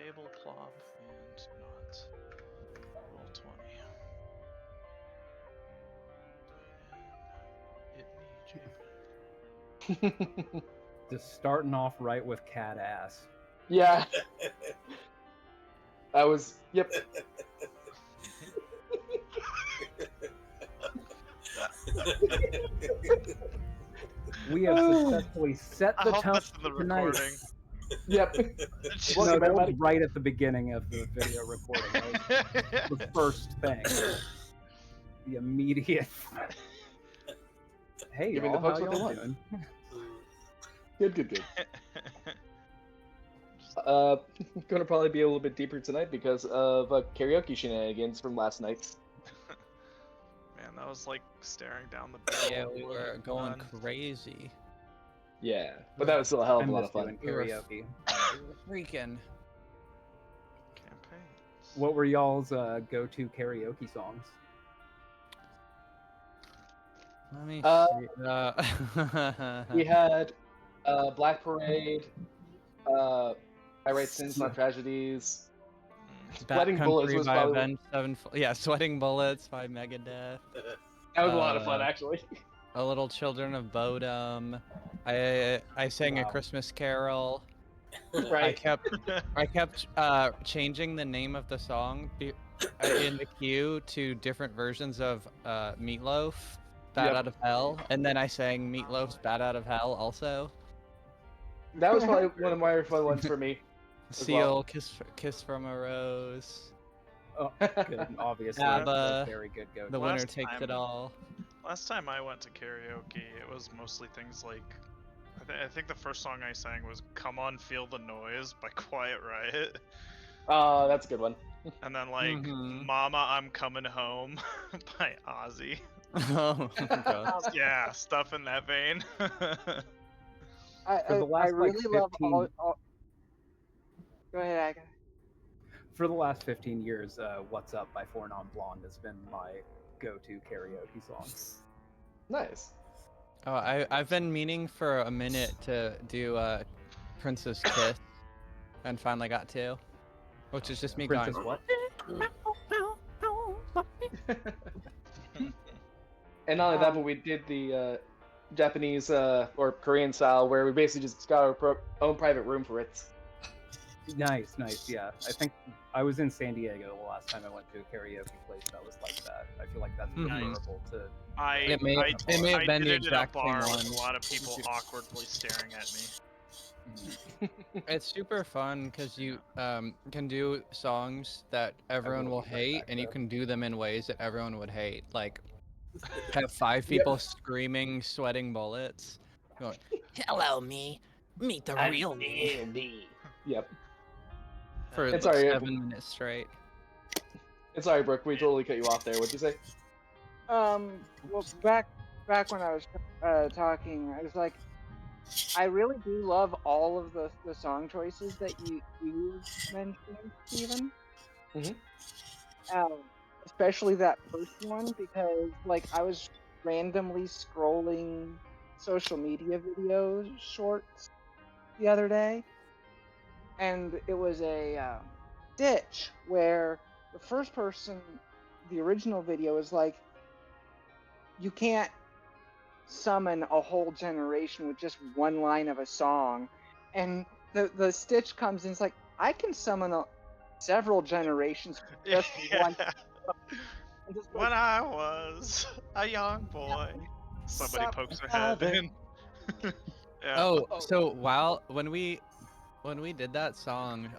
tablecloth and not roll 20. And hit me, Jamin. Just starting off right with cat ass. Yeah. I was. Yep. We have successfully set I the hope tone that's in the tonight. recording. Yep. No, Welcome, that was everybody. right at the beginning of the video recording. That was the first thing. The immediate. Hey, Giving y'all, the folks how what they y'all want. doing? Good. Gonna probably be a little bit deeper tonight because of karaoke shenanigans from last night. Man, that was like staring down the barrel. Yeah, of we a were going gun. crazy. Yeah, but that was still a hell I of a lot miss of fun. doing We were karaoke. Freaking. Campaigns. What were y'all's go-to karaoke songs? Let me Uh, see. We had Black Parade, I Write Sins, Not Tragedies. Sweating Bullets was by probably Avenged Sevenfold. Yeah, Sweating Bullets by Megadeth. that was a lot of fun actually. A Little Children of Bodom. I sang A Wow. Christmas Carol. I Right. kept changing the name of the song in the queue to different versions of Meatloaf, Bad Yep. Out of Hell, and then I sang Meatloaf's Bad Out of Hell also. That was probably one of my fun ones for me. Seal, Kiss from a Rose. Oh, good. Obviously, ABBA, a very good go-to. The Winner Last Takes time- It All. Last time I went to karaoke, it was mostly things like. I think the first song I sang was "Come On, Feel the Noise" by Quiet Riot, Oh, that's a good one. and then like Mhm. "Mama, I'm Coming Home" by Ozzy. Oh my god. Yeah, stuff in that vein. For the I last, like, really love 15 all. Go ahead, Aga. For the last 15 years, "What's Up" by Four Non Blonde has been my go-to karaoke song. Nice. Oh, I've been meaning for a minute to do Princess Kiss, and finally got to, which is just me Princess going. what? And not only that, but we did the Japanese or Korean style where we basically just got our own private room for it. Nice, yeah. I think I was in San Diego the last time I went to a karaoke place that was like that. I feel like that's Nice. preferable to. It may have been did the it exact at a bar same with one. a lot of people awkwardly staring at me. It's super fun because you can do songs that everyone will be right hate, back, and you though. can do them in ways that everyone would hate. Like have 5 people screaming, sweating bullets, going, "Hello, me. Meet the real me." Yep. For It's like alright. 7 minutes straight. And sorry, Brooke, we totally cut you off there. What'd you say? Well, back when I was talking, I was like, I really do love all of the song choices that you mentioned, Steven. Mhm. Especially that first one, because like I was randomly scrolling social media videos shorts the other day, and it was a ditch where the first person, the original video, is like, you can't summon a whole generation with just one line of a song, and the stitch comes in, it's like, I can summon several generations with just one. And just When I was a young boy, somebody pokes their head in. Yeah. Oh, so when we did that song,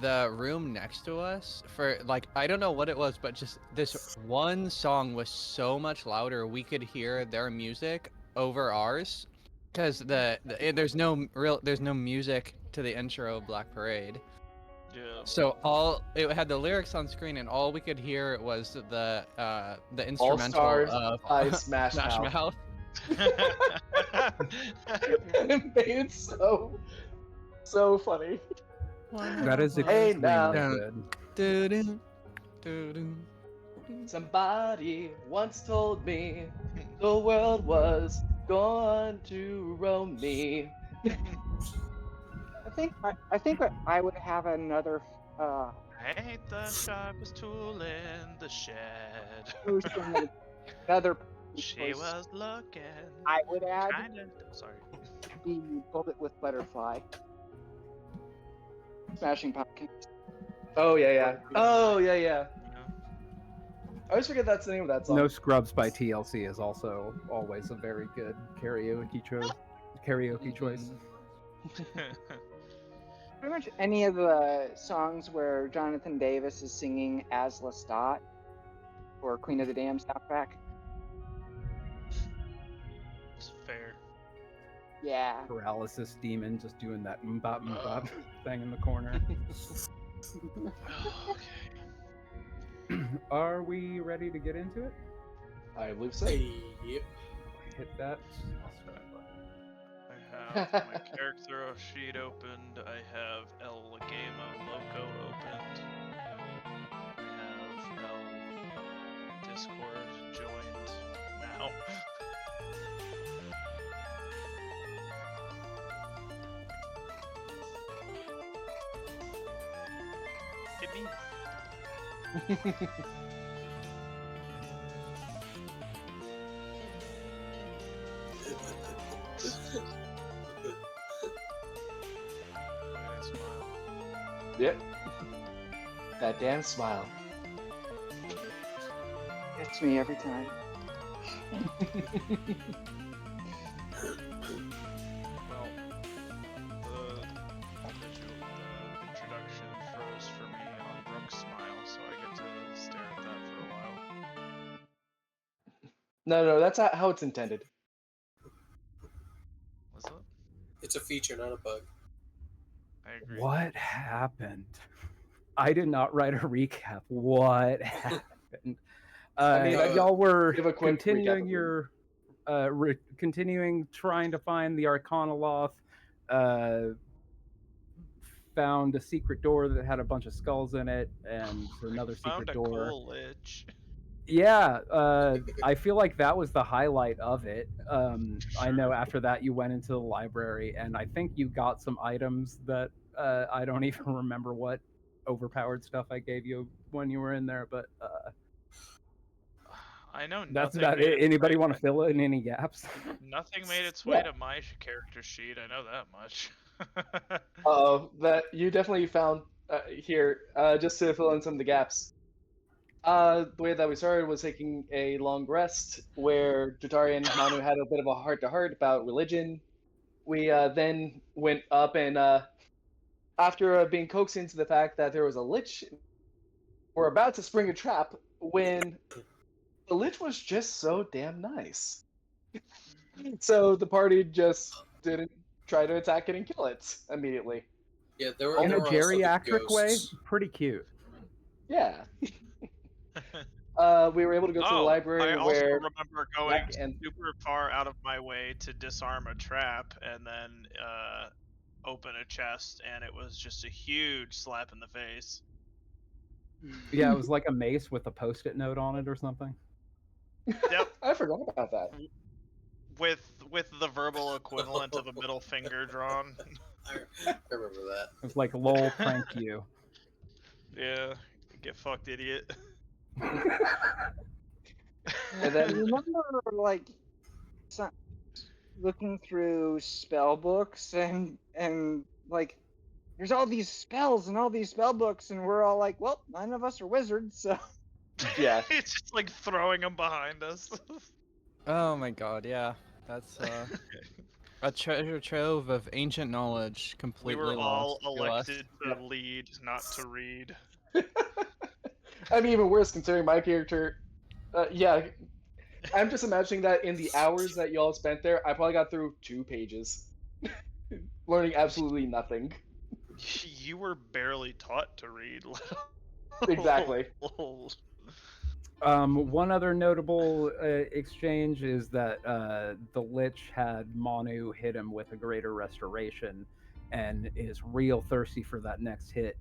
the room next to us, for like, I don't know what it was, but just this one song was so much louder we could hear their music over ours, because there's no music to the intro of Black Parade. Yeah. So it had the lyrics on screen, and all we could hear was the All instrumental Stars of by Smash Mouth. Mouth. It made it so funny. That is Hey, extremely now. good. Doo-doo, doo-doo. Somebody once told me the world was going to roam me. I think I would have another I hate the sharpest tool in the shed. person, another She choice was looking. I would add Kinda. Sorry. the bullet with butterfly. Smashing Pumpkins. Oh yeah, yeah. Oh yeah, yeah. Yeah. I always forget that's the name of that song. No Scrubs by TLC is also always a very good karaoke choice. Pretty much any of the songs where Jonathan Davis is singing as Lestat or Queen of the Dam soundtrack. It's fair. Yeah. Paralysis Demon just doing that mbop thing in the corner. Okay. Are we ready to get into it? I believe so. Yep. Hit that. I have my character sheet opened. I have El Legamo logo opened. I have El Discord joined now. Hit me. Smile. Yep. That damn smile. Gets me every time. Well, the introduction froze for me on Brooke's smile, so I get to stare at that for a while. No, that's how it's intended. What's up? It's a feature, not a bug. I agree. What happened? I did not write a recap. What happened? I mean, y'all were give a quick continuing recap. your continuing trying to find the Arcanoloth. Found a secret door that had a bunch of skulls in it, and another Found secret a door. cool lich. Yeah, I feel like that was the highlight of it. I know Sure. after that you went into the library, and I think you got some items that I don't even remember what overpowered stuff I gave you when you were in there, but I know that's nothing about made it. its Anybody way- want to fill in any gaps? Nothing made its way to my character sheet. I know that much. That you definitely found here, just to fill in some of the gaps. The way that we started was taking a long rest, where Jotari and Manu had a bit of a heart-to-heart about religion. We then went up and, after being coaxed into the fact that there was a lich, we're about to spring a trap when the lich was just so damn nice. So the party just didn't try to attack it and kill it immediately. Yeah, there were In a also the geriatric way, ghosts. pretty cute. Yeah. We were able to go to the Oh, library I also where remember going Black and super far out of my way to disarm a trap and then open a chest, and it was just a huge slap in the face. Yeah, it was like a mace with a post-it note on it or something. Yep, I forgot about that. with the verbal equivalent of a middle finger drawn. I remember that. It was like, lol, prank you. Yeah, get fucked, idiot. And I then remember like looking through spell books and like there's all these spells and all these spell books, and we're all like, well, none of us are wizards, so Yeah. It's just like throwing them behind us. Oh my god, yeah. That's a treasure trove of ancient knowledge We completely were all lost to us. elected to lead, not to read. I mean, even worse considering my character. Yeah, I'm just imagining that in the hours that y'all spent there, I probably got through 2 pages, learning absolutely nothing. You were barely taught to read. Exactly. One other notable exchange is that the Lich had Manu hit him with a greater restoration and is real thirsty for that next hit.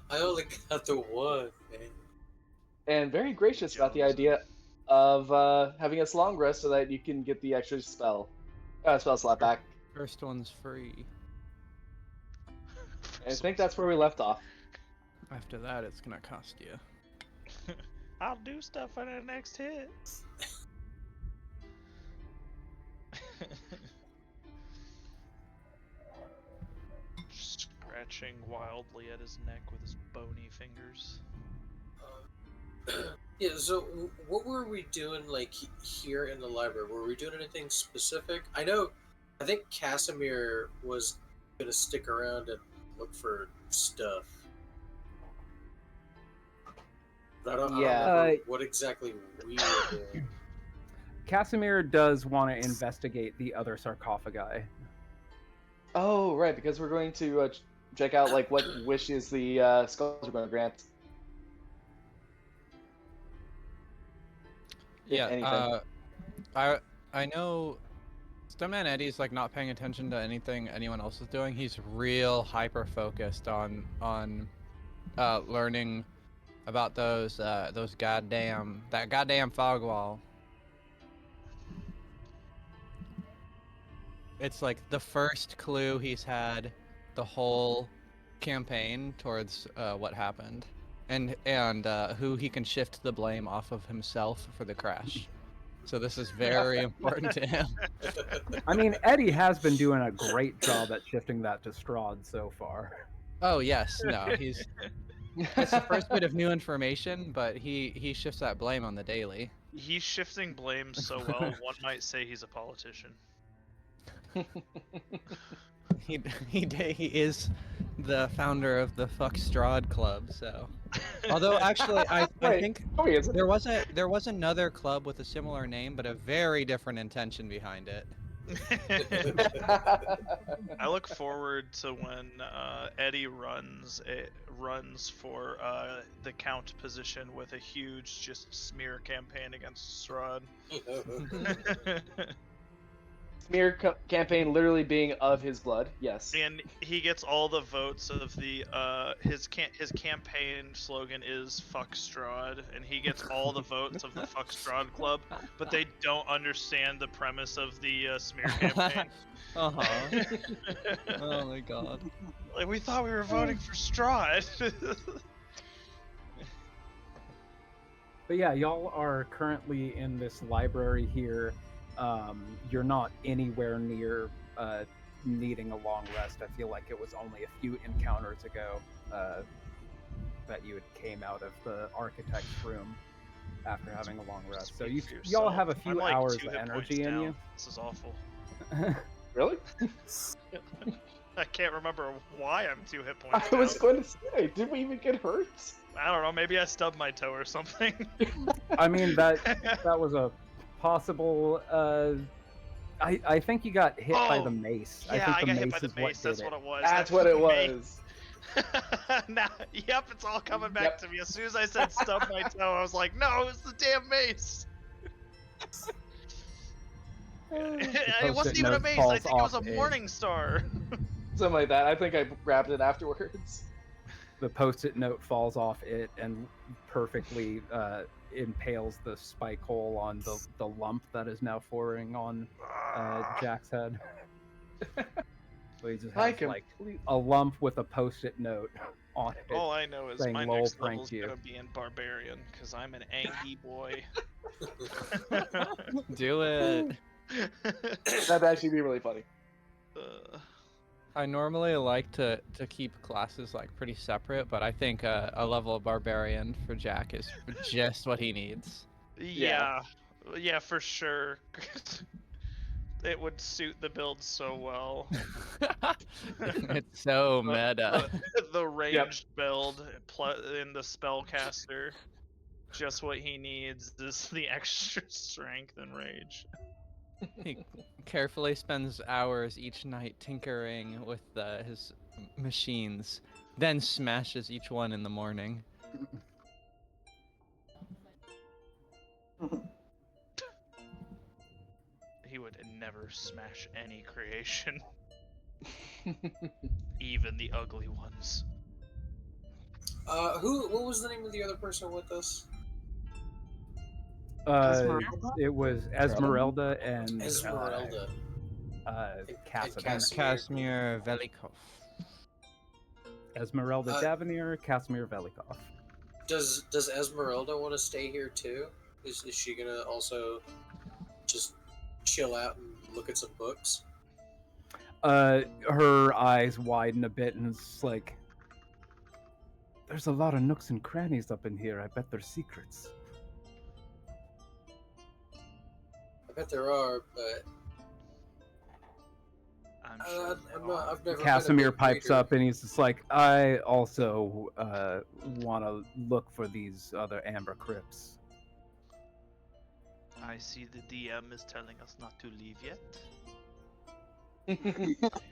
I only got the one, man. And very gracious about the idea of having us long rest so that you can get the extra spell slot back. First one's free. I think that's where we left off. After that, it's gonna cost you. I'll do stuff on the next hit. Scratching wildly at his neck with his bony fingers. Yeah, so what were we doing, like, here in the library? Were we doing anything specific? I think Casimir was gonna stick around and look for stuff. But I don't remember what exactly we were doing. Casimir does want to investigate the other sarcophagi. Oh, right, because we're going to check out like what wishes the skulls are going to grant. Yeah, anything. I know Stuntman Eddie's like not paying attention to anything anyone else is doing. He's real hyper focused on learning about those goddamn fog wall. It's like the first clue he's had the whole campaign towards what happened, and who he can shift the blame off of himself for the crash. So this is very important to him. I mean, Eddie has been doing a great job at shifting that to Strahd so far. Oh yes, no, it's the first bit of new information, but he shifts that blame on the daily. He's shifting blame so well, one might say he's a politician. He is the founder of the Fuck Strahd Club, so. Although actually, I think there was another club with a similar name, but a very different intention behind it. I look forward to when Eddie runs for the count position with a huge just smear campaign against Strahd. Smear campaign literally being of his blood, yes. And he gets all the votes of the his campaign slogan is "Fuck Strahd," and he gets all the votes of the Fuck Strahd Club, but they don't understand the premise of the smear campaign. Oh my god. Like, we thought we were voting for Strahd. But yeah, y'all are currently in this library here. You're not anywhere near needing a long rest. I feel like it was only a few encounters ago that you had came out of the architect's room after having a long rest. So y'all have a few I'm like hours 2 of hit energy points in down. you. This is awful. Really? I can't remember why I'm 2 hit points I was down. going to say, did we even get hurt? I don't know, maybe I stubbed my toe or something. I mean, that was a possible. I think you got hit by the mace. Yeah, I think the got hit mace by the is mace. That's what did it was. That's what it mace. was. Now, yep, it's all coming back to me. As soon as I said stub my toe, I was like, no, it's the damn mace. It wasn't even a mace. I think it was a morning star. Something like that. I think I grabbed it afterwards. The post-it note falls off it and perfectly impales the spike hole on the lump that is now forming on Jack's head. So he just has like a lump with a post-it note on it. All I know is saying, my "Lol, next pranked level's you." gonna be in Barbarian, because I'm an Angie boy. Do it. That'd actually be really funny. I normally like to keep classes like pretty separate, but I think a level of barbarian for Jack is just what he needs. Yeah, for sure. It would suit the build so well. It's so meta. The ranged build in the spellcaster, just what he needs is the extra strength and rage. He carefully spends hours each night tinkering with his machines, then smashes each one in the morning. He would never smash any creation. Even the ugly ones. What was the name of the other person with us? It was Esmeralda and Esmeralda. Casimir. Casimir. Casimir Velikov. Esmeralda Davenier, Casimir Velikov. Does Esmeralda want to stay here too? Is she gonna also just chill out and look at some books? Her eyes widen a bit and it's like, there's a lot of nooks and crannies up in here. I bet there's secrets. I bet there are, but I'm sure. I've never. Casimir been a big pipes reader. up and he's just like, I also want to look for these other amber crypts. I see the DM is telling us not to leave yet.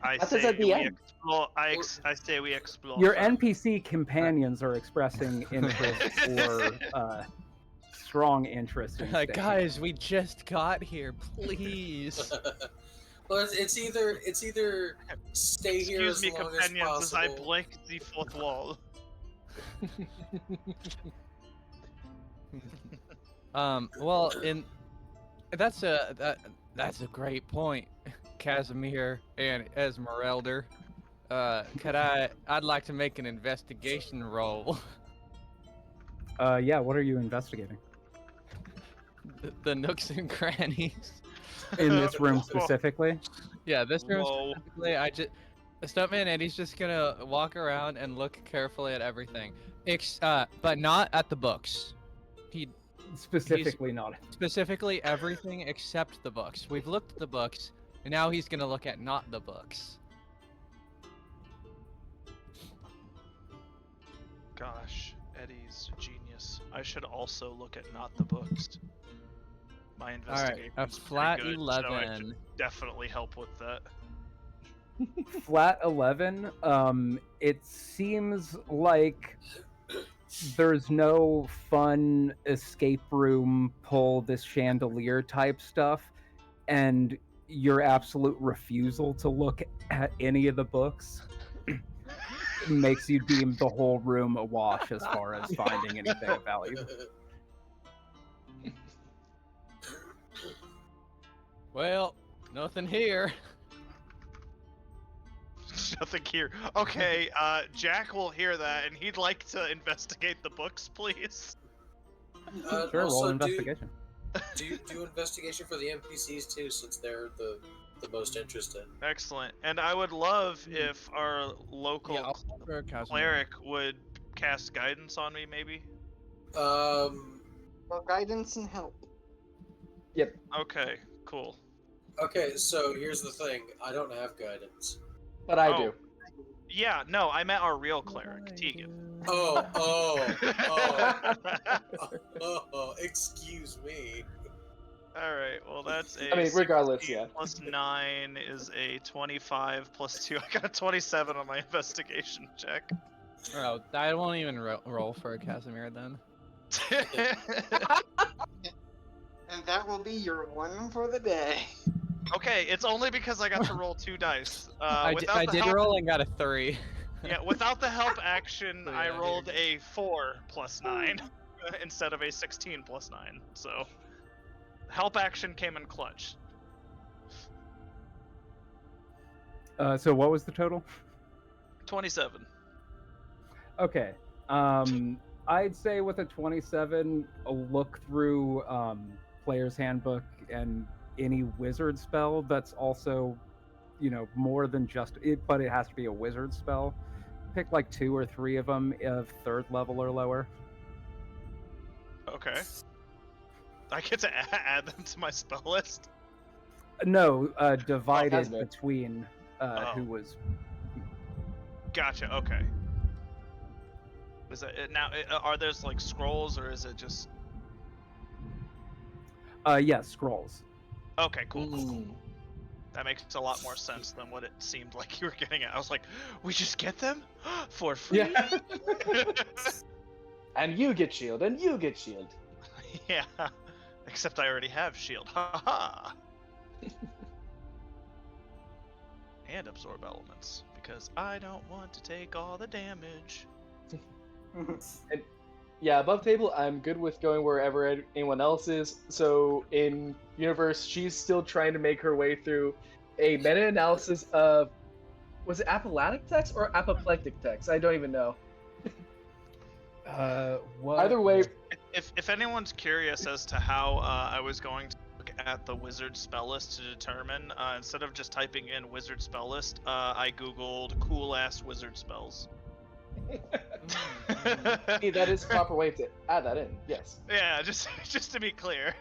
I What say is a we DM? explore. I say we explore. Your first. NPC companions are expressing interest or strong interest in Like, staying. guys, we just got here, please. Well, it's either stay here Excuse as me, long companions, as as I possible. break the fourth wall. Well, that's a great point, Casimir and Esmeralda. I'd like to make an investigation roll. Yeah, what are you investigating? The nooks and crannies. In this room specifically? Yeah, this room Whoa. specifically, the stuntman Eddie's just gonna walk around and look carefully at everything, but not at the books. He Specifically not. specifically everything except the books. We've looked at the books, and now he's gonna look at not the books. Gosh, Eddie's a genius. I should also look at not the books. My All right, investigation. a flat 11. should definitely help with that. Flat 11, it seems like there's no fun escape room, pull this chandelier type stuff, and your absolute refusal to look at any of the books makes you deem the whole room awash as far as finding anything of value. Well, nothing here. Nothing here. Okay, Jack will hear that, and he'd like to investigate the books, please. Sure, roll also, investigation. do investigation for the NPCs too, since they're the most interested. Excellent. And I would love if our local Yeah, I'll for Casimir. cleric would cast guidance on me, maybe. Well, guidance and help. Okay, cool. Okay, so here's the thing. I don't have guidance. But I Oh. do. Yeah, no, I meant our real cleric, Tegan. Oh, excuse me. Alright, well that's a I mean, regardless, 16 yeah. plus 9 is a 25 plus 2. I got a 27 on my investigation check. Oh, I won't even roll for a Casimir then. And that will be your one for the day. Okay, it's only because I got to roll 2 dice. I without the did help, roll and got a 3. Yeah, without the help action, So, I yeah, rolled a 4 plus 9 instead of a 16 plus 9. So, help action came in clutch. So what was the total? 27. Okay. I'd say with a 27, a look through player's handbook and any wizard spell that's also, more than just it, but it has to be a wizard spell. Pick like 2 or 3 of them of 3rd level or lower. Okay. I get to add them to my spell list. No, divided Casimir. between who was. Gotcha. Okay. Is that now? Are those like scrolls, or is it just? Yeah, scrolls. Okay, cool. That makes a lot more sense than what it seemed like you were getting at. I was like, we just get them for free. Yeah. And you get shield, and you get shield. Yeah. Except I already have shield. Ha ha. And absorb elements because I don't want to take all the damage. Yeah, above table, I'm good with going wherever anyone else is. So in universe, she's still trying to make her way through a meta-analysis of Was it apoplectic text or apoplectic text? I don't even know. What? Either way, If anyone's curious as to how I was going to look at the wizard spell list to determine, instead of just typing in wizard spell list, I googled cool ass wizard spells. hey, that is the proper way to add that in. Yes. Yeah, just to be clear.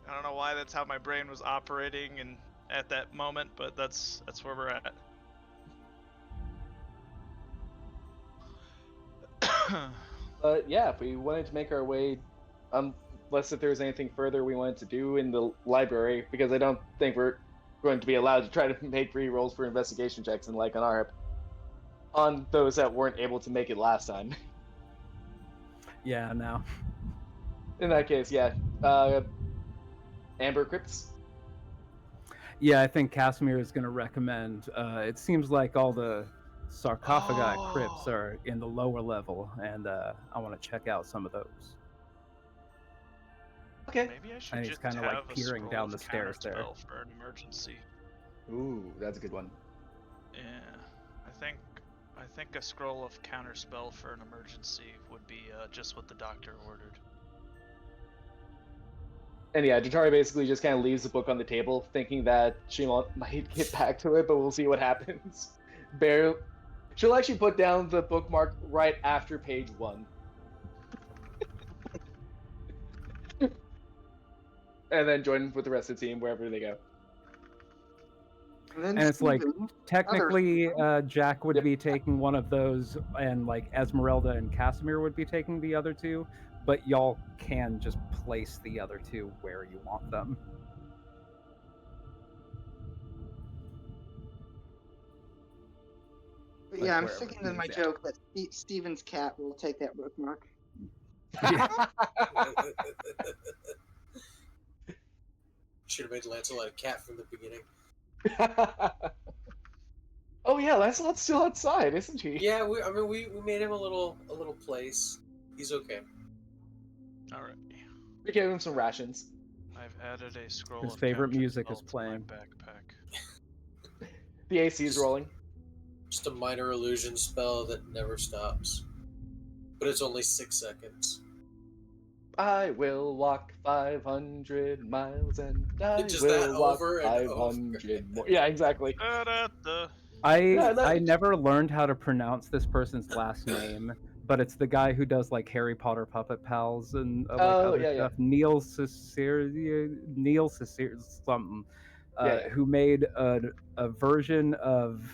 I don't know why that's how my brain was operating and at that moment, but that's where we're at. But yeah, if we wanted to make our way, unless if there was anything further we wanted to do in the library, because I don't think we're going to be allowed to try to make re-rolls for investigation checks and like on those that weren't able to make it last time. Yeah, no. In that case, yeah. Amber Crypts. Yeah, I think Casimir is going to recommend. It seems like all the sarcophagi crypts are in the lower level, and I want to check out some of those. Okay. Maybe I should And he's just kinda, like, have a peering scroll down of the stairs there. counterspell for an emergency. Ooh, that's a good one. Yeah, I think a scroll of counterspell for an emergency would be just what the doctor ordered. And yeah, Jatari basically just kind of leaves the book on the table, thinking that she might get back to it, but we'll see what happens. She'll actually put down the bookmark right after page 1. And then join with the rest of the team wherever they go. And it's like, technically, Jack would be taking one of those, and like Esmeralda and Casimir would be taking the other two, but y'all can just place the other two where you want them. But Like yeah, I'm wherever sticking to my he's at. joke that Steven's cat will take that bookmark. Should have made Lancelot a cat from the beginning. Oh yeah, Lancelot's still outside, isn't he? Yeah, we made him a little place. He's okay. All right. We gave him some rations. I've added a scroll. His of favorite music counterspell is to my playing. backpack. The AC's rolling. Just a minor illusion spell that never stops. But it's only 6 seconds. I will walk 500 miles and I Just that will walk over and 500 more. Yeah, exactly. Da-da-da. I never learned how to pronounce this person's last name, but it's the guy who does like Harry Potter Puppet Pals and like other stuff. Neil Cicere something, who made a version of,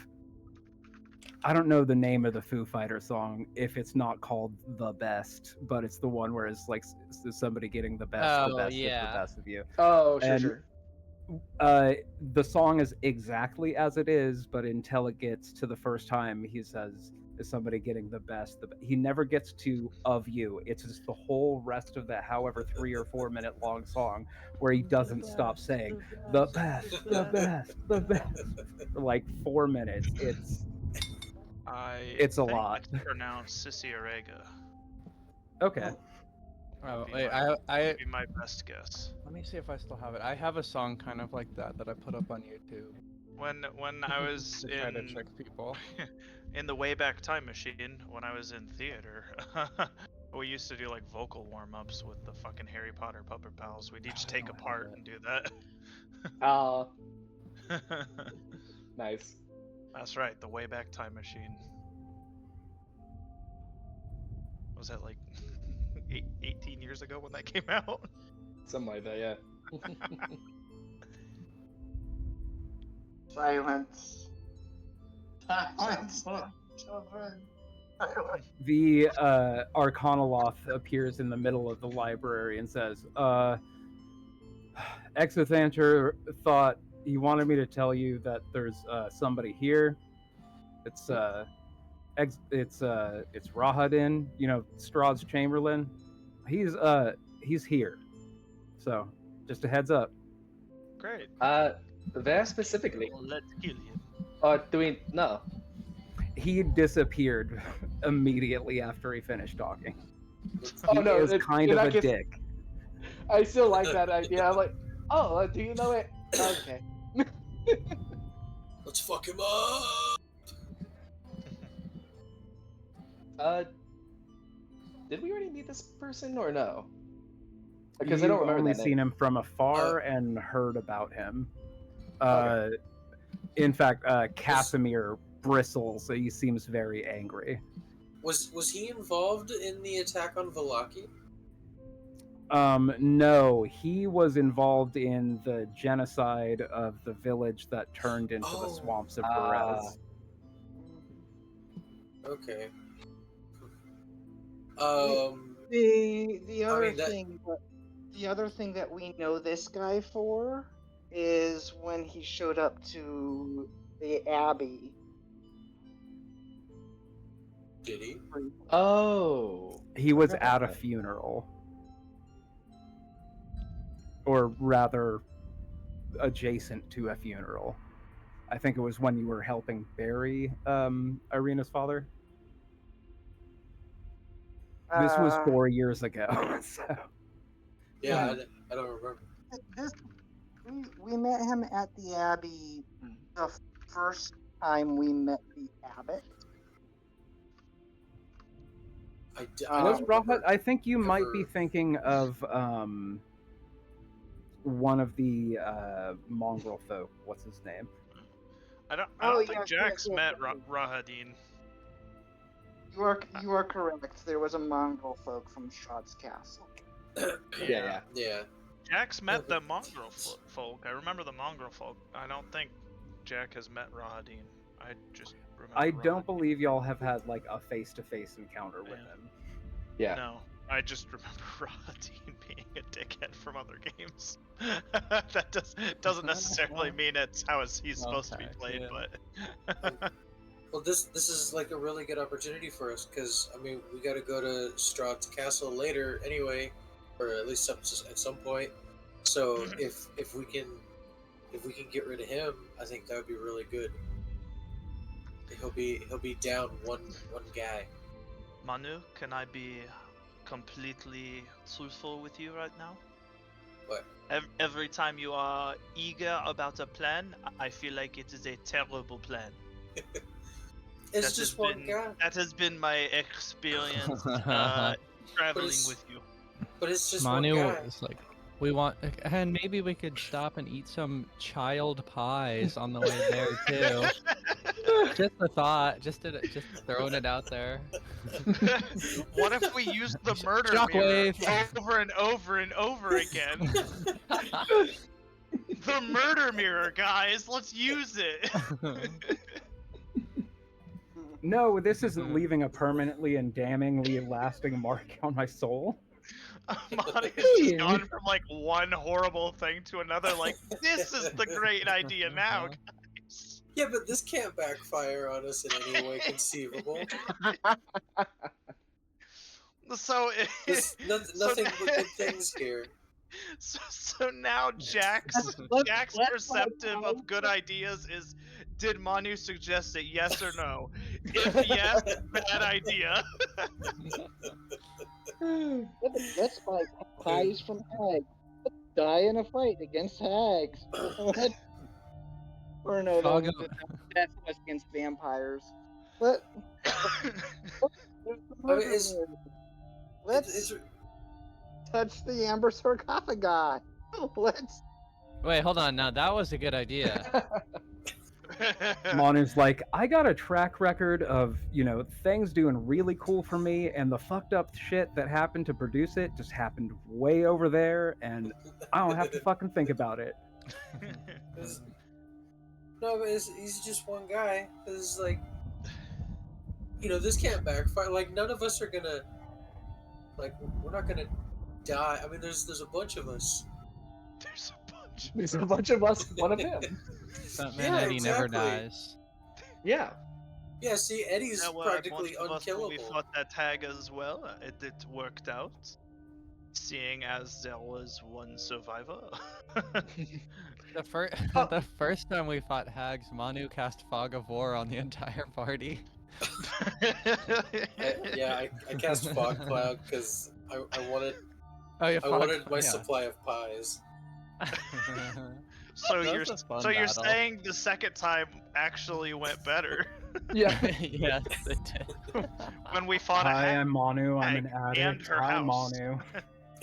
I don't know the name of the Foo Fighter song if it's not called The Best, but it's the one where it's like somebody getting the best, the best, the best of you. Oh, sure, And sure. the song is exactly as it is, but until it gets to the first time, he says, "Is somebody getting the best?" He never gets to "of you." It's just the whole rest of that, however 3 or 4 minute long song, where he doesn't stop saying "the best, the best, the best" for like 4 minutes. It's a think lot. It's pronounced Cicierega. Okay. Oh, Be wait, my- I Be my best guess. let me see if I still have it. I have a song kind of like that I put up on YouTube When I was to try to in trick people. in the Wayback Time Machine, when I was in theater, we used to do like vocal warm-ups with the fucking Harry Potter Puppet Pals. We'd each take a part and do that. Nice. That's right, the Wayback Time Machine. Was that like 18 years ago when that came out? Something like that, yeah. Silence. Silence. Children. Silence. The Arcanoloth appears in the middle of the library and says, Exothanter thought he wanted me to tell you that there's somebody here. It's Rahadin, Strahd's chamberlain. He's here. So, just a heads up. Great. Very specifically. Well, let's kill him. Do we... No. He disappeared immediately after he finished talking. Oh, He no, is kind in of that a case- dick. I still like that idea. I'm like, Oh, do you know it? Okay. Let's fuck him up. Did we already meet this person or no? Because I You've don't remember only that seen name. him from afar and heard about him. Okay. In fact, Casimir bristles. He seems very angry. Was he involved in the attack on Valaki? No, he was involved in the genocide of the village that turned into the Oh. swamps of Ah. Berez. Okay. The other mean, that- thing, the other thing that we know this guy for is when he showed up to the Abbey. Did he? Oh. He was Forgot at about a that. funeral. Or rather, adjacent to a funeral. I think it was when you were helping bury Irina's father. This was 4 years ago. So. Yeah, I don't remember. This, we met him at the Abbey the first time we met the abbot. I Was don't Rahat? remember. I think you might be ever- thinking of one of the mongrel folk. What's his name? I don't Oh, think yes, Jax yes, met yes. Rahadin. You are correct. There was a Mongol folk from Strahd's castle. Yeah. Yeah. Jax met the mongrel folk. I remember the mongrel folk. I don't think Jack has met Rahadin. I just remember. I don't Rahadin. believe y'all have had like a face-to-face encounter with Yeah. him. Yeah. No, I just remember Rahadin being a dickhead from other games. That doesn't necessarily mean it's how he's supposed to be Okay, played, yeah. but Well, this is like a really good opportunity for us because I mean we got to go to Strahd's castle later anyway, or at least at some point. So if we can get rid of him, I think that would be really good. He'll be down one guy. Manu, can I be completely truthful with you right now? What? Every time you are eager about a plan, I feel like it is a terrible plan. It's That just has one been- guy. That has been my experience traveling it's- with you. But it's just Manu one guy. is like, we want, and maybe we could stop and eat some child pies on the way there too. Just a thought, just throwing it out there. What if we use the murder mirror Shockwave. over and over and over again? The murder mirror, guys, let's use it. No, this isn't leaving a permanently and damningly lasting mark on my soul. Monica's just gone from like one horrible thing to another. Like, this is the great idea now, guys. Yeah, but this can't backfire on us in any way conceivable. So, Nothing but good things here. So now Jack's perceptive of good ideas is: did Manu suggest it? Yes or no? If yes, bad idea. Let's buy pies from hags. Let's die in a fight against hags. Or no, Foggo. that's us against vampires. Let, let's touch the amber sarcophagi. Let's. Wait, hold on. Now that was a good idea. Manu's like, I got a track record of, things doing really cool for me, and the fucked up shit that happened to produce it just happened way over there, and I don't have to fucking think about it. No, but he's just one guy. It's like, this can't backfire. Like, none of us are gonna, we're not gonna die. I mean, there's a bunch of us. There's a bunch of us, one of him. Stuntman Yeah, Eddie never exactly. dies. Yeah. Yeah, see, Eddie's Yeah, well, practically most of us, unkillable. when we fought that tag as well. It worked out, seeing as there was one survivor. The first the first time we fought hags, Manu cast Fog of War on the entire party. I cast Fog Cloud because I wanted Oh yeah, I wanted my supply of pies. So That you're was a fun so you're battle. saying the second time actually went better Yeah. Yes, it did. when we fought a Hi, hag I'm Manu. I'm an and addict. her Hi, house. Manu.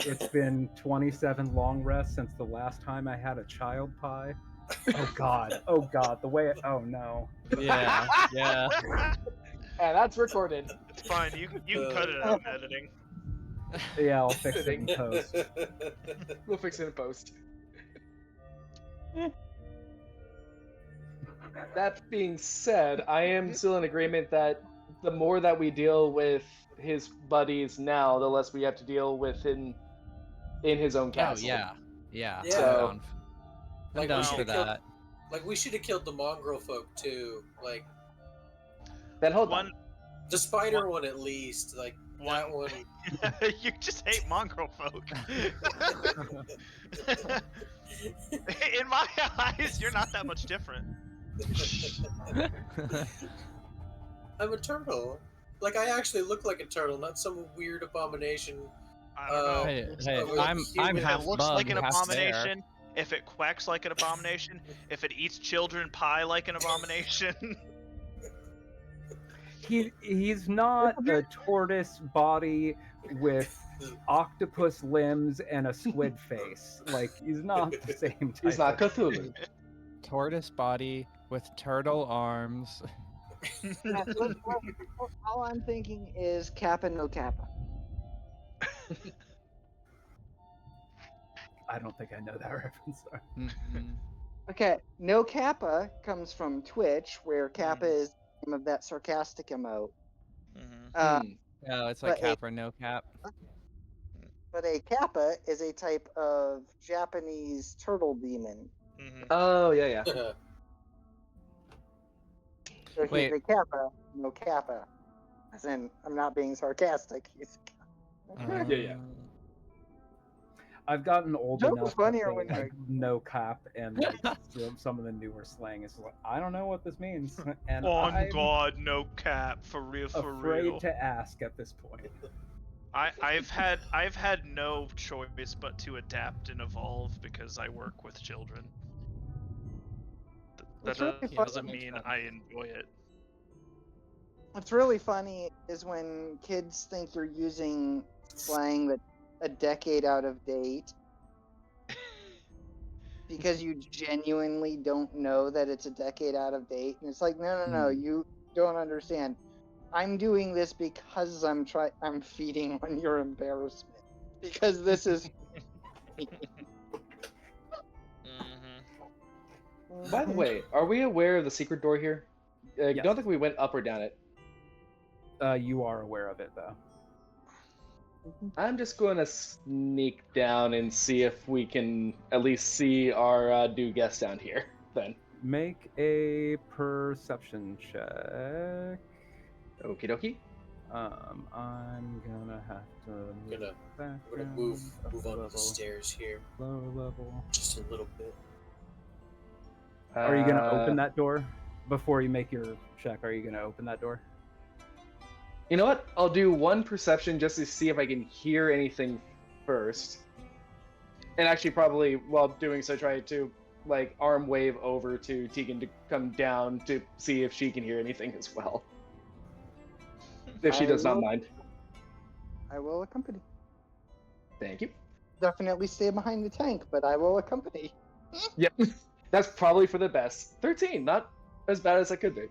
It's been 27 long rests since the last time I had a child pie. Oh God. Oh God. The way. Oh no. Yeah, yeah. And that's recorded. It's fine. You can cut it out in editing. Yeah, I'll fix it in post. We'll fix it in post. That being said, I am still in agreement that the more that we deal with his buddies now, the less we have to deal with in his own Oh castle. yeah, yeah. Yeah. So- I'm Like, we down should for have killed. that. Like, we should have killed the mongrel folk too. Like, Then hold One on. the spider one at least. Like, that one. You just hate mongrel folk. In my eyes, you're not that much different. I'm a turtle. Like, I actually look like a turtle, not some weird abomination. I don't know. Hey, Looks hey, like a I'm human. If half it looks bug, like an half bear. abomination, if it quacks like an abomination, if it eats children pie like an abomination. He's not a tortoise body with octopus limbs and a squid face. Like he's not the same type. He's not of- Cthulhu. Tortoise body with turtle arms. All I'm thinking is Kappa no Kappa. I don't think I know that reference. Sorry. Mm-mm. Okay, no Kappa comes from Twitch, where Kappa is the name of that sarcastic emote. Mhm. No, it's like But cap or no cap. But a Kappa is a type of Japanese turtle demon. Mhm. Oh yeah, yeah. So Wait. he's a Kappa, no Kappa. As in, I'm not being sarcastic. He's Yeah, yeah. Um, I've gotten old Joke enough was funnier to, when like no cap and like, some of the newer slang is like I don't know what this means, and On I'm God, no cap, for real, for afraid real. to ask at this point. I've had no choice but to adapt and evolve because I work with children. That What's really Yeah, funny- doesn't that makes mean sense. I enjoy it. What's really funny is when kids think you're using slang that's a decade out of date because you genuinely don't know that it's a decade out of date. And it's like, no, you don't understand. I'm doing this because I'm feeding on your embarrassment. Because this is Mm-hmm. By the way, are we aware of the secret door here? I Yes. don't think we went up or down it. You are aware of it though. I'm just going to sneak down and see if we can at least see our new guest down here. Then. Make a perception check. Okie dokie. I'm gonna have to move Gonna- back I'm gonna down move a onto level, the stairs here, lower level. just a little bit. Are you gonna open that door before you make your check? Are you gonna open that door? You know what? I'll do one perception just to see if I can hear anything first. And actually, probably while doing so, try to like arm wave over to Tegan to come down to see if she can hear anything as well. If she I does not will- mind. I will accompany. Thank you. Definitely stay behind the tank, but I will accompany. Yep. That's probably for the best. 13, not as bad as I could be.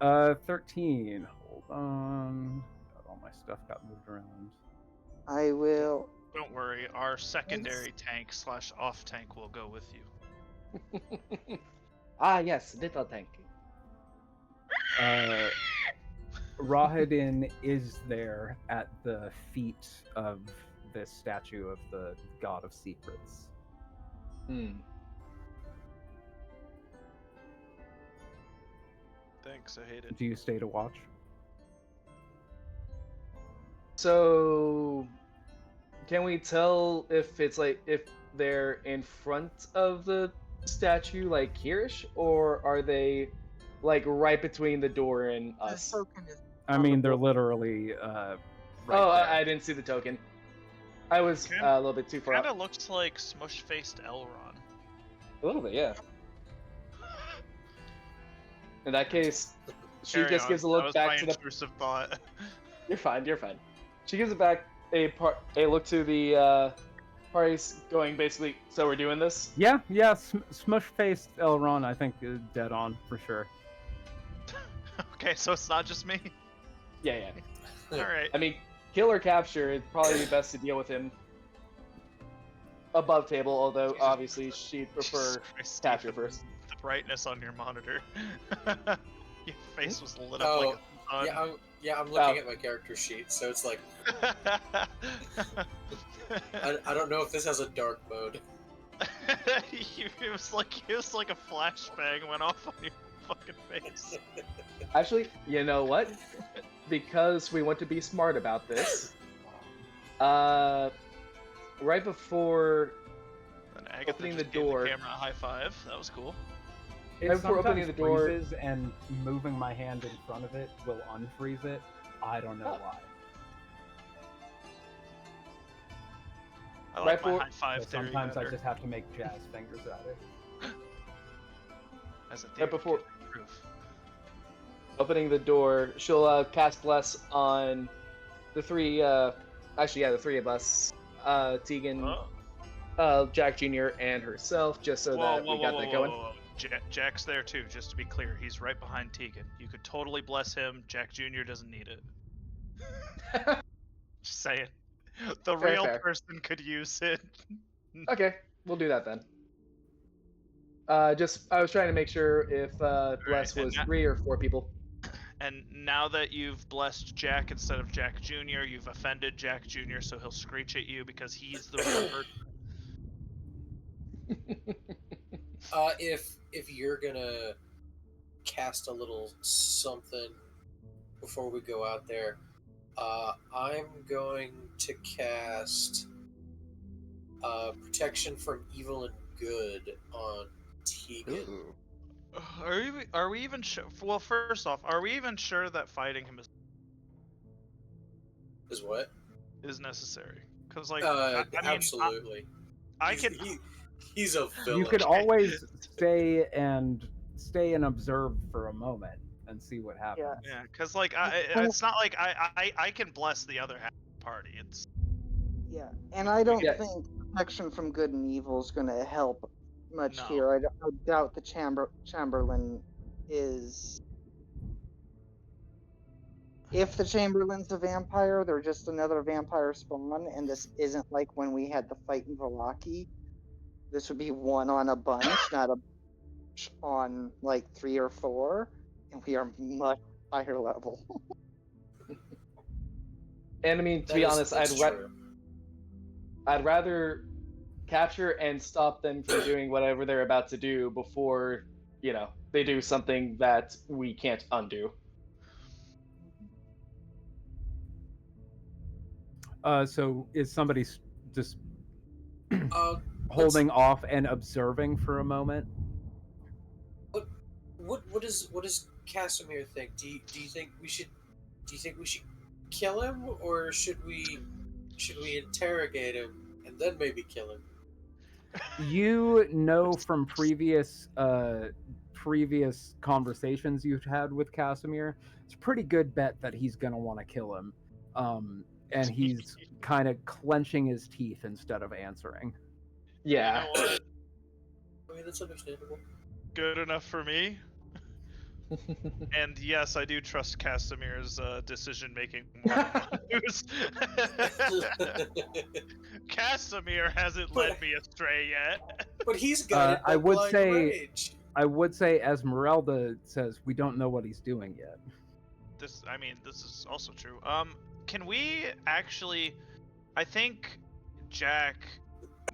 13. Hold on. All my stuff got moved around. I will. Don't worry, our secondary tank / off tank will go with you. Ah, yes, little tank. Rahadin is there at the feet of this statue of the god of secrets. Thanks, I hate it. Do you stay to watch? So, can we tell if it's like if they're in front of the statue, like here-ish, or are they like right between the door and us? Token is I mean, they're literally right Oh, there. I didn't see the token. I was Kinda- a little bit too far Kind up. of looks like smush-faced Elron. A little bit, yeah. In that case, she Carry just on. gives a That look was back my to the. intrusive thought. You're fine. You're fine. She gives it back a look to the parties, going basically. So we're doing this. Yeah, smush-faced Elron, I think, is dead on for sure. Okay, so it's not just me. Yeah. All right. I mean, kill or capture. It'd probably be best to deal with him above table. Although Jesus obviously she'd prefer Jesus Christ, capture Stephen, first. The brightness on your monitor. Your face was lit up Oh, like a sun. I'm looking at my character sheet, so it's like I don't know if this has a dark mode. it was like a flashbang went off on your fucking face. Actually, you know what? Because we want to be smart about this. Right before And Agatha Opening just the gave door. the camera a high five. That was cool. It Right before opening sometimes the door- freezes, and moving my hand in front of it will unfreeze it. I don't know Oh. why. I Right like my for- high five So theory sometimes I better. just have to make jazz fingers at it. As a theory, before- can't be proof. opening the door, she'll cast bless on the three. Actually, yeah, the three of us. Tegan, Oh. Jack Jr., and herself, just so that we got that going. whoa. Jack's there too, just to be clear. He's right behind Tegan. You could totally bless him. Jack Jr. doesn't need it. Just saying. The Fair, real fair. person could use it. Okay, we'll do that then. Just I was trying to make sure if bless and was that- 3 or 4 people. And now that you've blessed Jack instead of Jack Jr., you've offended Jack Jr., so he'll screech at you because he's the real person. If you're gonna cast a little something before we go out there, I'm going to cast protection from evil and good on Tegan. Are we even sure? Well, first off, are we even sure that fighting him Is what? is necessary? Because like, I mean, Absolutely. I He's- can. He's a villain. You could always stay and observe for a moment and see what happens. Yeah. Yeah, because like, it's not like I can bless the other half of the party. It's Yeah, and I don't Yeah. think protection from good and evil is going to help much No. here. I doubt the chamberlain is. If the chamberlain's a vampire, they're just another vampire spawn, and this isn't like when we had the fight in Valaki. This would be one on a bunch, not a bunch on like 3 or 4, and we are much higher level. And I mean, to be honest, I'd rather capture and stop them from doing whatever they're about to do before, they do something that we can't undo. So is somebody just Uh, holding off and observing for a moment? what does Casimir think? Do you think we should kill him, or should we interrogate him and then maybe kill him? You know from previous conversations you've had with Casimir, it's a pretty good bet that he's gonna want to kill him. And he's kind of clenching his teeth instead of answering. Yeah. You know what? I mean, that's understandable. Good enough for me. And yes, I do trust Casimir's decision making more than Malu's. Casimir hasn't led me astray yet. But he's got I would blind say- rage. I would say, Esmeralda says, we don't know what he's doing yet. This is also true. Can we actually? I think Jack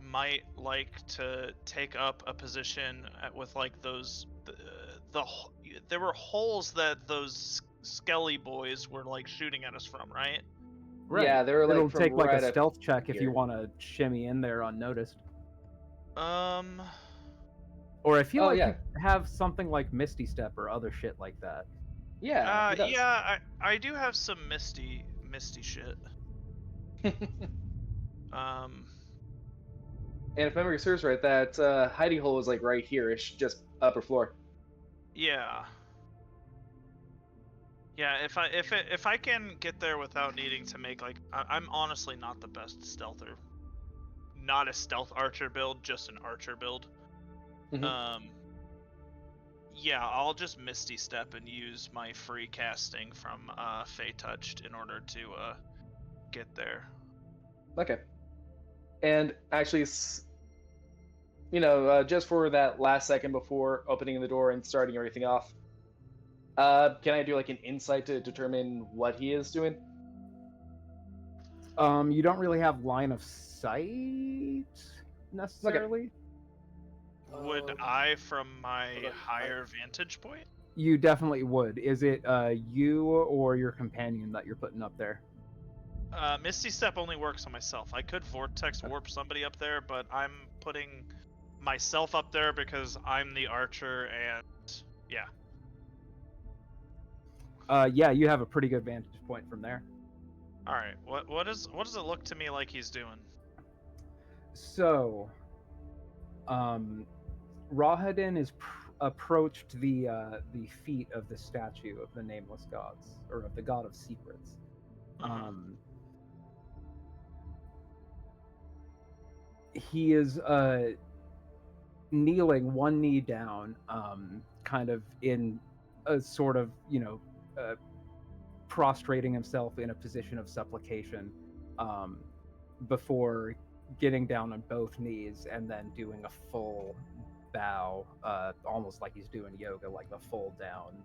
might like to take up a position with like those there were holes that those skelly boys were like shooting at us from, right? Yeah, they were like It'll from take like right a up stealth check if here. you want to shimmy in there unnoticed. Or Or I feel Oh, like yeah. you have something like Misty Step or other shit like that. Yeah. he does. yeah, I do have some misty shit. Um, And if memory serves right, that hiding hole is like right here-ish, just upper floor. yeah. Yeah, if I can get there without needing to make like I'm honestly not the best stealther. Not a stealth archer build, just an archer build. Mhm. Yeah, I'll just Misty Step and use my free casting from Fey Touched in order to get there. Okay. And actually, just for that last second before opening the door and starting everything off, can I do like an insight to determine what he is doing? You don't really have line of sight necessarily. Would Um, I from my hold on, higher vantage point? You definitely would. Is it you or your companion that you're putting up there? Misty Step only works on myself. I could Vortex Warp somebody up there, but I'm putting myself up there because I'm the archer and yeah. Yeah, you have a pretty good vantage point from there. All right. What does it look to me like he's doing? So, Rahadin is approached the feet of the statue of the nameless gods, or of the god of secrets. He is kneeling, one knee down, kind of in a sort of prostrating himself in a position of supplication, before getting down on both knees and then doing a full bow, almost like he's doing yoga, like the full down.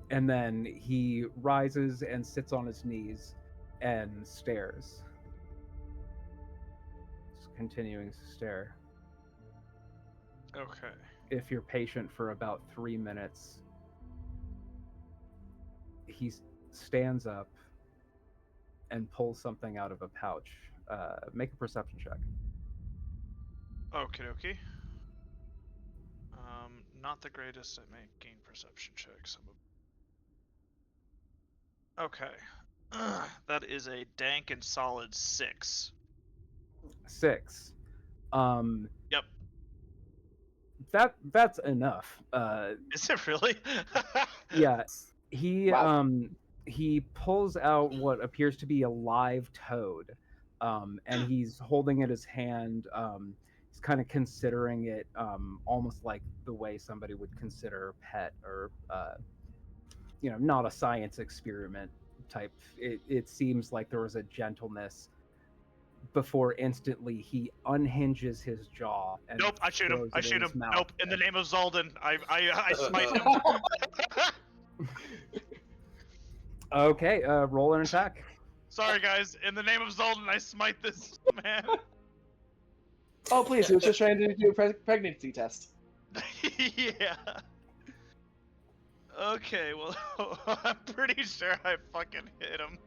And then he rises and sits on his knees and stares. Just continuing to stare. Okay. If you're patient for about 3 minutes, he stands up and pulls something out of a pouch. Make a perception check. Okie dokie. Not the greatest at making perception checks. Okay. That is a dank and solid 6. 6. Yep. That's enough. Is it really? Yeah, he Wow. he pulls out what appears to be a live toad, and he's holding it in his hand. He's kind of considering it, almost like the way somebody would consider a pet, or not a science experiment type. It seems like there was a gentleness before instantly he unhinges his jaw and Nope, I shoot him. throws I it in shoot his him. mouth. Nope, in the name of Zoldan, I smite him. Okay, roll an attack. Sorry guys, in the name of Zoldan, I smite this man. Oh, please, he was just trying to do a pregnancy test. Yeah. Okay, well, I'm pretty sure I fucking hit him.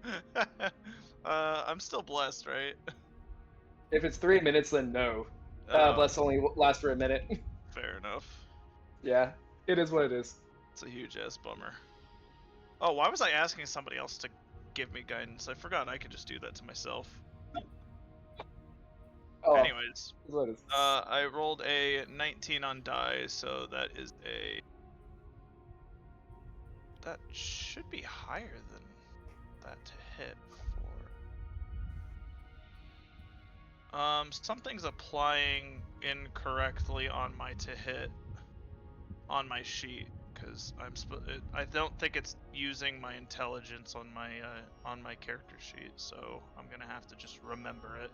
I'm still blessed, right? If it's 3 minutes, then no. Bless only lasts for a minute. Fair enough. Yeah, it is what it is. It's a huge ass bummer. Oh, why was I asking somebody else to give me guidance? I forgot I could just do that to myself. Oh, Anyways, it is what it is. I rolled a 19 on die, so that is a... That should be higher than that to hit for... Something's applying incorrectly on my to hit on my sheet, because I don't think it's using my intelligence on my character sheet, so I'm gonna have to just remember it.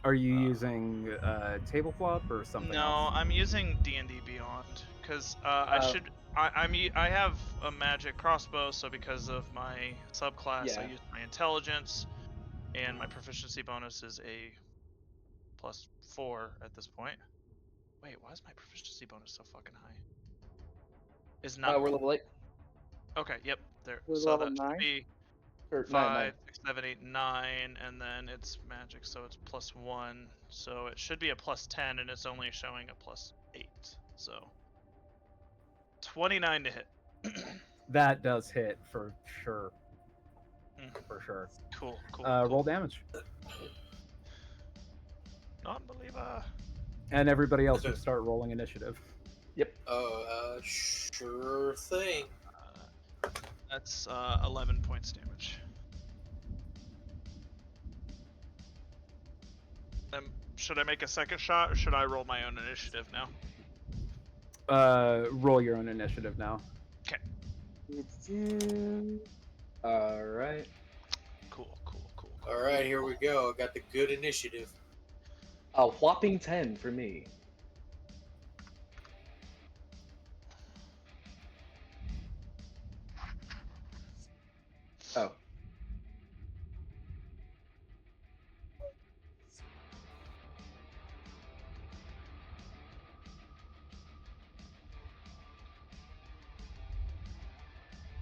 Are you using Tablecloth or something No, else? I'm using D&D Beyond, because I have a magic crossbow, so because of my subclass, I Yeah. use my intelligence, and my proficiency bonus is a +4 at this point. Wait, why is my proficiency bonus so fucking high? Is not We're level 8. okay. Yep, there. We're So level that should 9? be Or 5, 9. 6, 7, 8, 9, and then it's magic, so it's +1. So it should be a +10, and it's only showing a +8. So 29 to hit. That does hit for sure. for sure. Cool. Roll damage, Non-believer. and everybody else can start rolling initiative. Oh, sure thing. That's 11 points damage. Should I make a second shot, or should I roll my own initiative now? Roll your own initiative now. All right. Cool. All right, here we go. Got the good initiative. A whopping 10 for me. Oh.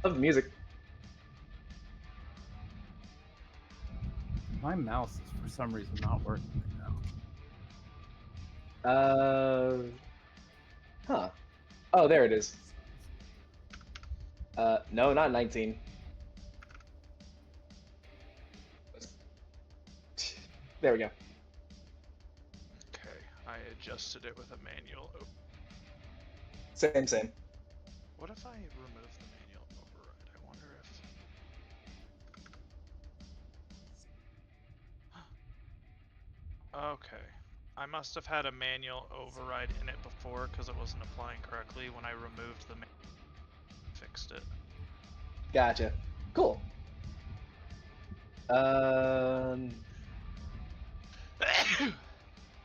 Love the music. My mouse is for some reason not working right now. Huh. Oh, there it is. No, not 19. There we go. Okay, I adjusted it with a manual. Same. What if I remove the manual override? I wonder if. Okay, I must have had a manual override in it before because it wasn't applying correctly. When I removed the fixed it. Gotcha. Cool.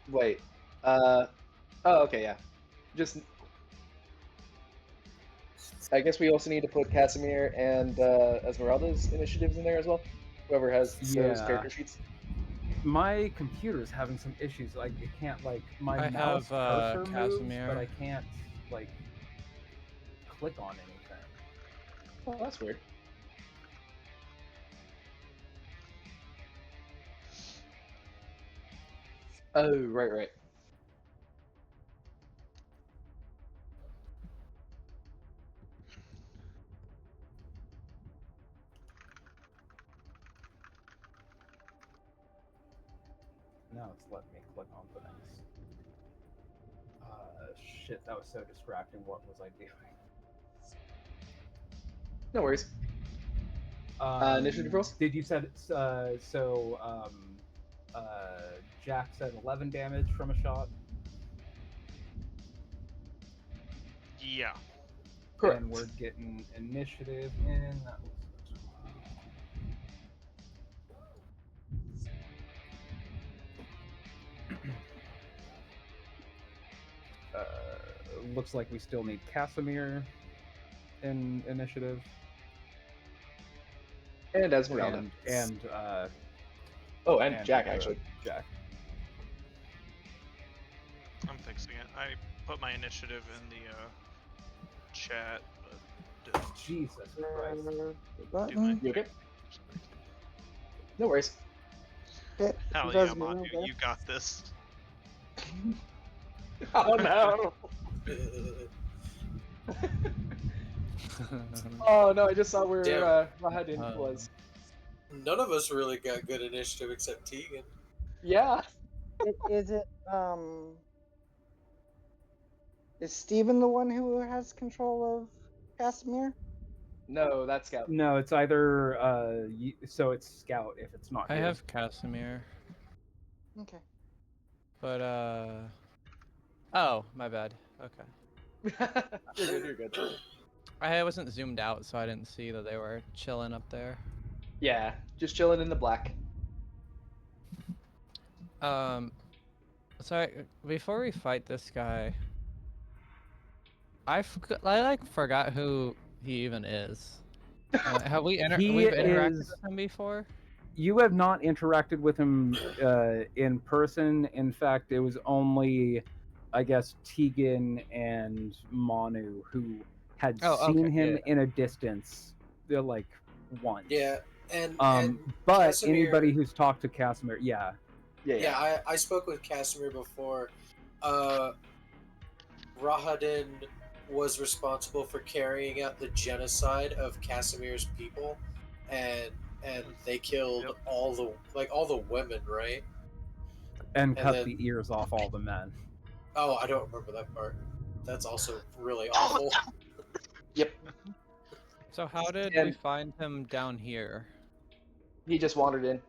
Wait. Oh, okay, yeah. Just. I guess we also need to put Casimir and Esmeralda's initiatives in there as well. Whoever has those Yeah. character sheets. My computer's having some issues. Like, it can't, like, my I mouse have, cursor moves, Casimir. but I can't, like, click on anything. Oh, that's weird. Oh, right. Now it's letting me click on things. Shit, that was so distracting. What was I doing? No worries. Initiative rolls? Did you said Jack said 11 damage from a shot? Yeah. Correct. And we're getting initiative in. That was looks like we still need Casimir in initiative. And Esmeralda. And Jack, actually. Jack. I'm fixing it. I put my initiative in the chat, but Jesus Christ. Button. You okay? No worries. Okay, hell you yeah, guys Manu, okay? you got this. Oh no! Oh no! I just saw where Damn. Rahadin was. None of us really got good initiative except Tegan. Yeah. Is Steven the one who has control of Casimir? No, that's Scout. No, it's either so it's Scout if it's not. I you. have Casimir, Okay. but oh, my bad. Okay. You're good. I wasn't zoomed out, so I didn't see that they were chilling up there. Yeah, just chilling in the black. Sorry, before we fight this guy, I forgot who he even is. Have we He we've interacted is- with him before? You have not interacted with him in person. In fact, it was only, I guess, Tegan and Manu who had seen okay, him yeah. in a distance, like once. Yeah, and But Casimir- anybody who's talked to Casimir, yeah. Yeah, I spoke with Casimir before. Rahadin was responsible for carrying out the genocide of Casimir's people, and and they killed all the women, right? And cut then- the ears off all the men. Oh, I don't remember that part. That's also really awful. Yep. So how did And- we find him down here? He just wandered in.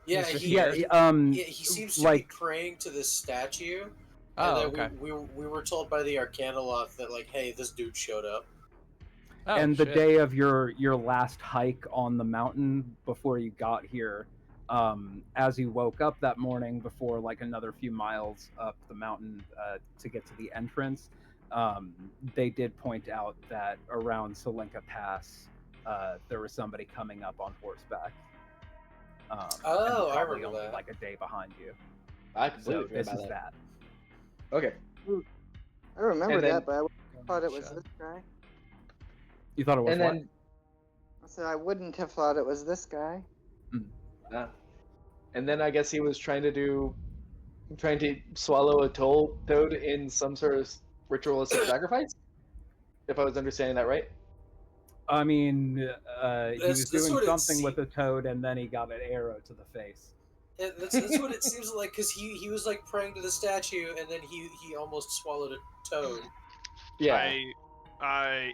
Yeah, He's just he, here? he seems to like be praying to this statue. Oh, and then okay. we were told by the Arcanoloth that, like, hey, this dude showed up. Oh, and the shit. day of your last hike on the mountain before you got here, as you woke up that morning before like another few miles up the mountain to get to the entrance, they did point out that around Solinka Pass there was somebody coming up on horseback. Oh, I probably remember only that. like a day behind you. I So completely forgot this about is that. that. Okay. I remember And then- that, but I thought it was Gotcha. this guy. You thought it was And what? then, I said I wouldn't have thought it was this guy. and then I guess he was trying to swallow a toad in some sort of ritualistic sacrifice. If I was understanding that right. I mean, he That's- was that's doing what it something with the toad, and then he got an arrow to the face. That's what it seems like, because he was like praying to the statue, and then he almost swallowed a toad. Yeah. I,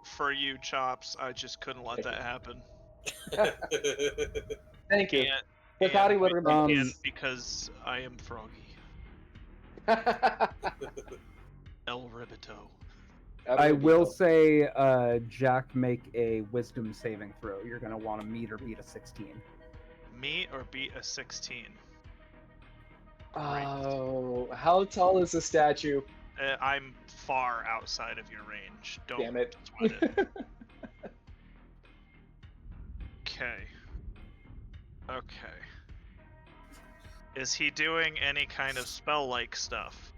for you, Chops, I just couldn't let that happen. Thank you. And, I thought he would and remember. because I am froggy. El Ribito. I will say, Jack, make a wisdom saving throw. You're going to want to meet or beat a 16. Meet or beat a 16. Oh, how tall is the statue? I'm far outside of your range. Don't Damn it. sweat it. Okay. Okay. Is he doing any kind of spell-like stuff?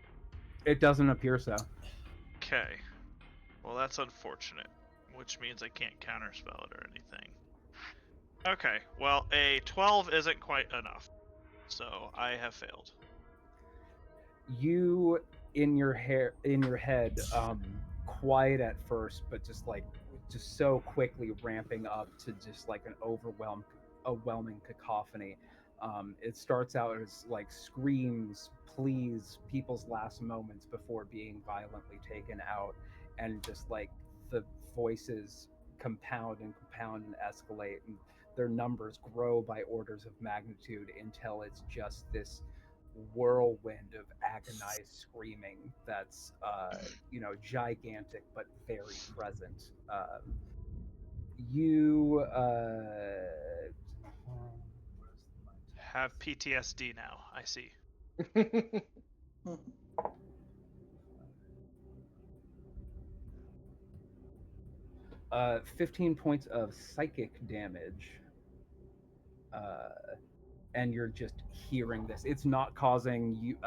It doesn't appear so. Okay. Well, that's unfortunate, which means I can't counterspell it or anything. Okay, well, a 12 isn't quite enough, so I have failed. You, in your head, quiet at first, but just so quickly ramping up to just like an overwhelming cacophony. It starts out as like screams, pleas, people's last moments before being violently taken out, and just like the voices compound and escalate, and their numbers grow by orders of magnitude until it's just this whirlwind of agonized screaming that's gigantic but very present. You Have PTSD now, I see. 15 points of psychic damage, and you're just hearing this. It's not causing you.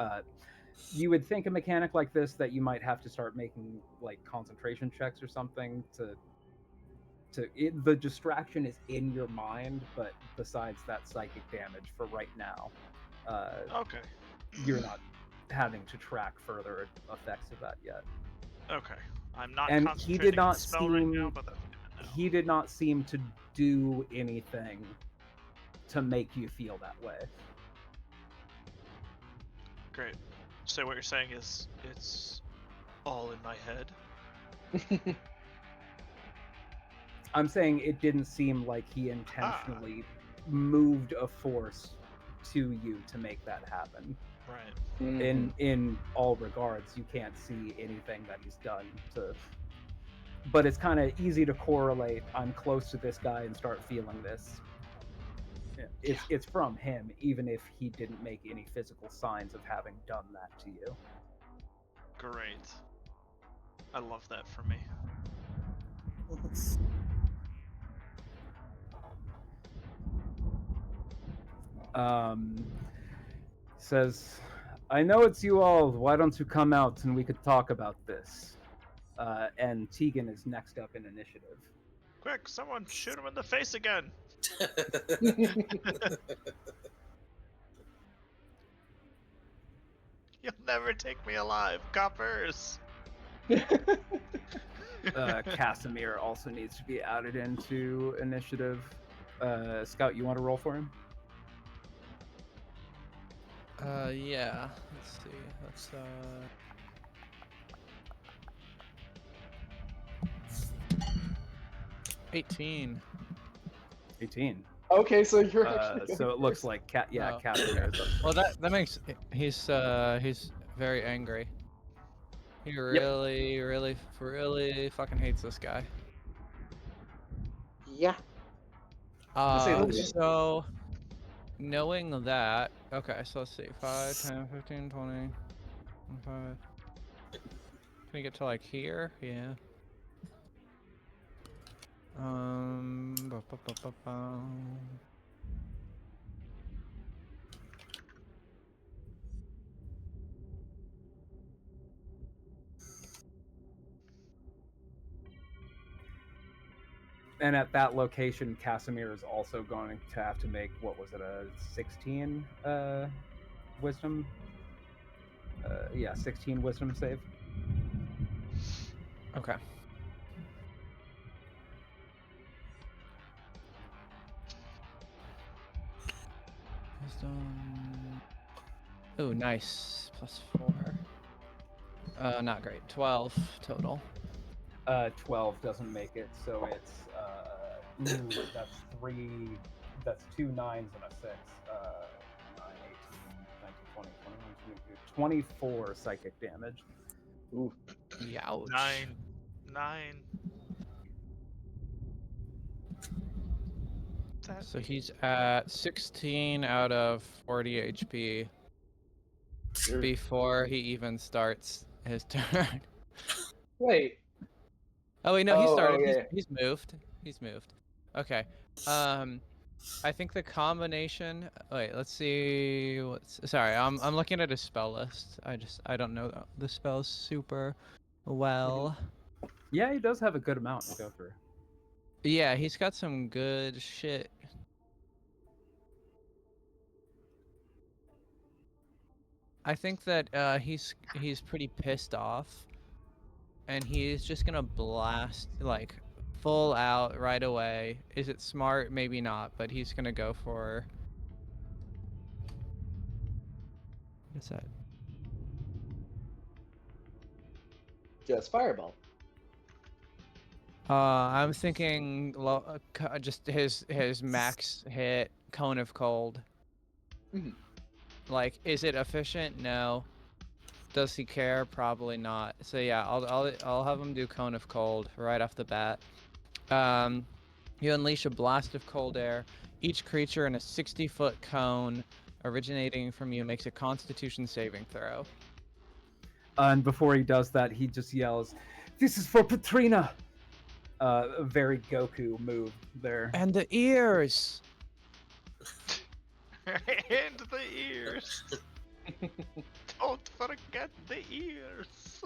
You would think a mechanic like this that you might have to start making like concentration checks or something the distraction is in your mind, but besides that psychic damage for right now, Okay. you're not having to track further effects of that yet. Okay. I'm not And concentrating he did on not the spell right now, seem but that's good to know. he did not seem to do anything to make you feel that way. Great. So what you're saying is it's all in my head? I'm saying it didn't seem like he intentionally moved a force to you to make that happen. Right. In all regards, you can't see anything that he's done to. But it's kind of easy to correlate. I'm close to this guy and start feeling this. It's from him, even if he didn't make any physical signs of having done that to you. Great. I love that for me. Says, I know it's you all. Why don't you come out and we could talk about this? And Tegan is next up in initiative. Quick, someone shoot him in the face again! You'll never take me alive, coppers! Casimir also needs to be added into initiative. Scout, you want to roll for him? Yeah. Let's see. Let's 18. 18. Okay, so you're So it looks like Oh, Casimir is up Well, first. that makes he's very angry. He really fucking hates this guy. Yeah. To say the least. So knowing that, okay, so let's see, 5, 10, 15, 20, 25. Can we get to like here? Yeah. Ba, ba, ba, ba, ba. And at that location, Casimir is also going to have to make, what was it, a 16 wisdom? Yeah, 16 wisdom save. Okay. Wisdom. Oh, nice. +4. Not great. 12 total. 12 doesn't make it, so it's that's 2 9s and a 6. 9, 18, 19, 20, 21, 22, 24 psychic damage. Ooh. Youch. 9. So he's at 16 out of 40 HP before he even starts his turn. Wait. Oh wait, no, he Oh, started. yeah. He's moved. He's moved. Okay. I think the combination. Wait, let's see. Sorry, I'm looking at his spell list. I don't know the spells super well. Yeah, he does have a good amount to go through. Yeah, he's got some good shit. I think that he's pretty pissed off, and he's just gonna blast like full out right away. Is it smart? Maybe not, but he's gonna go for. What's that? Just fireball. I'm thinking just his max hit cone of cold. Mhm. Like, is it efficient? No. Does he care? Probably not. So yeah, I'll have him do cone of cold right off the bat. You unleash a blast of cold air. Each creature in a 60-foot cone originating from you makes a Constitution saving throw. And before he does that, he just yells, "This is for Patrina!" A very Goku move there. And the ears! And the ears. Don't forget the ears.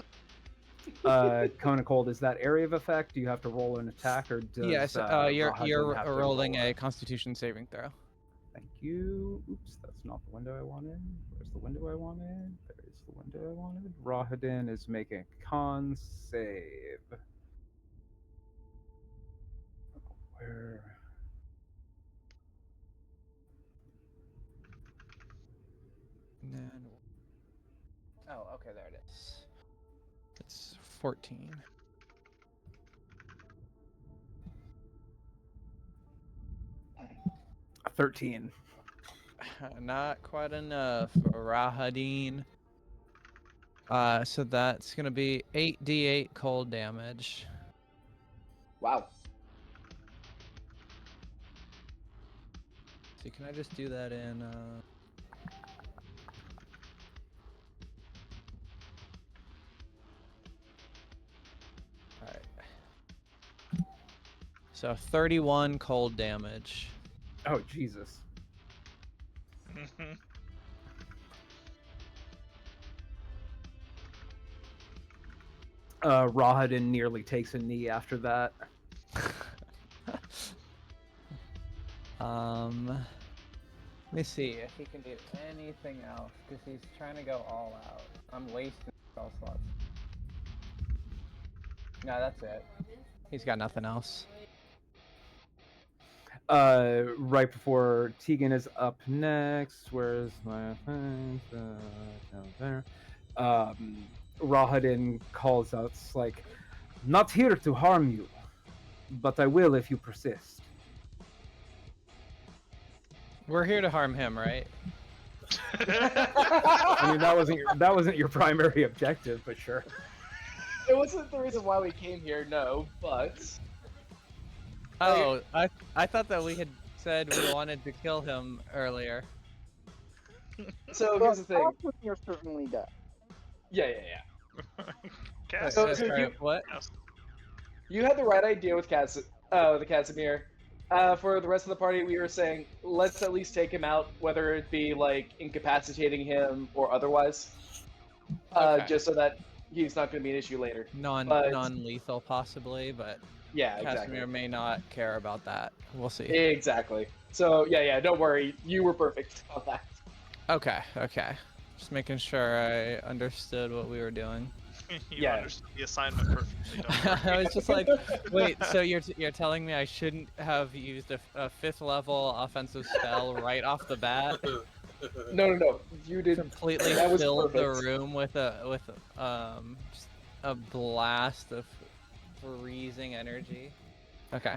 Cone of Cold, is that area of effect? Do you have to roll an attack, or does Yes, you're Rahadin have to rolling roll a Constitution saving throw. Thank you. Oops, that's not the window I wanted. Where's the window I wanted? There's the window I wanted. Rahadin is making a con save. Where? And then... Oh, okay, there it is. It's 14. A 13. Not quite enough, Rahadin. So that's gonna be 8d8 cold damage. Wow. So can I just do that in Alright. So 31 cold damage. Oh, Jesus. Rahadin nearly takes a knee after that. Let me see if he can do anything else, because he's trying to go all out. I'm wasting spell slots. No, that's it. He's got nothing else. Right before Tegan is up next, where's my thing? Down there. Rahadin calls out, it's like, not here to harm you, but I will if you persist. We're here to harm him, right? I mean, that wasn't your primary objective, but sure. It wasn't the reason why we came here, no, but Oh, I thought that we had said we wanted to kill him earlier. so here's the thing. You're certainly done. Yeah. Cass- So Sorry, what? You had the right idea with the Casimir. For the rest of the party, we were saying, let's at least take him out, whether it be like incapacitating him or otherwise, Okay. just so that he's not going to be an issue later. But- Non-lethal possibly, but Yeah, Casimir exactly. may not care about that. We'll see. Exactly. So yeah, don't worry. You were perfect on that. Okay. Just making sure I understood what we were doing. you Yeah. understood the assignment perfectly. Don't worry. I was just like, wait, so you're telling me I shouldn't have used a 5th level offensive spell right off the bat? No. You did. Completely That was filled the perfect. room with just a blast of freezing energy. Okay.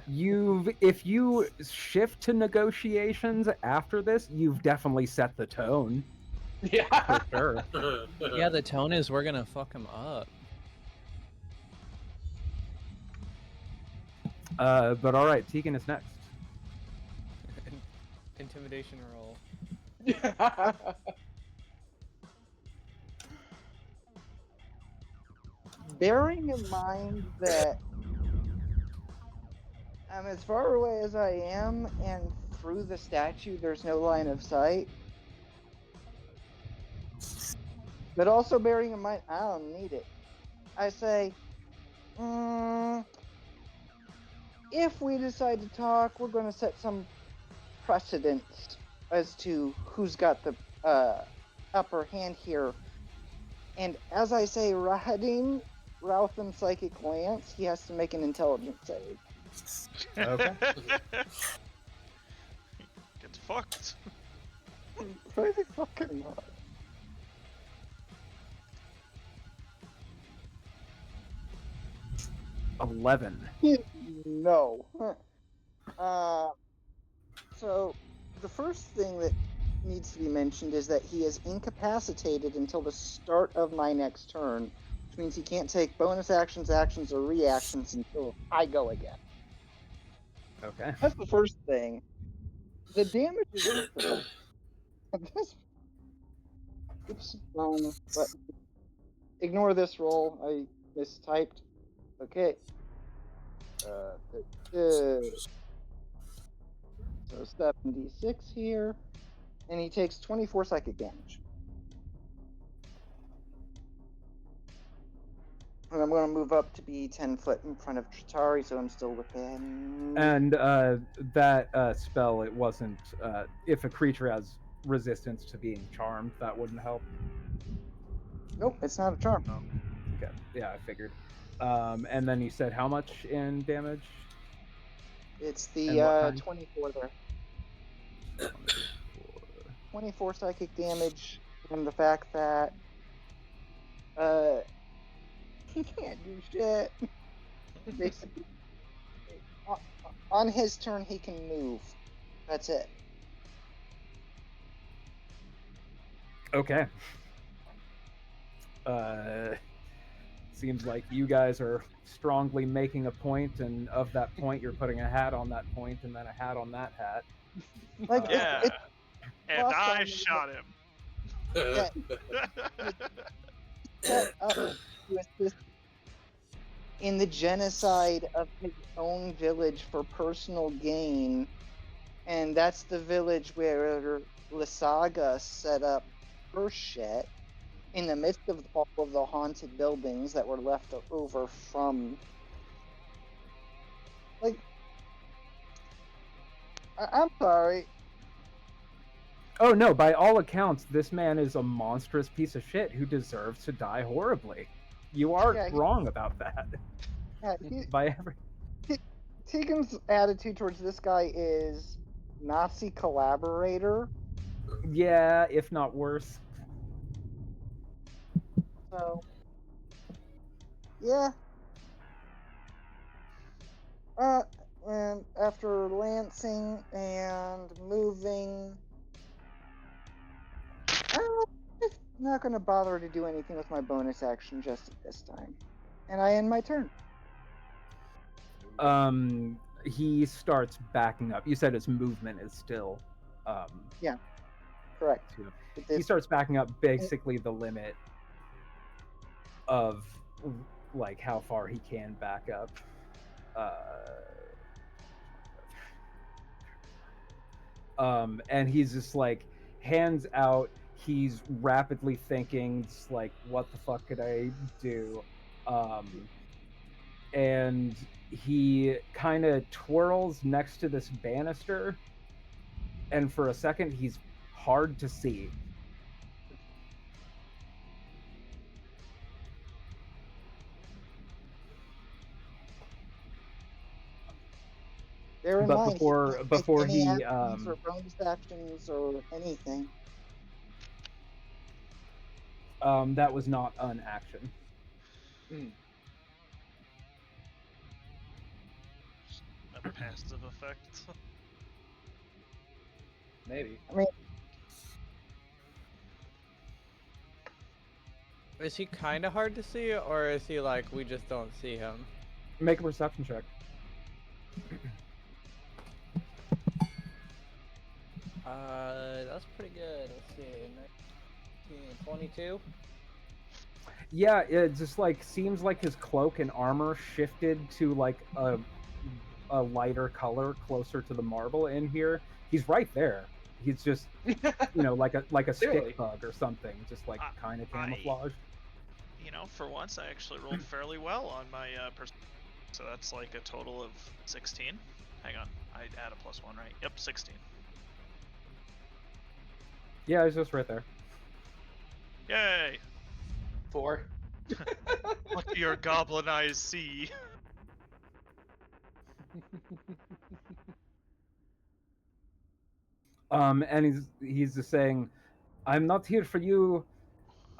If you shift to negotiations after this, you've definitely set the tone. Yeah. For sure. Yeah, the tone is we're gonna fuck him up. But all right, Tegan is next. Intimidation roll. Bearing in mind that I'm as far away as I am, and through the statue there's no line of sight. But also bearing in mind I don't need it. I say, if we decide to talk, we're going to set some precedents as to who's got the upper hand here. And as I say, Rahadin, Routhen Psychic Lance, he has to make an intelligence save. Okay. Get fucked. Very fucking not. $11. No. So, the first thing that needs to be mentioned is that he is incapacitated until the start of my next turn, which means he can't take bonus actions, actions, or reactions until I go again. Okay. That's the first thing. The damage is Oops. But ignore this roll. I mistyped. Okay. So 76 here, and he takes 24 psychic damage. And I'm going to move up to be 10 foot in front of Tritari, so I'm still within. And that spell, it wasn't. If a creature has resistance to being charmed, that wouldn't help. Nope, it's not a charm. Okay. Yeah, I figured. And then you said how much in damage? It's And the what kind? 24 there. 24 psychic damage from the fact that he can't do shit. Basically, on his turn he can move. That's it. Okay. Seems like you guys are strongly making a point, and of that point, you're putting a hat on that point, and then a hat on that hat. Like Yeah. it, And lost I on me. shot him. set up to assist in the genocide of his own village for personal gain, and that's the village where Lysaga set up her shit in the midst of all of the haunted buildings that were left over from. Like, I'm sorry. Oh no, by all accounts, this man is a monstrous piece of shit who deserves to die horribly. You are Yeah, wrong about that. Yeah, by every. Tegan's attitude towards this guy is Nazi collaborator. Yeah, if not worse. So, yeah. And after lancing and moving, I'm not going to bother to do anything with my bonus action just at this time. And I end my turn. He starts backing up. You said his movement is still. Yeah, correct. He starts backing up basically the limit of like how far he can back up. And he's just like hands out. He's rapidly thinking, just like, what the fuck could I do? And he kind of twirls next to this banister, and for a second he's hard to see. Bear in But mind, before any he actions or bonus actions or anything. that was not an action. A passive effect. Maybe. I mean, Is he kind of hard to see, or is he like we just don't see him? Make a perception check. That's pretty good. Let's see, 19, 22. Yeah, it just like seems like his cloak and armor shifted to like a lighter color closer to the marble in here. He's right there. He's just like a Clearly. stick bug or something, just like kind of camouflaged. For once I actually rolled fairly well on my so that's like a total of 16. Hang on, I add a +1, right? Yep, 16. Yeah, he's just right there. Yay! 4. Lucky your goblin eyes see. And he's just saying, "I'm not here for you.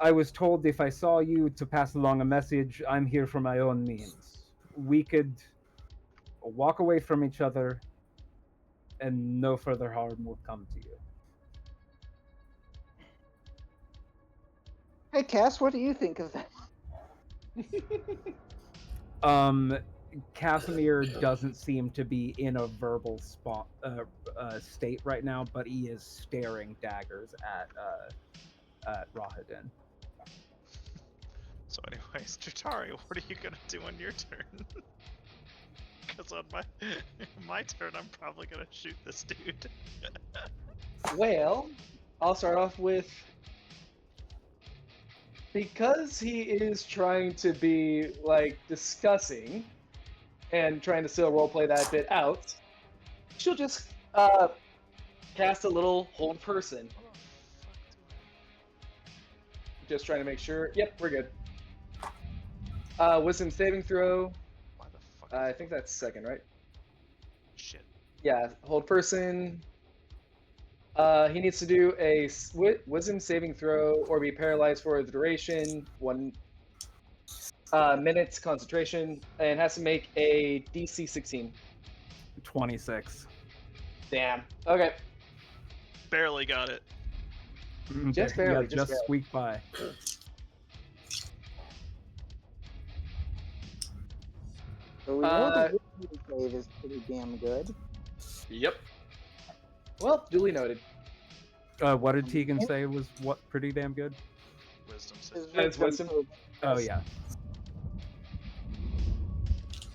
I was told if I saw you to pass along a message. I'm here for my own means. We could walk away from each other, and no further harm will come to you." hey, Cass, what do you think of that? Casimir doesn't seem to be in a verbal state right now, but he is staring daggers at Rahadin. So anyways, Jatari, what are you gonna do on your turn? Because on my turn, I'm probably gonna shoot this dude. Well, I'll start off with, because he is trying to be like discussing and trying to still roleplay that bit out, she'll just cast a little hold person. Just trying to make sure. Yep, we're good. Wisdom saving throw. Why the fuck? I think that's second, right? Shit. Yeah, hold person. He needs to do a wisdom saving throw or be paralyzed for the duration, 1 minutes concentration, and has to make a DC 16. 26. Damn. Okay. Barely got it. Just barely, Yeah, just just barely. squeaked by. So we know the wisdom save is pretty damn good. Yep. Well, duly noted. What did Tegan say was what pretty damn good? Wisdom His save. It's wisdom. Oh yeah.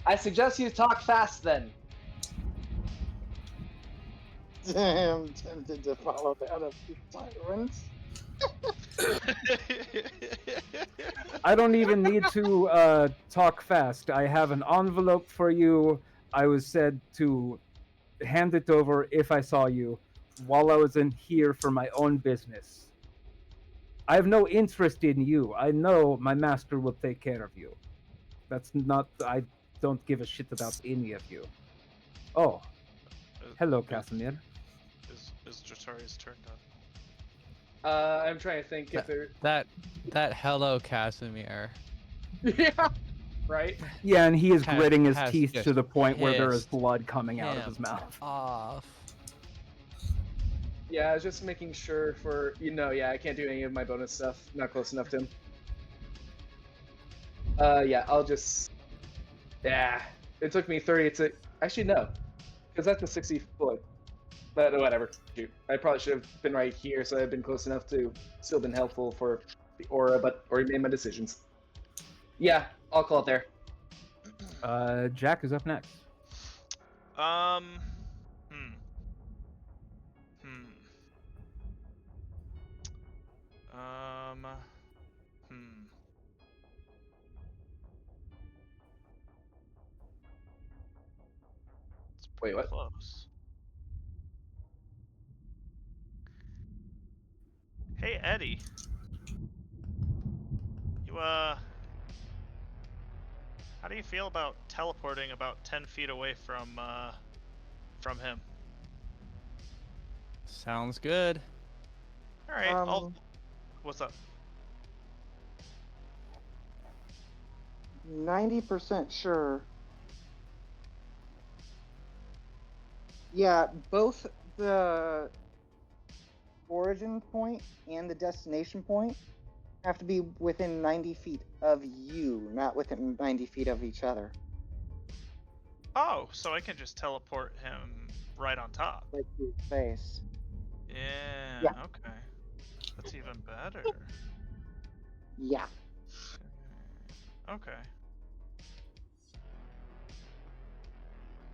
I suggest you talk fast then. I'm tempted to follow that up with sirens. I don't even need to talk fast. I have an envelope for you. I was said to hand it over if I saw you while I was in here for my own business. I have no interest in you. I know my master will take care of you. That's not... don't give a shit about any of you. Oh, hello, Casimir. Is Jatari's turn done? I'm trying to think if there. That hello Casimir. Yeah. Right. Yeah, and he is Has- gritting his has teeth just to the point where there is pissed blood coming out of him his mouth. off. Yeah, I was just making sure for yeah, I can't do any of my bonus stuff. Not close enough to him. Yeah, I'll just. Yeah, it took me 30 to. Actually, no, because that's a 60 foot. But whatever. Shoot, I probably should have been right here, so I've been close enough to still been helpful for the aura, but already made my decisions. Yeah, I'll call it there. Jack is up next. Hmm. It's Wait, what? close. Hey, Eddie. You, how do you feel about teleporting about 10 feet away from him? Sounds good. Alright, what's up? 90% sure. Yeah, both the origin point and the destination point have to be within 90 feet of you, not within 90 feet of each other. Oh, so I can just teleport him right on top. Like your face. Yeah, Yeah. okay. That's even better. Yeah. Okay.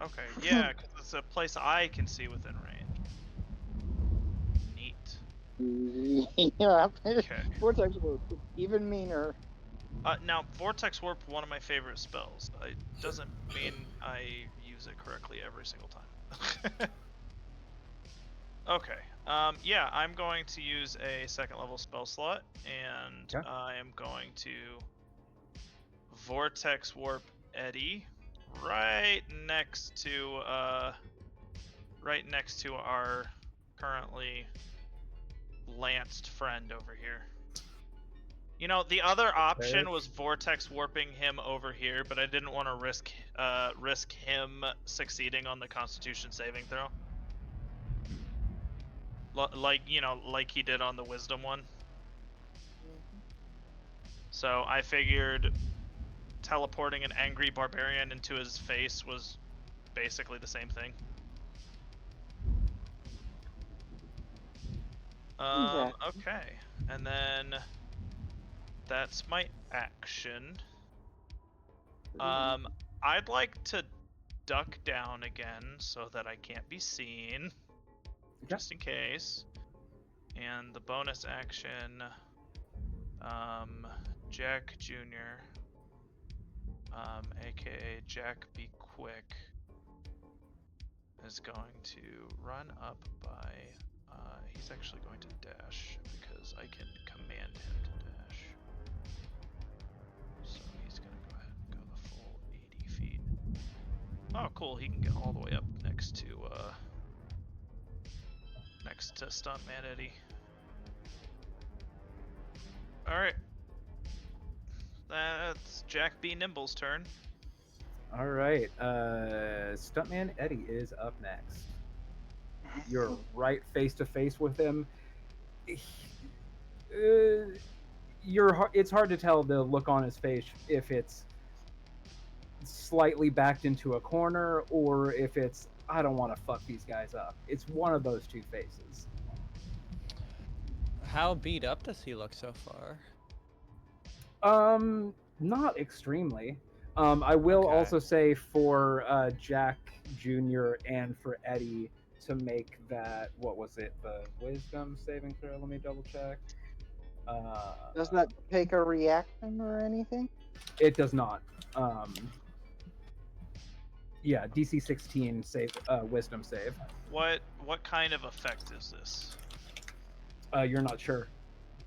Okay, yeah, because it's a place I can see within range. Neat. Yeah. Okay. Vortex Warp, even meaner. Now, Vortex Warp, one of my favorite spells. It doesn't mean I use it correctly every single time. Okay. Yeah, I'm going to use a second level spell slot, and Okay. I am going to Vortex Warp Eddie right next to our currently lanced friend over here. You know, the other option was Vortex warping him over here, but I didn't want to risk him succeeding on the Constitution saving throw. Like he did on the Wisdom one. So I figured teleporting an angry barbarian into his face was basically the same thing. Okay, and then that's my action. I'd like to duck down again so that I can't be seen, just in case. And the bonus action, Jack Jr., aka Jack Be Quick, is going to run up by, he's actually going to dash because I can command him to dash. So he's gonna go ahead and go the full 80 feet. Oh, cool, he can get all the way up next to Stuntman Eddie. Alright. That's Jack B. Nimble's turn. All right, Stuntman Eddie is up next. You're right face to face with him. It's hard to tell the look on his face if it's slightly backed into a corner or if it's I don't want to fuck these guys up. It's one of those two faces. How beat up does he look so far? Not extremely. I will Okay. also say for Jack Jr. and for Eddie to make that, what was it, the Wisdom saving throw? Let me double check. Does that take a reaction or anything? It does not. Yeah, DC 16 save, Wisdom save. What kind of effect is this? You're not sure,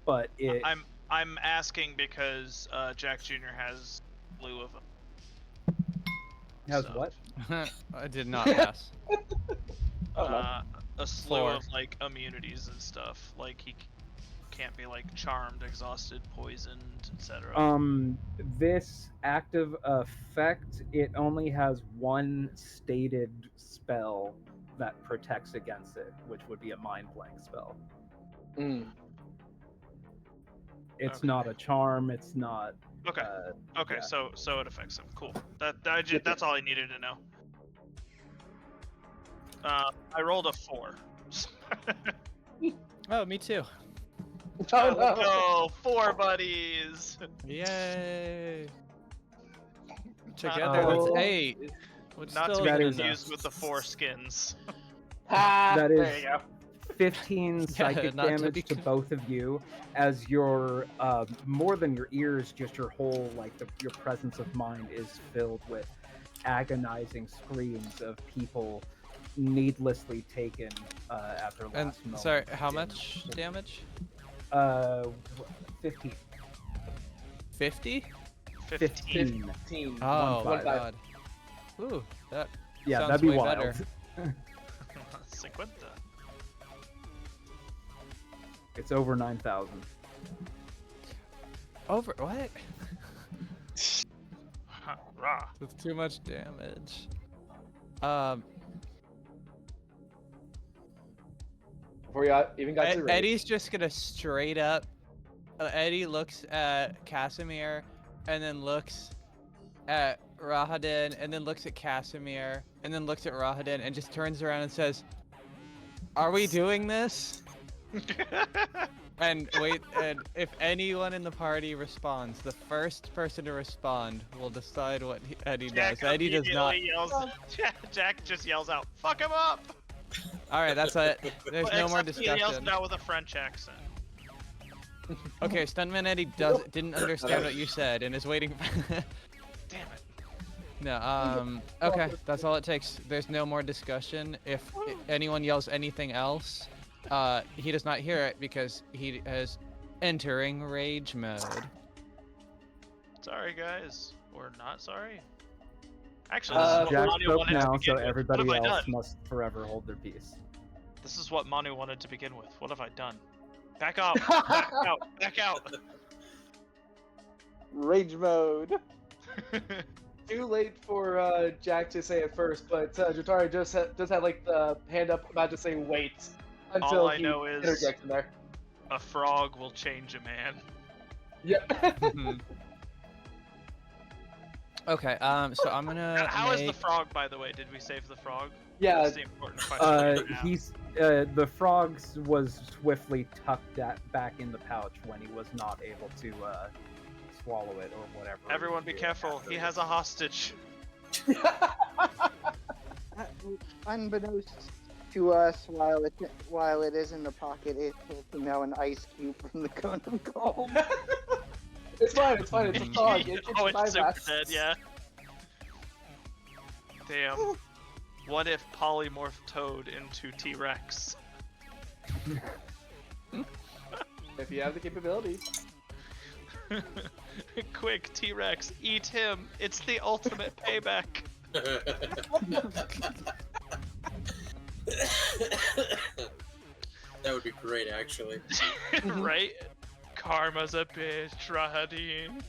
but it. I'm asking because Jack Jr. has blue of him. Has stuff. what? I did not pass. Oh, no. A slew 4. of like immunities and stuff. Like he can't be like charmed, exhausted, poisoned, etc. This active effect, it only has one stated spell that protects against it, which would be a mind blank spell. Mm. It's Okay. not a charm. It's not. Okay. Okay. yeah. So it affects him. Cool. That's all I needed to know. I rolled a 4. Oh, me too. Oh, Let's no. go, 4 buddies. Yay! Not Together Oh. that's 8. Which Not to still be That isn't is- confused enough. with the 4 skins. Ah, That there is- you go. 15 psychic not to damage be to both of you, as your more than your ears, just your whole your presence of mind is filled with agonizing screams of people needlessly taken at their And last moment. sorry, how in- much damage? 15. 50? 15. 15. Oh my 1-5. god. Ooh, that Yeah, sounds that'd be way wild. better. 50. It's over 9,000. Over what? Rah. That's too much damage. Before you even got to the raid. Eddie's just gonna straight up. Eddie looks at Casimir, and then looks at Rahadin, and then looks at Casimir, and then looks at Rahadin, and just turns around and says, "Are we doing this?" And wait, and if anyone in the party responds, the first person to respond will decide what Eddie does. Eddie does not. Jack just yells out, "Fuck him up!" All right, that's it. There's no more Except He yells discussion. it out with a French accent. Okay, Stuntman Eddie didn't understand what you said and is waiting. Damn it. No, okay, that's all it takes. There's no more discussion. If anyone yells anything else, he does not hear it because he is entering rage mode. Sorry, guys. Or not sorry. Actually, Uh, this is Jack what Manu spoke wanted to now, begin so with. everybody What have I else done? must forever hold their peace. This is what Manu wanted to begin with. What have I done? Back up! Back out! Back out! Rage mode. Too late for Jack to say it first, but Jotari just had like the hand up about to say wait until All I he know is- interjects in there. A frog will change a man. Yep. Mhm. Okay, so I'm gonna How is the make- frog, by the way? Did we save the frog? Yeah. That's the important question. to ask. He's the frogs was swiftly tucked back in the pouch when he was not able to swallow it or whatever. Everyone be Yeah, careful. after He this. has a hostage. Unbeknownst to us, while it is in the pocket, it's taking out an ice cube from the cone of cold. It's fine. It's fine. It's a frog. Oh, it's super bypass. dead, yeah. Damn. What if polymorph Toad into T-Rex? If you have the capability. Quick, T-Rex, eat him! It's the ultimate payback! That would be great, actually. Right? Karma's a bitch, Rahadin.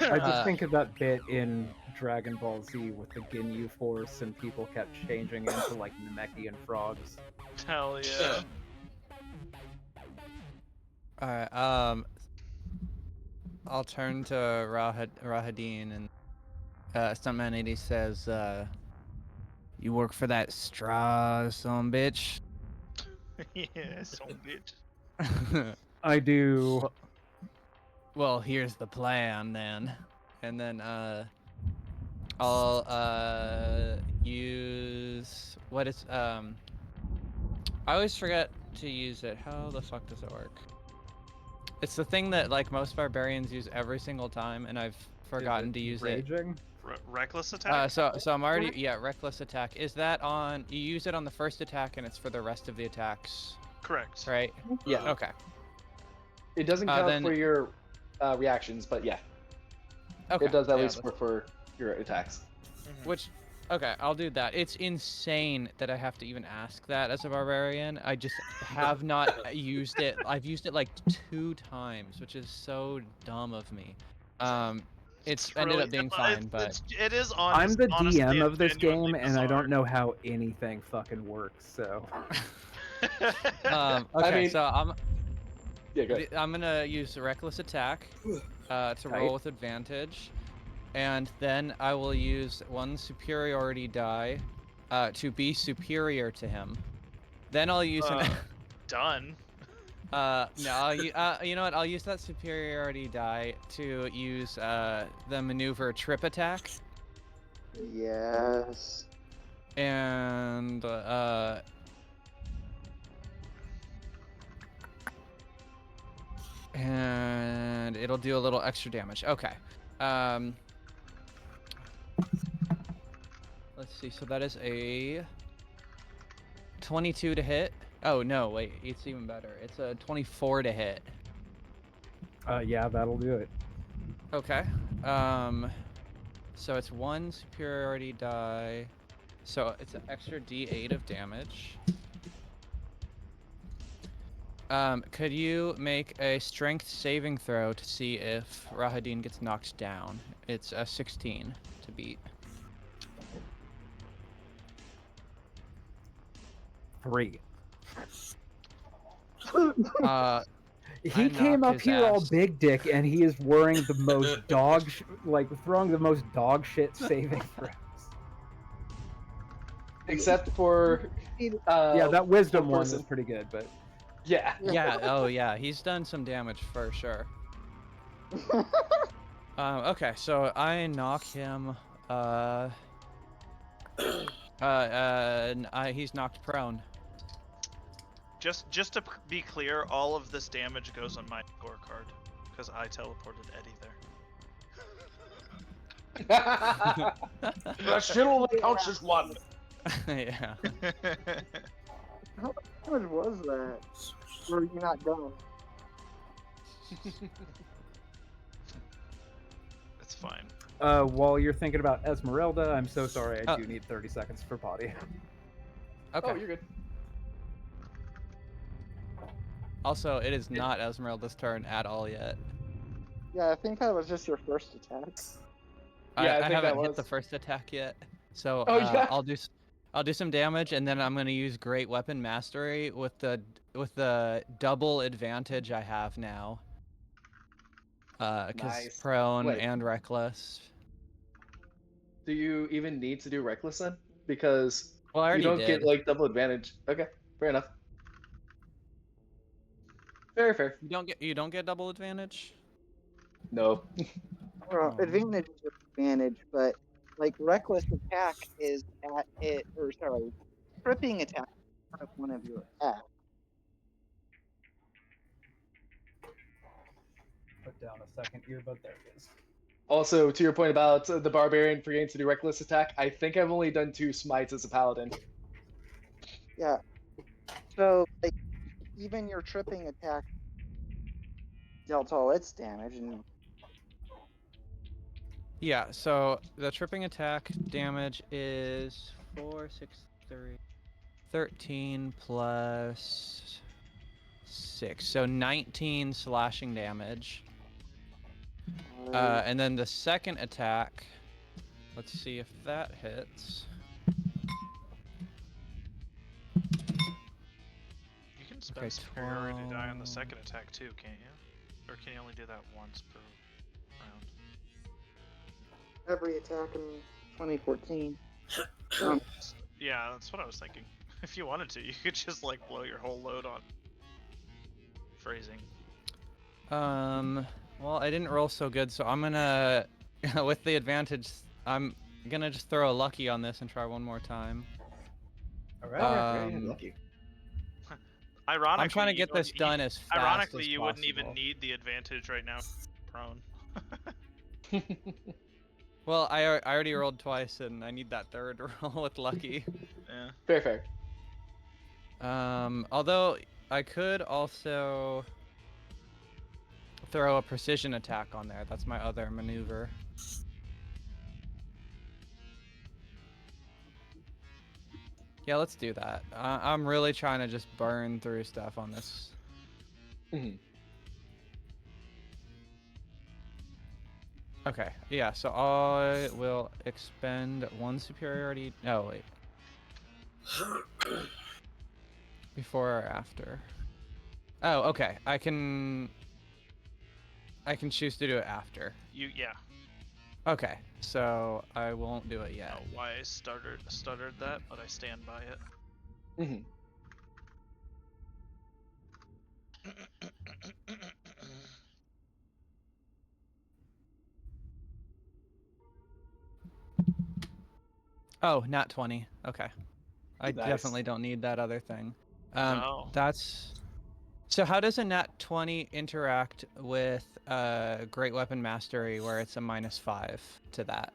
I just think of that bit in Dragon Ball Z with the Ginyu Force and people kept changing into like Namekian frogs. Hell yeah. Alright, I'll turn to Rahadin and Stuntman 80 says, you work for that Strahd, son bitch? Yeah, son bitch. I do. Well, here's the plan then. And then I'll use what is I always forget to use it. How the fuck does it work? It's the thing that like most barbarians use every single time, and I've forgotten to use it. Raging? Reckless attack? So I'm already reckless attack. Is that on? You use it on the first attack, and it's for the rest of the attacks, Correct. right? Yeah. Okay. It doesn't count then- for your reactions, but yeah. Okay. It does at yeah, least that's- work for your attacks. Which, okay, I'll do that. It's insane that I have to even ask that as a barbarian. I just have not used it. I've used it like 2 times, which is so dumb of me. It's ended really- up being it- fine, but it is I'm the honestly DM and of this game, genuinely and I don't bizarre. know how anything fucking works. So I okay, mean- so Yeah, go ahead. I'm gonna use a reckless attack to roll with advantage, and then I will use 1 superiority die to be superior to him. Then I'll use an Done. no, you know what? I'll use that superiority die to use the maneuver trip attack, Yes. and it'll do a little extra damage. Okay. Let's see. So that is a 22 to hit. Oh no, wait, it's even better. It's a 24 to hit. yeah, that'll do it. Okay. So it's 1 superiority die. So it's an extra D8 of damage. Could you make a strength saving throw to see if Rahadin gets knocked down? It's a 16 to beat. 3. I He came knocked up his here all ass. big dick, and he is wearing the most throwing the most dog shit saving throws. Except for Yeah, that wisdom one one was person. pretty good, but Yeah. Yeah, oh yeah, he's done some damage for sure. Okay, so I knock him, he's knocked prone. Just to be clear, all of this damage goes on my scorecard because I teleported Eddie there. That shit only counts as 1. Yeah. How much was that? Or are you not done? It's fine. while you're thinking about Esmeralda, I'm so sorry. I Oh. do need 30 seconds for body. Okay. Oh, you're good. Also, it is not Esmeralda's turn at all yet. Yeah, I think that was just your first attack. Yeah, I I think haven't that hit the was. first attack yet, so Oh, yeah. I'll do some damage, and then I'm gonna use Great Weapon Mastery with the double advantage I have now. Because Nice. prone Wait. and reckless. Do you even need to do reckless then? Because Well, I you already don't did. get like double advantage. Okay, fair enough. Very fair. You don't get double advantage. No. Well, advantage is advantage, but like reckless attack is at it, or sorry, tripping attack is part of one of your attacks. Put down a second earbud. There it is. Also, to your point about the barbarian forgetting to do reckless attack, I think I've only done 2 smites as a paladin. Yeah. So like even your tripping attack dealt all its damage, and Yeah. So the tripping attack damage is 4, 6, 3, 13 plus 6, so 19 slashing damage. And then the second attack, let's see if that hits. You can spend Okay, superiority die on the 12. second attack too, can't you? Or can you only do that once per round? every attack in 2014. Yeah, that's what I was thinking. If you wanted to, you could just like blow your whole load on phrasing. Well, I didn't roll so good, so I'm gonna, with the advantage, I'm gonna just throw a lucky on this and try one more time. All right. Lucky. Ironically, I'm trying to you get don't- this done as fast Ironically, as you wouldn't even possible. need the advantage right now. Prone. Well, I already rolled twice, and I need that third roll with lucky. Yeah. Fair. Although I could also, throw a precision attack on there. That's my other maneuver. Yeah, let's do that. I'm really trying to just burn through stuff on this. Mhm. Okay, yeah, so I will expend 1 superiority. Oh, wait. Before or after? Oh, okay. I can choose to do it after. Yeah. Okay, so I won't do it I yet. don't know why I stuttered that, but I stand by it. Mhm. Oh, not 20. Okay. I Nice. definitely don't need that other thing. No. That's... So how does a nat 20 interact with Great Weapon Mastery where it's a -5 to that?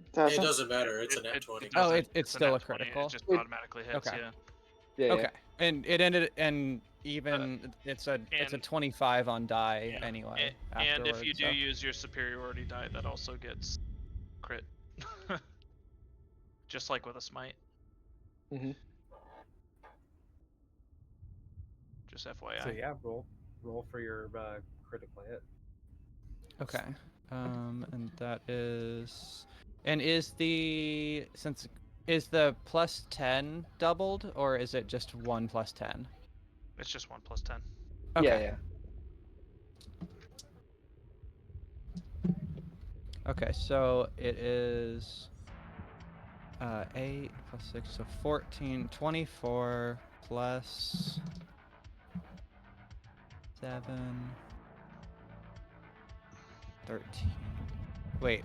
It Doesn't. doesn't matter. It's a nat 20. Oh, doesn't- it's a still nat a 20, critical? It just It- automatically hits, Okay. yeah. Yeah. Okay. And it ended, and even it's a and- 25 on die Yeah. anyway. And if you afterwards, do so. use your superiority die, that also gets crit. Just like with a smite. Mhm. Just FYI. So yeah, roll for your critical hit. Okay. And that is, and is the +10 doubled, or is it just 1 + 10? It's just 1 + 10. Okay. Yeah. Okay, so it is 8 + 6, so 14, 24 plus 7, 13. Wait.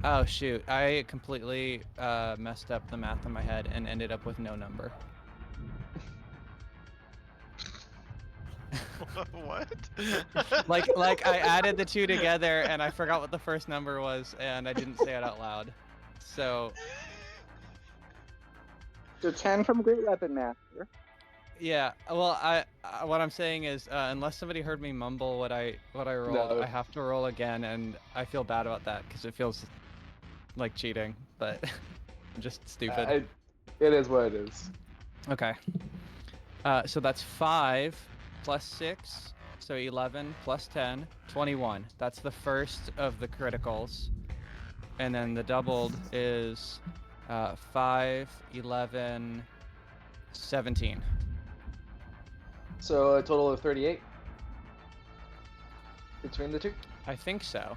Oh shoot, I completely messed up the math in my head and ended up with no number. What? like I added the two together and I forgot what the first number was and I didn't say it out loud. So So 10 from Great Weapon Master. yeah, well what I'm saying is unless somebody heard me mumble what I rolled, No. I have to roll again, and I feel bad about that because it feels like cheating, but I'm just stupid. It is what it is. Okay. So that's 5 plus 6, so 11 plus 10, 21. That's the first of the criticals. And then the doubled is 5, 11, 17. So a total of 38 between the two. I think so.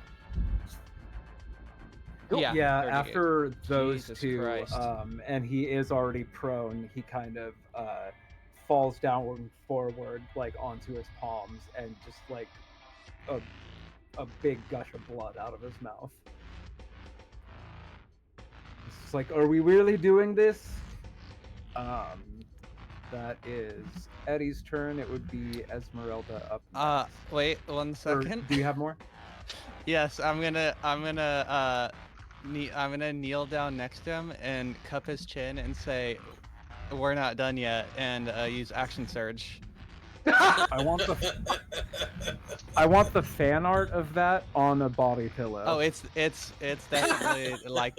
Cool. Yeah, Yeah, 38. after those Jesus two, Christ. and he is already prone, he kind of falls downward and forward, like onto his palms, and just like a big gush of blood out of his mouth. It's just like, are we really doing this? That is Eddie's turn. It would be Esmeralda up next. Wait 1 Or second. do you have more? Yes, I'm gonna kneel down next to him and cup his chin and say, "We're not done yet," and use action surge. I want the fan art of that on a body pillow. Oh, it's definitely like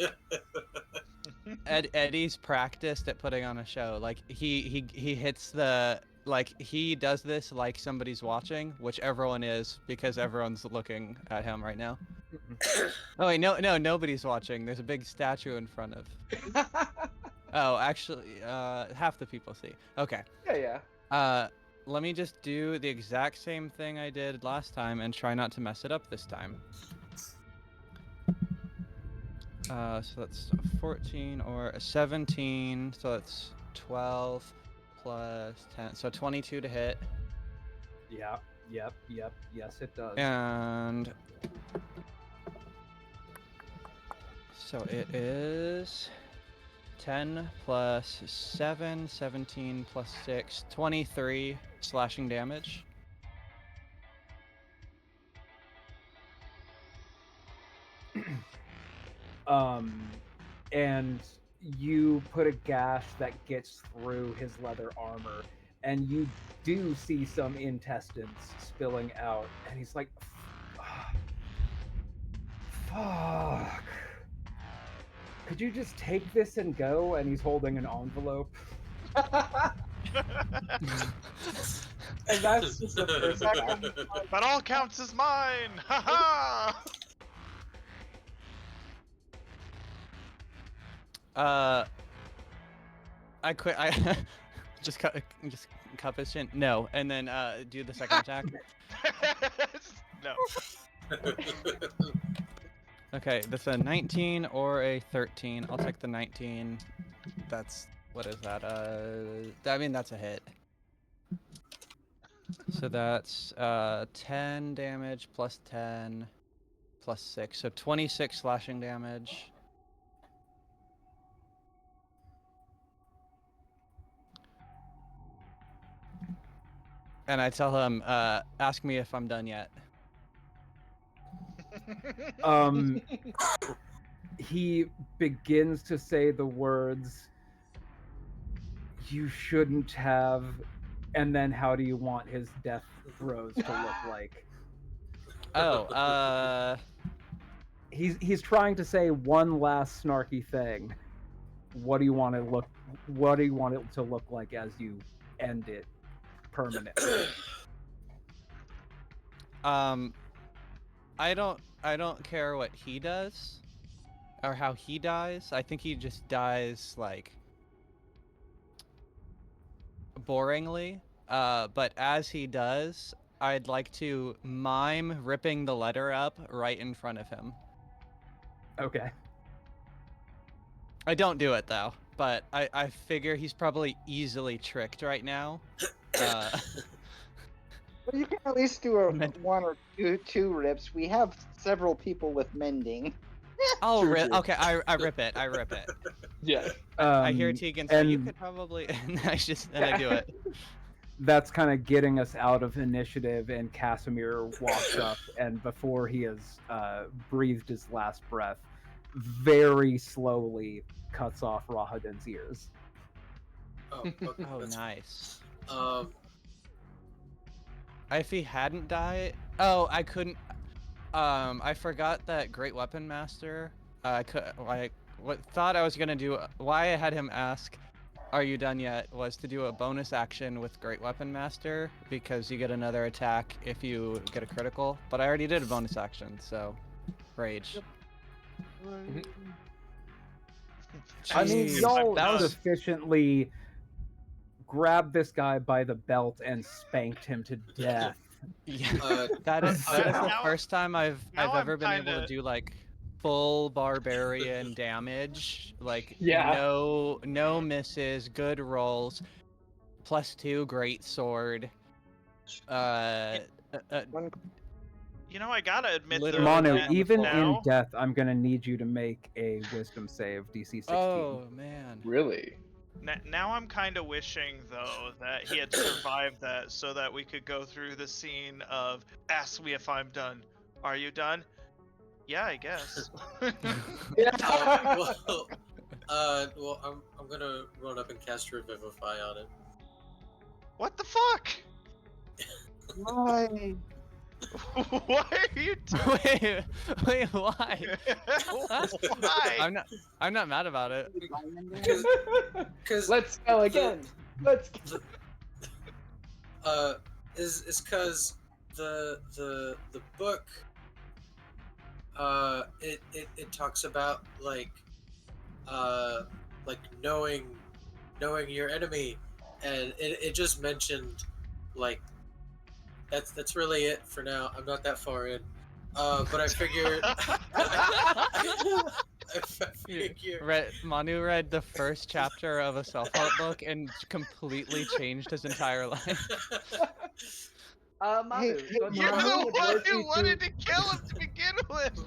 Eddie's practiced at putting on a show. Like he hits the, like he does this like somebody's watching, which everyone is because everyone's looking at him right now. Oh wait, no, nobody's watching. There's a big statue in front of. Oh, actually, half the people see. Okay. Yeah. Let me just do the exact same thing I did last time and try not to mess it up this time. So that's 14 or 17, so that's 12 plus 10, so 22 to hit. Yeah, yep, yes it does. And so it is 10 plus 7, 17 plus 6, 23 slashing damage. And you put a gash that gets through his leather armor, and you do see some intestines spilling out, and he's like, fuck. Could you just take this and go? And he's holding an envelope. And that's just the first time. But all counts as mine! Ha ha! I quit. I just cup his chin. No, and then do the second attack. No. Okay, that's a 19 or a 13. I'll take the 19. That's what is that? I mean that's a hit. So that's 10 damage plus 10 plus 6, so 26 slashing damage. And I tell him, ask me if I'm done yet. He begins to say the words, "You shouldn't have," and then how do you want his death throes to look like? Oh, He's trying to say one last snarky thing. What do you want it to look like as you end it permanently? I don't care what he does or how he dies. I think he just dies like boringly. But as he does, I'd like to mime ripping the letter up right in front of him. Okay. I don't do it though, but I figure he's probably easily tricked right now. Well, you can at least do a Mend- one or two rips. We have several people with mending. Oh, True, true. okay. I rip it. I rip it. Yeah. I hear Tegan say, "You and- could probably," and I do it. That's kind of getting us out of initiative, and Casimir walks up, and before he has breathed his last breath, very slowly cuts off Rahadin's ears. Oh, okay, Oh, that's nice. fine. If he hadn't died, oh, I couldn't. I forgot that Great Weapon Master. Thought I was gonna do. Why I had him ask, "Are you done yet?" was to do a bonus action with Great Weapon Master because you get another attack if you get a critical. But I already did a bonus action, so rage. I mean, Jeez, y'all that was sufficiently grabbed this guy by the belt and spanked him to death. yeah. Uh, That is the now- first time I've now I'm ever been able kinda- to do like full barbarian damage. Like Yeah. no misses, good rolls, +2 great sword. You know, I gotta admit, Literally though, Manu, that even now, in death, I'm gonna need you to make a wisdom save, DC 16. Oh man. Really? Now I'm kind of wishing, though, that he had survived that so that we could go through the scene of, "Ask me if I'm done. Are you done?" Yeah, I guess. well, I'm gonna run up and cast Revivify on it. What the fuck? Why? Why are you doing? Wait, why? Why? I'm not mad about it. Because Let's go again. Let's go. is because the book it talks about like knowing your enemy, and it just mentioned like that's really it for now. I'm not that far in, but I figured Manu read the first chapter of a self-help book and completely changed his entire life. Manu, Hey, don't You're you the know one ability who wanted to kill him to begin with.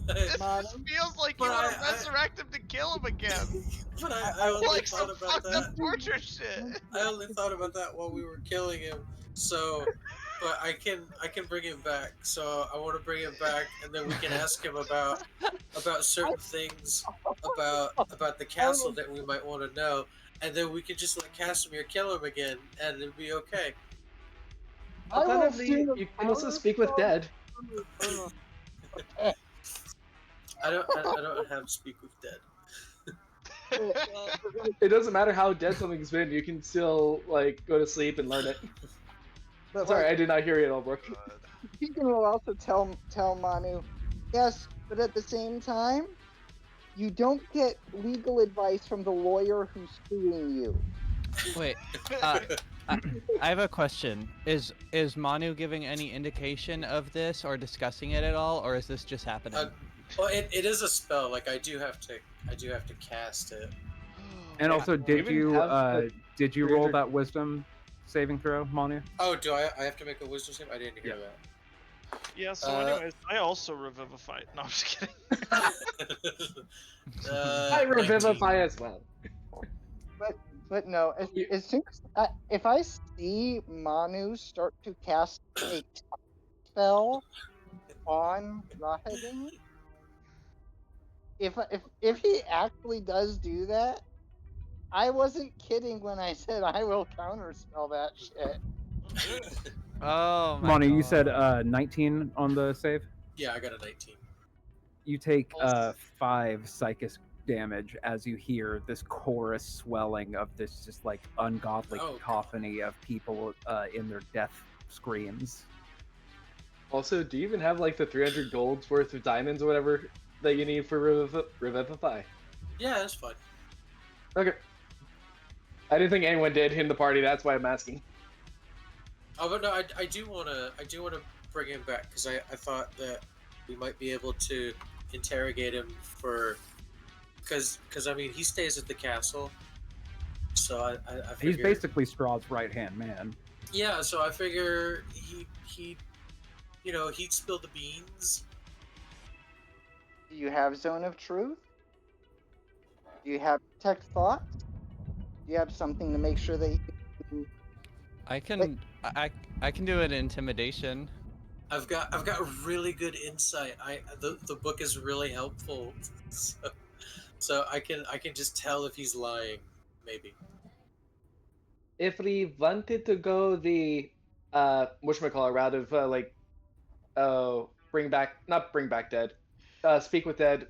This Manu? just feels like But you want to I- resurrect him to kill him again. But I only Like thought some about fucked that. up torture shit. I only thought about that while we were killing him. So, but I can bring him back. So I want to bring him back, and then we can ask him about certain things about the castle that we might want to know. and then we could just let Casimir kill him again, and it'd be okay. I will Alternatively, soon you can also power speak with spell- dead. I don't have speak with dead. It doesn't matter how dead something's been, you can still like go to sleep and learn it. But Sorry, like, I did not hear you at all, Brooke. Keegan will also tell Manu, yes, but at the same time, you don't get legal advice from the lawyer who's suing you. Wait, I have a question. Is Manu giving any indication of this or discussing it at all, or is this just happening? Well, it is a spell. Like I do have to cast it. And also, did even you have the roll 300 that wisdom saving throw, Manu? Oh, do I have to make a wisdom save? I didn't hear that. Yeah, so anyways, I also revivify. No, I'm just kidding. I revivify as well. But no, as soon as if I see Manu start to cast a spell on Rahadin, if he actually does do that, I wasn't kidding when I said I will counterspell that shit. Oh my Manu, god. you said 19 on the save. Yeah, I got a 19. You take Also- 5 psychic damage as you hear this chorus swelling of this just like ungodly Oh, cacophony of people in their death screams. Also, do you even have like the 300 golds worth of diamonds or whatever that you need for revivify? Yeah, that's fine. Okay. I didn't think anyone did in the party. That's why I'm asking. Oh, but no, I do wanna bring him back because I thought that we might be able to interrogate him for because I mean he stays at the castle, so I He's figure, basically Strahd's right hand man. yeah. So I figure he he'd spill the beans. Do you have Zone of Truth? Do you have Detect Thoughts? Do you have something to make sure that he can... I can do an intimidation. I've got really good insight. The book is really helpful, so I can just tell if he's lying, maybe. If we wanted to go the whatchamacallit route of not bring back dead, speak with dead.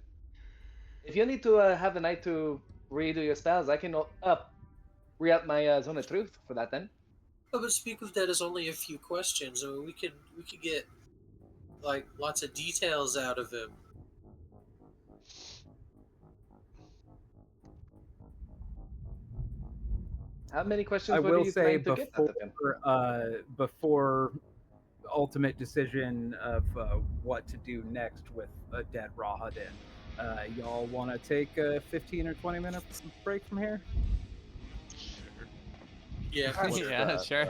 If you need to have a night to redo your spells, I can re-up my zone of truth for that then. Oh, but speak with dead is only a few questions. I mean, we could get like lots of details out of him. How many questions I were will you say trying to get out of him? before ultimate decision of what to do next with a dead Rahadin, y'all want to take a 15 or 20 minute break from here? Sure. Yeah, Yeah, sure.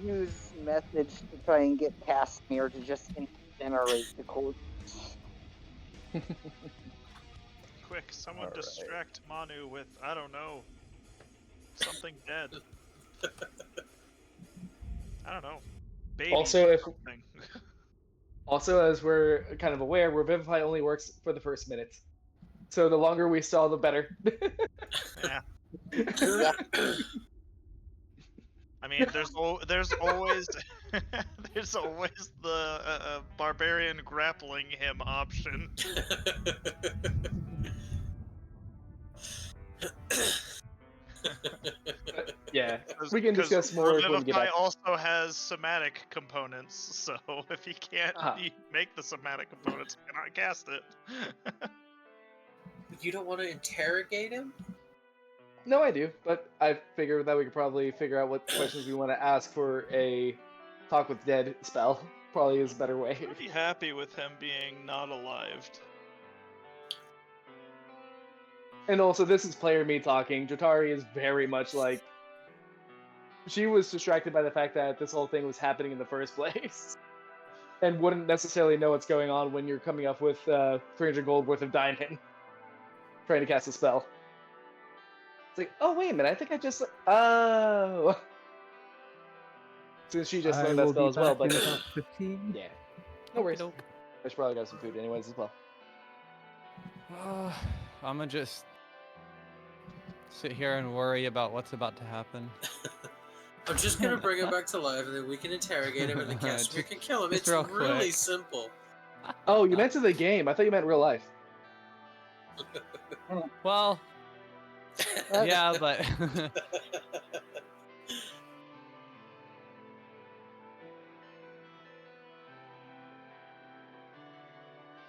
use methods to try and get Casimir to just incinerate the corpse. Quick, someone Alright. distract Manu with, I don't know, something dead. I don't know. Baby Also, if something. Also, as we're kind of aware, Revivify only works for the first minute. So the longer we stall, the better. Yeah. I mean, there's always there's always the barbarian grappling him option. Yeah, we can discuss more when we get Revivify back. also has somatic components, so if he can't Ah. make the somatic components, he cannot cast it. You don't want to interrogate him? No, I do, but I figured that we could probably figure out what questions we want to ask for a talk with dead spell. Probably is a better way. Pretty happy with him being not alive. And also, this is player me talking. Jotari is very much like... She was distracted by the fact that this whole thing was happening in the first place. And wouldn't necessarily know what's going on when you're coming up with 300 gold worth of diamond. Trying to cast a spell. It's like, oh, wait a minute, I think I just... Oh! Since she just learned that spell as well, but... 15. Yeah. No worries. Okey-doke. I should probably grab some food anyways as well. I'm gonna just sit here and worry about what's about to happen. I'm just gonna bring him back to life, and then we can interrogate him, and then Casimir can kill him. just It's real really quick. simple. Oh, you meant to the game. I thought you meant real life. Well, yeah, but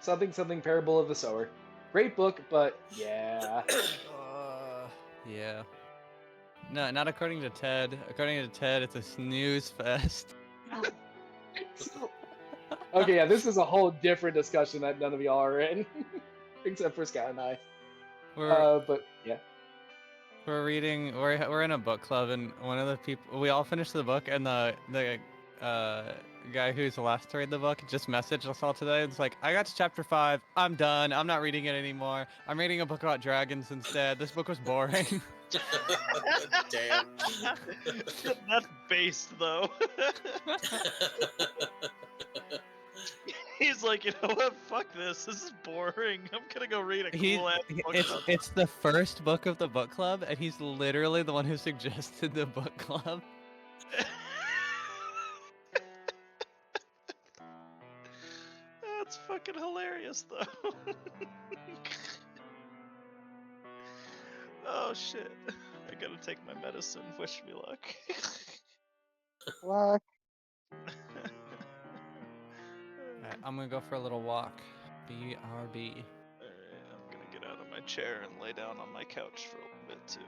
Something Parable of the Sower. Great book, but yeah. yeah. No, not according to Ted. According to Ted, it's a snooze fest. Okay, yeah, this is a whole different discussion that none of y'all are in, except for Scout and I. But yeah. We're in a book club, and one of the people, we all finished the book, and the guy who's the last to read the book just messaged us all today. It's like, I got to chapter 5. I'm done. I'm not reading it anymore. I'm reading a book about dragons instead. This book was boring. Damn. That's based though. He's like, you know what? Fuck this. This is boring. I'm gonna go read a cool ass book. It's the first book of the book club, and he's literally the one who suggested the book club. That's fucking hilarious, though. Oh shit! I gotta take my medicine. Wish me luck. Luck. Alright, I'm gonna go for a little walk. BRB. Alright, I'm gonna get out of my chair and lay down on my couch for a little bit too.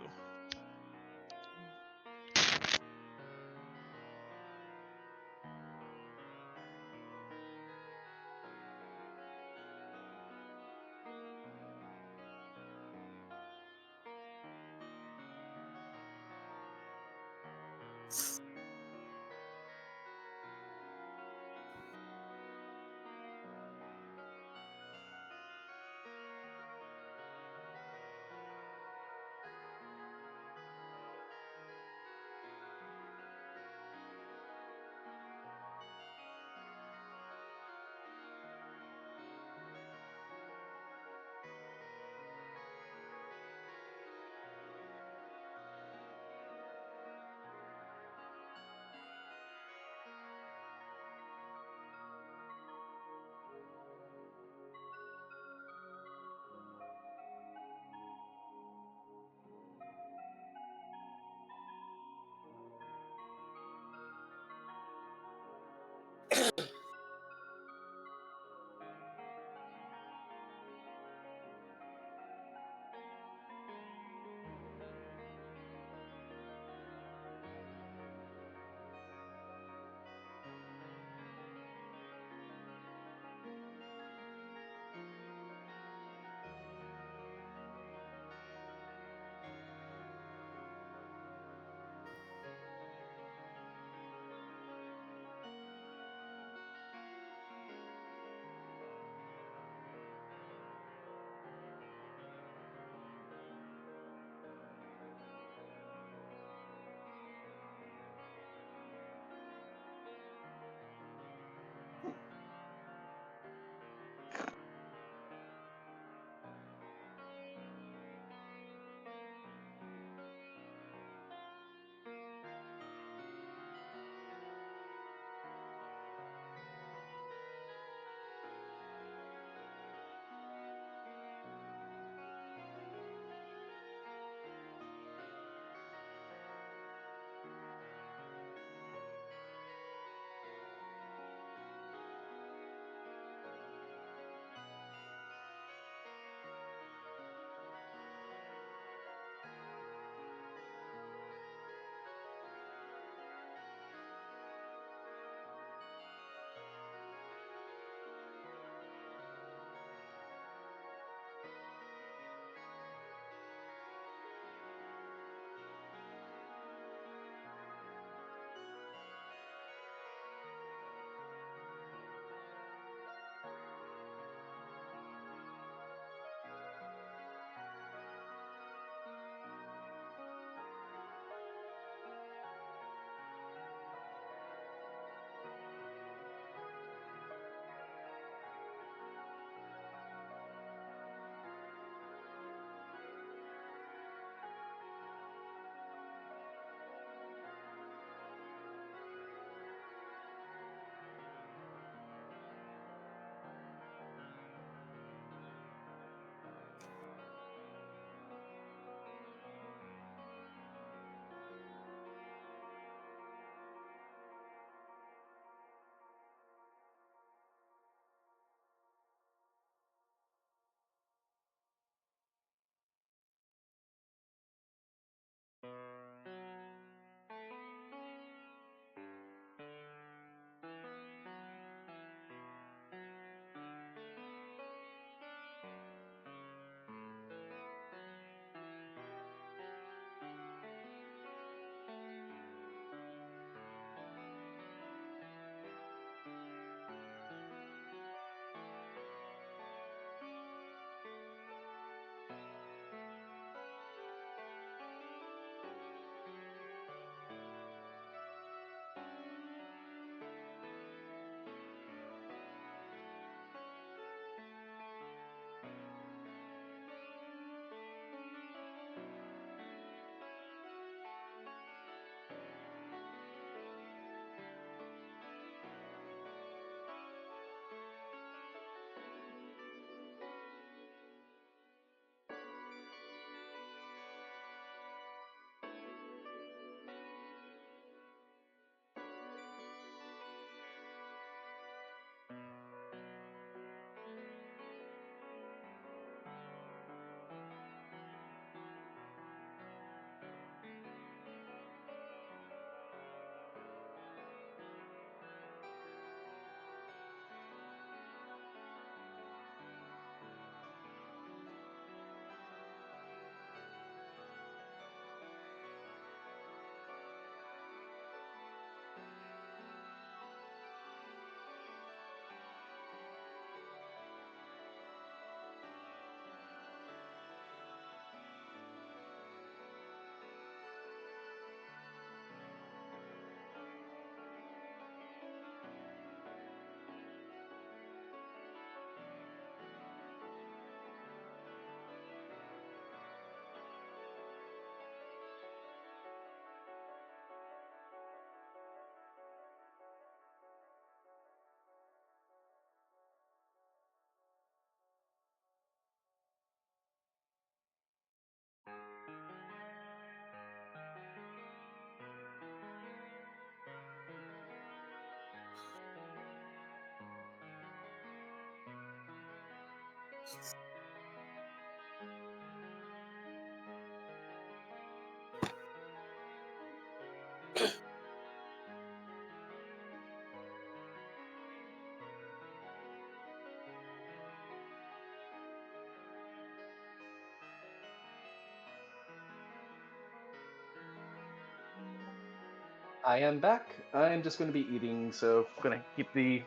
I am back. I am just going to be eating, so I'm going to keep the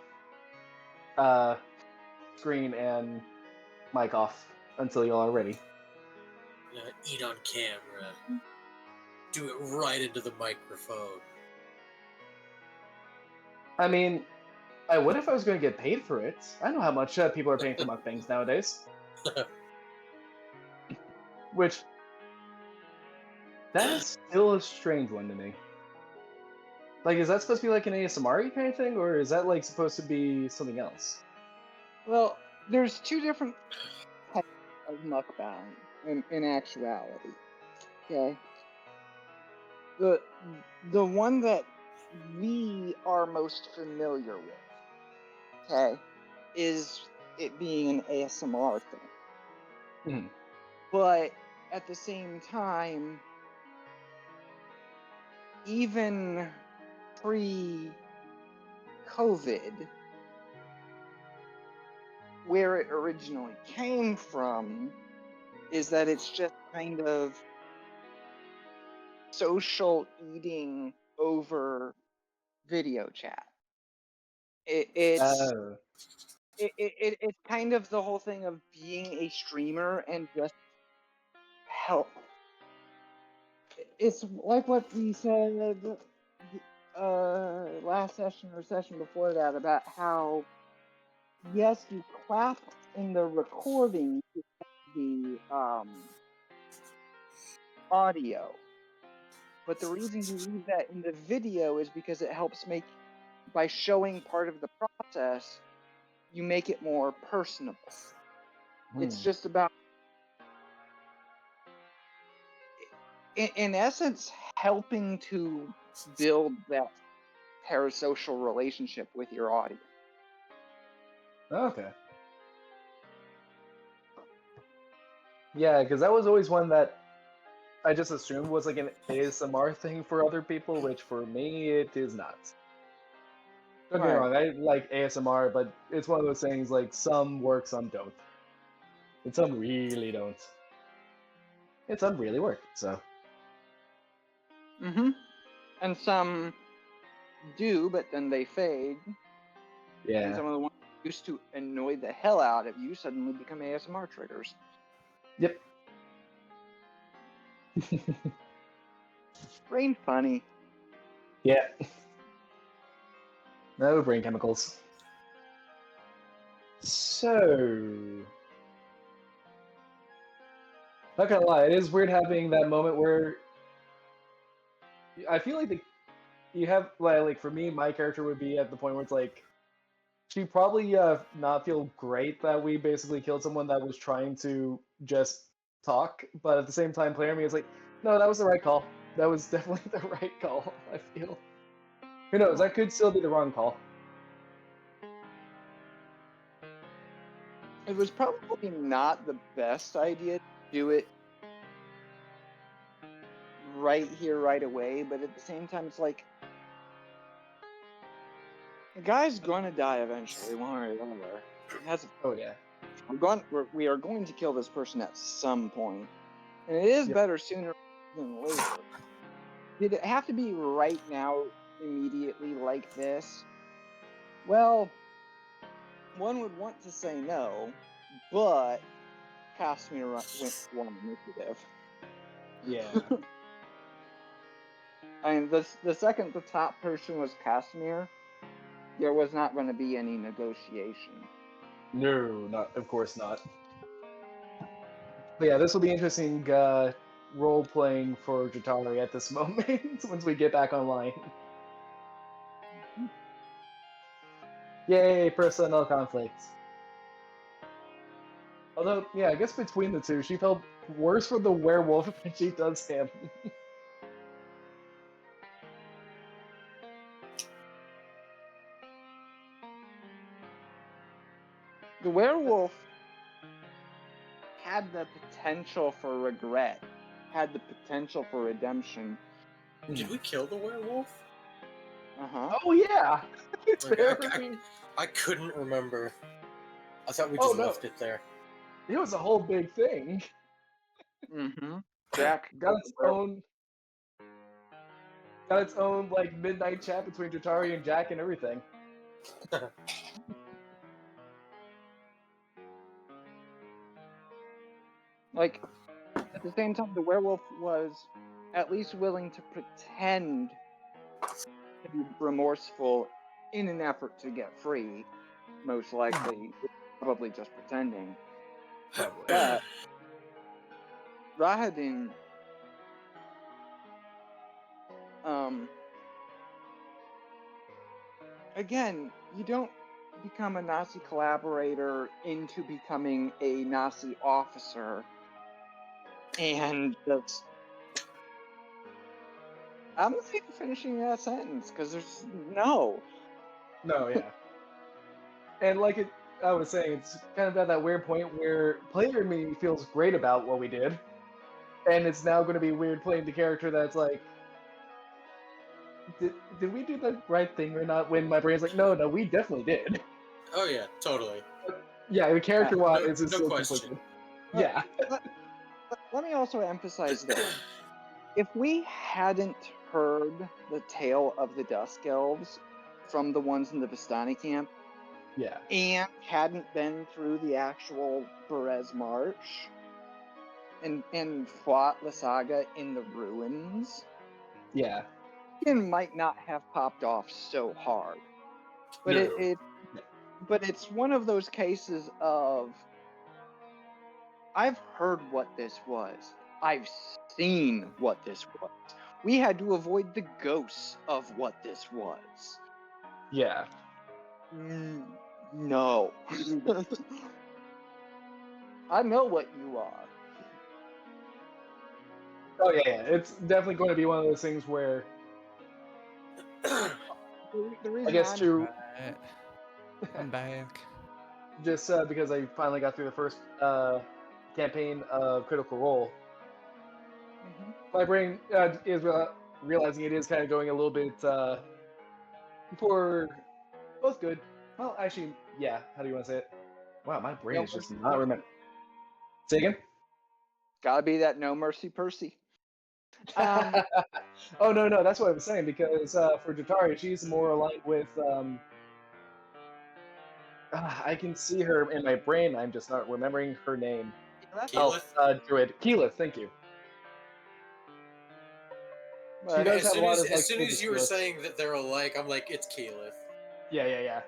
screen and mic off until y'all are ready. Eat on camera. Do it right into the microphone. I mean, I would if I was going to get paid for it. I know how much people are paying for mukbangs nowadays. Which, that is still a strange one to me. Like, is that supposed to be like an ASMR kind of thing, or is that like supposed to be something else? Well, there's two different types of mukbang in actuality. Okay. The one that we are most familiar with, okay, is it being an ASMR thing. Mhm. But at the same time, even pre-COVID, where it originally came from is that it's just kind of social eating over video chat. It's Oh. it's kind of the whole thing of being a streamer and just help. It's like what we said last session or session before that about how yes, you clap in the recording to the audio, but the reason you leave that in the video is because it helps make, by showing part of the process, you make it more personable. It's just about, in essence, helping to build that parasocial relationship with your audience. Okay. Yeah, because that was always one that I just assumed was like an ASMR thing for other people, which for me it is not. Don't get me wrong, I like ASMR, but it's one of those things like some work, some don't. And some really don't. And some really work, so. Mm-hmm. And some do, but then they fade. And Yeah. some of the ones that used to annoy the hell out of you suddenly become ASMR triggers. Yep. Brain funny. Yeah. No brain chemicals. So. Not gonna lie, it is weird having that moment where I feel like you have like for me, my character would be at the point where it's like she'd probably not feel great that we basically killed someone that was trying to just talk, but at the same time, playing me is like, no, that was the right call. That was definitely the right call. I feel. Who knows? That could still be the wrong call. It was probably not the best idea to do it right here, right away, but at the same time, it's like the guy's gonna die eventually, one way or the other. Oh yeah. We are going to kill this person at some point, and it is Yep. better sooner than later. Did it have to be right now, immediately like this? Well, one would want to say no, but Casimir went for initiative. Yeah. I mean, the second the top person was Casimir, there was not going to be any negotiation. No, not of course not. But yeah, this will be interesting role playing for Jatari at this moment once we get back online. Yay, personnel conflict. Although, yeah, I guess between the two, she felt worse for the werewolf than she does him. The werewolf had the potential for regret, had the potential for redemption. Did we kill the werewolf? Uh-huh. Oh yeah. It's Okay, very... I couldn't remember. I thought we Oh, just no. left it there. It was a whole big thing. Mm-hmm. Jack Got its own like midnight chat between Jotari and Jack and everything. Like, at the same time, the werewolf was at least willing to pretend to be remorseful in an effort to get free. Most likely, probably just pretending. But Rahadin, again, you don't become a Nazi collaborator into becoming a Nazi officer and just... I'm not even finishing that sentence because there's no. No, yeah. And like I was saying, it's kind of at that weird point where player me feels great about what we did, and it's now going to be weird playing the character that's like, did we do the right thing or not? When my brain's like, no, we definitely did. Oh yeah, totally. Yeah, the character-wise, it's no still question. conflicted. Yeah. Let me also emphasize this. If we hadn't heard the tale of the Dusk Elves from the ones in the Vistani camp, Yeah. and hadn't been through the actual Berez March and fought the saga in the ruins, Yeah. it might not have popped off so hard. But No. but it's one of those cases of I've heard what this was. I've seen what this was. We had to avoid the ghosts of what this was. Yeah. No. I know what you are. Oh yeah, it's definitely going to be one of those things where The reason I guess to Right. I'm back. just because I finally got through the first campaign of Critical Role, my brain is realizing it is kind of going a little bit for both good. Well, actually, yeah. How do you want to say it? Wow, my brain No is just mercy, not remembering. Say again. Gotta be that no mercy Percy. Oh no, that's what I was saying because for Jotari, she's more aligned with. I can see her in my brain. I'm just not remembering her name. Keyleth? Druid. Keyleth, thank you. She does have a lot of like. As soon as you were Keyleth. saying that they're alike, I'm like, it's Keyleth. Yeah.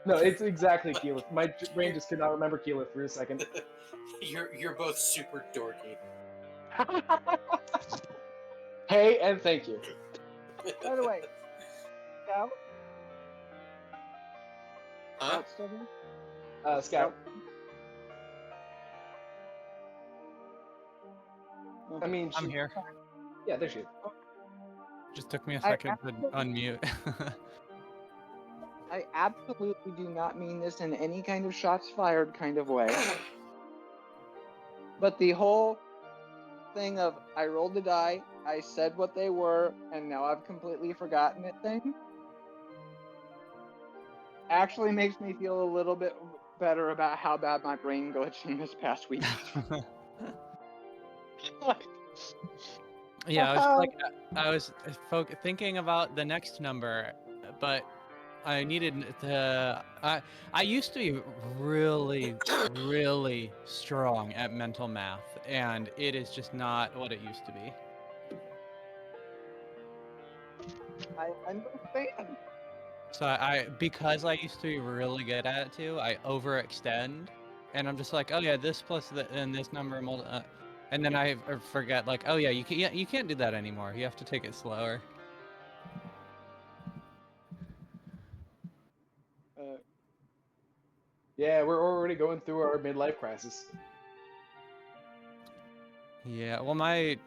No, it's exactly Keyleth. My brain just could not remember Keyleth for a second. You're both super dorky. Hey, and thank you. By the way, Scout? Huh? Scout still there? Scout. I mean, I'm here. Yeah, there she is. Just took me a second to unmute. I absolutely do not mean this in any kind of shots fired kind of way. But the whole thing of I rolled the die, I said what they were, and now I've completely forgotten it thing actually makes me feel a little bit better about how bad my brain glitched in this past week. Yeah, I was thinking about the next number, but I needed to. I used to be really, really strong at mental math, and it is just not what it used to be. I understand. So because I used to be really good at it too, I overextend, and I'm just like, oh yeah, this plus and this number, and then I forget like, oh yeah, you can't do that anymore. You have to take it slower. Yeah, we're already going through our midlife crisis. Yeah, well, my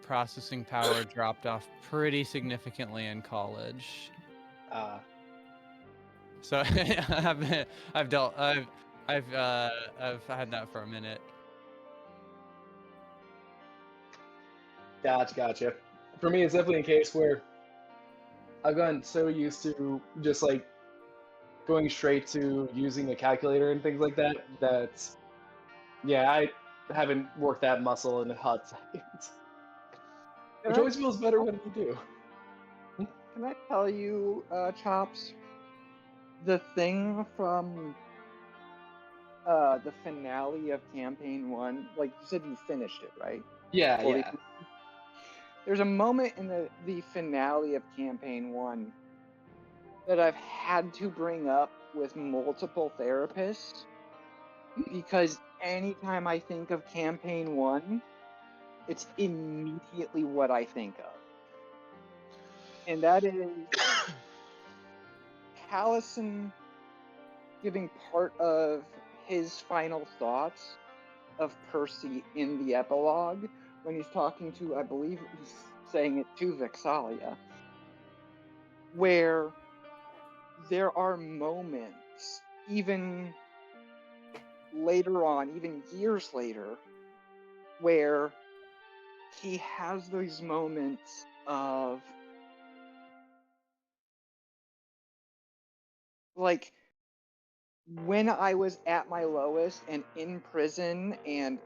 processing power dropped off pretty significantly in college. So I've dealt I've had that for a minute. Gotcha. For me, it's definitely a case where I've gotten so used to just like going straight to using a calculator and things like that. That's yeah, I haven't worked that muscle in a hot second. Which always feels better when you do. Can I tell you, Chops, the thing from the finale of Campaign 1, like you said you finished it, right? Yeah, Fully- yeah. There's a moment in the finale of Campaign 1 that I've had to bring up with multiple therapists because anytime I think of Campaign 1, it's immediately what I think of. And that is Callison giving part of his final thoughts of Percy in the epilogue when he's talking to, I believe he's saying it to Vexalia, where there are moments, even later on, even years later, where he has these moments of like when I was at my lowest and in prison and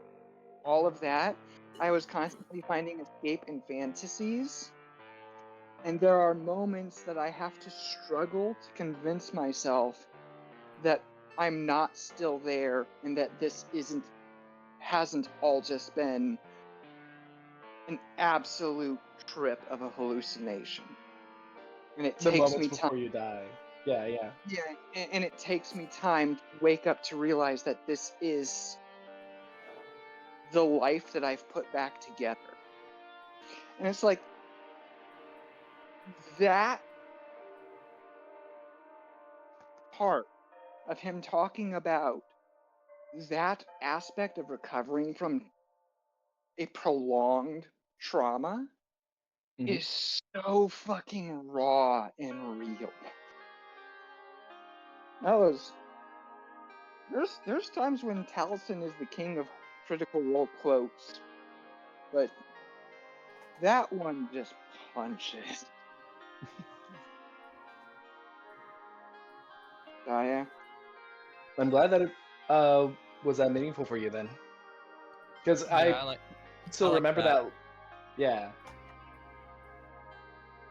all of that, I was constantly finding escape in fantasies. And there are moments that I have to struggle to convince myself that I'm not still there and that this hasn't all just been an absolute trip of a hallucination. And it The takes moments me before time. you die. Yeah. Yeah, and it takes me time to wake up to realize that this is the life that I've put back together. And it's like that part of him talking about that aspect of recovering from a prolonged trauma is so fucking raw and real. That was there's times when Taliesin is the king of critical role quotes, but that one just punches. Yeah. I'm glad that it was that meaningful for you then. Because Yeah, I still like remember that. Yeah.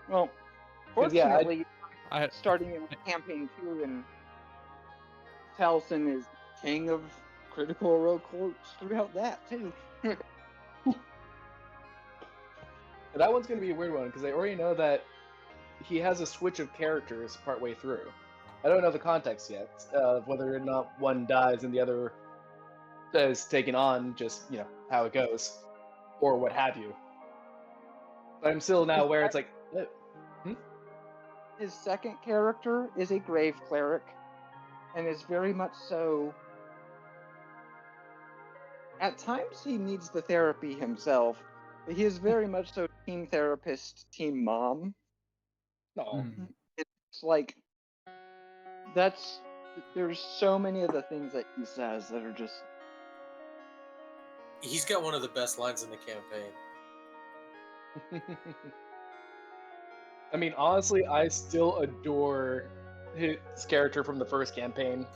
Well, 'Cause, yeah, fortunately, I starting in campaign 2 and Taliesin is king of critical role quotes throughout that too. that one's gonna be a weird one because I already know that he has a switch of characters partway through. I don't know the context yet of whether or not one dies and the other is taken on, just how it goes, or what have you. But I'm still now where it's like, His second character is a grave cleric, and is very much so. At times, he needs the therapy himself, but he is very much so team therapist, team mom. no. It's like there's so many of the things that he says that are just He's got one of the best lines in the campaign. I mean, honestly, I still adore his character from the first campaign.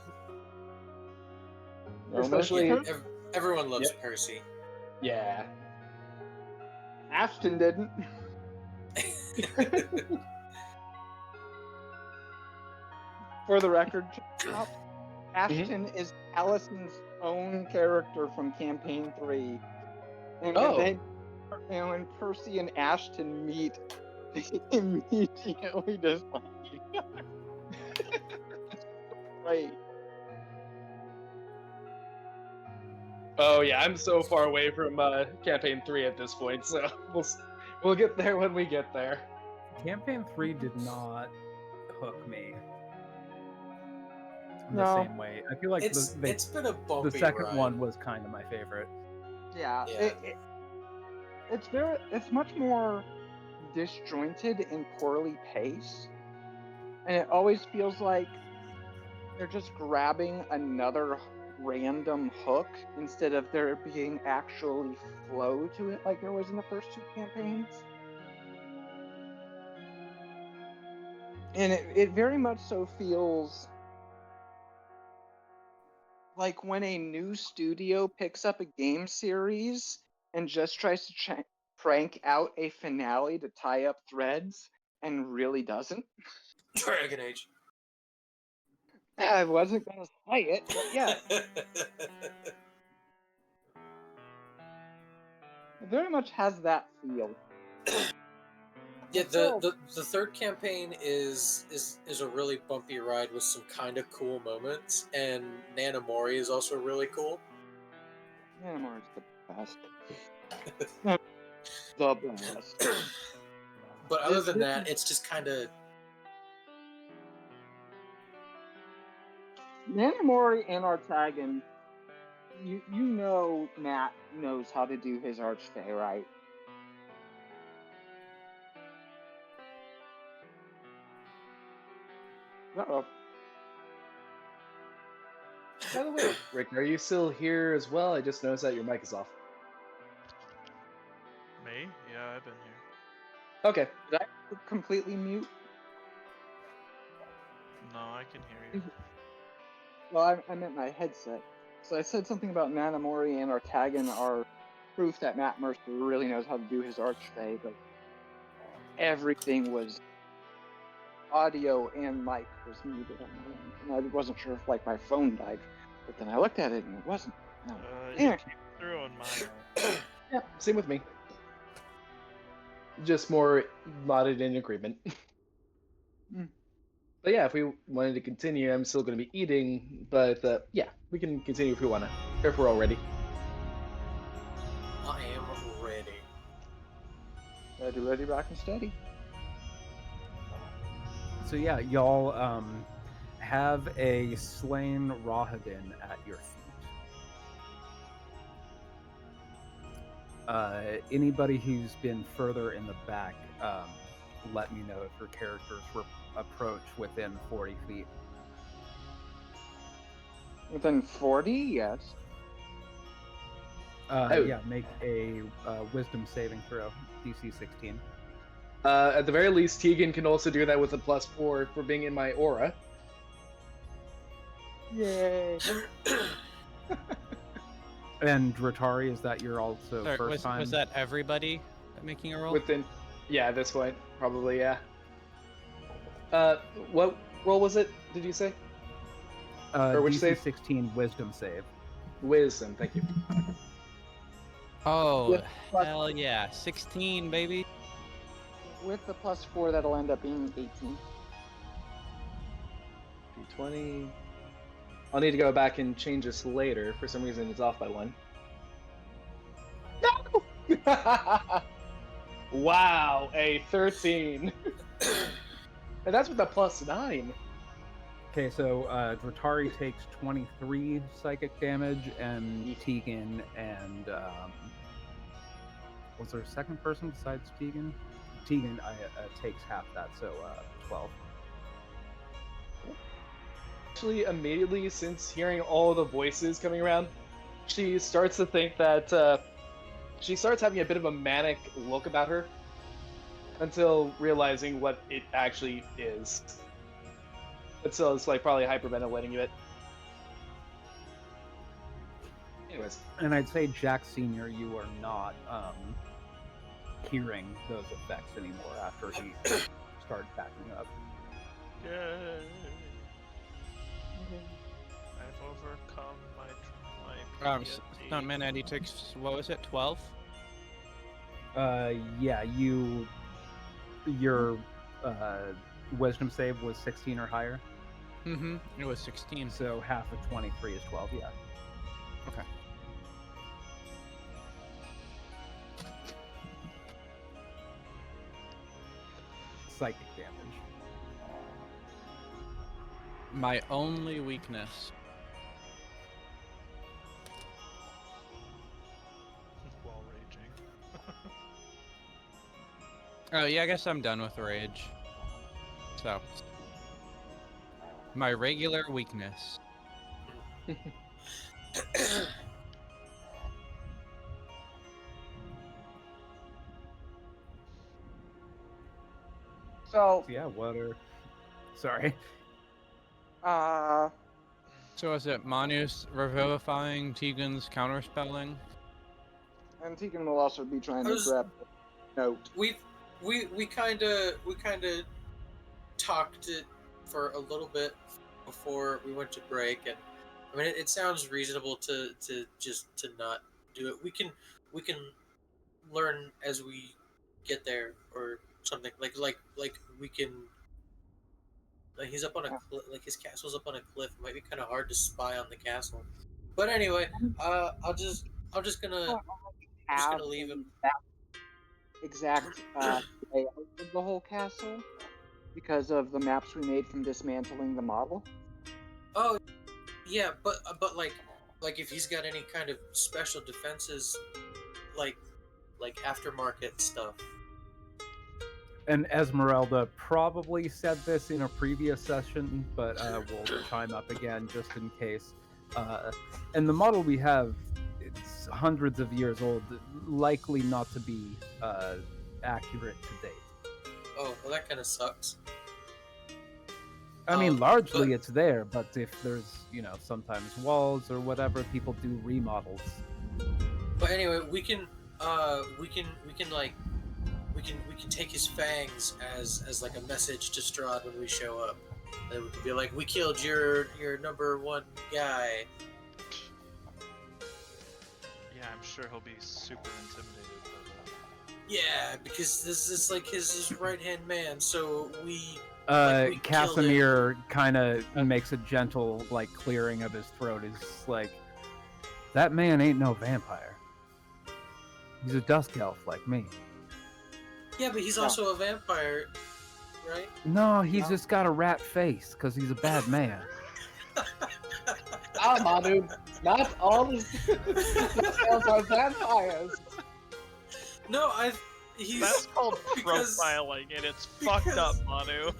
Especially, Everyone loves Percy. yeah. Ashton didn't. For the record, Ashton is Allison's own character from campaign 3. And when Percy and Ashton meet, they immediately dislike each other. Right. Oh yeah, I'm so far away from campaign 3 at this point, so we'll get there when we get there. Campaign 3 did not hook me in No. the same way. I feel like It's been a bumpy the second ride. one was kind of my favorite. Yeah, Yeah. it's much more disjointed and poorly paced, and it always feels like they're just grabbing another random hook instead of there being actually flow to it like there was in the first two campaigns. And it very much so feels like when a new studio picks up a game series and just tries to crank out a finale to tie up threads and really doesn't. Dragon Age. I wasn't going to say it, but yeah. It very much has that feel. Yeah, the third campaign is a really bumpy ride with some kind of cool moments, and Nanamori is also really cool. Nanamori's the best. The best. But other than that, it's just kind of Nanamori and Artagan, you know Matt knows how to do his archfey, right? Uh-oh. By the way, Rick, are you still here as well? I just noticed that your mic is off. Me? Yeah, I've been here. Okay. Did I completely mute? No, I can hear you. Well, I meant my headset. So I said something about Nanamori and Artagan are proof that Matt Mercer really knows how to do his archfey, but everything was audio and mic was muted on my end, and I wasn't sure if like my phone died, but then I looked at it and it wasn't. No. You Anyway. came through on mine. Yeah, same with me. Just more nodded in agreement. Mm. But yeah, if we wanted to continue, I'm still going to be eating, but yeah, we can continue if we want to, or if we're all ready. I am ready. Ready, rock and steady. So yeah, y'all have a slain Rahadin at your feet. Anybody who's been further in the back, let me know if your characters were approach within 40 feet. Within 40, yes. Yeah, make a wisdom saving throw, DC 16. At the very least, Tegan can also do that with a +4 for being in my aura. Yay. And Dratari, is that your also Sorry, first time? was that everybody making a roll? Within, yeah, at this point, probably, yeah. What roll was it? Did you say? Or which DC save? 16 wisdom save. Wisdom. Thank you. Oh, With plus- hell yeah. 16, baby. With the +4, that'll end up being 18. D20. I'll need to go back and change this later. For some reason, it's off by 1. No! Wow, a 13. And that's with a +9. Okay, so Dratari takes 23 psychic damage, and Tegan and was there a second person besides Tegan? Tegan takes half that, so 12. Actually, immediately since hearing all the voices coming around, she starts to think that she starts having a bit of a manic look about her until realizing what it actually is. But still, it's like probably hyperventilating a bit. Anyways. And I'd say Jack Sr., you are not hearing those effects anymore after he started backing up. Yay! I've overcome my PTSD. Stuntman Eddie takes, what was it, 12? Yeah, your wisdom save was 16 or higher, Mm-hmm. It was 16. so half of 23 is 12, yeah. Okay. Psychic damage. My only weakness. Oh yeah, I guess I'm done with rage. So, my regular weakness. So, Yeah, what are... Sorry. uh, So is it Manus revivifying, Tegan's counterspelling? and Tegan will also be trying I to was- grab the note. we kind of talked it for a little bit before we went to break, and I mean it sounds reasonable to just to not do it. We can learn as we get there or something like we can. Like he's up on a like his castle's up on a cliff. It might be kind of hard to spy on the castle. But anyway, I'm just gonna Have leave him. that exact layout of the whole castle because of the maps we made from dismantling the model. Oh, yeah, but like if he's got any kind of special defenses, like aftermarket stuff. And Esmeralda probably said this in a previous session, but we'll chime up again just in case. And the model we have, it's hundreds of years old, likely not to be accurate to date. Oh, well, that kind of sucks. I mean, largely but- it's there, but if there's, sometimes walls or whatever, people do remodels. But anyway, we can take his fangs as like a message to Strahd when we show up. And we can be like, we killed your number one guy. Yeah, I'm sure he'll be super intimidated by that. Yeah, because this is like his right hand man. So we killed him. Casimir kind of makes a gentle, clearing of his throat. He's like, that man ain't no vampire. He's a dusk elf like me. Yeah, but he's also a vampire, right? No, he's just got a rat face because he's a bad man. Manu, not all the elves are vampires. No, he's That's called because- profiling, and it's fucked up, Manu.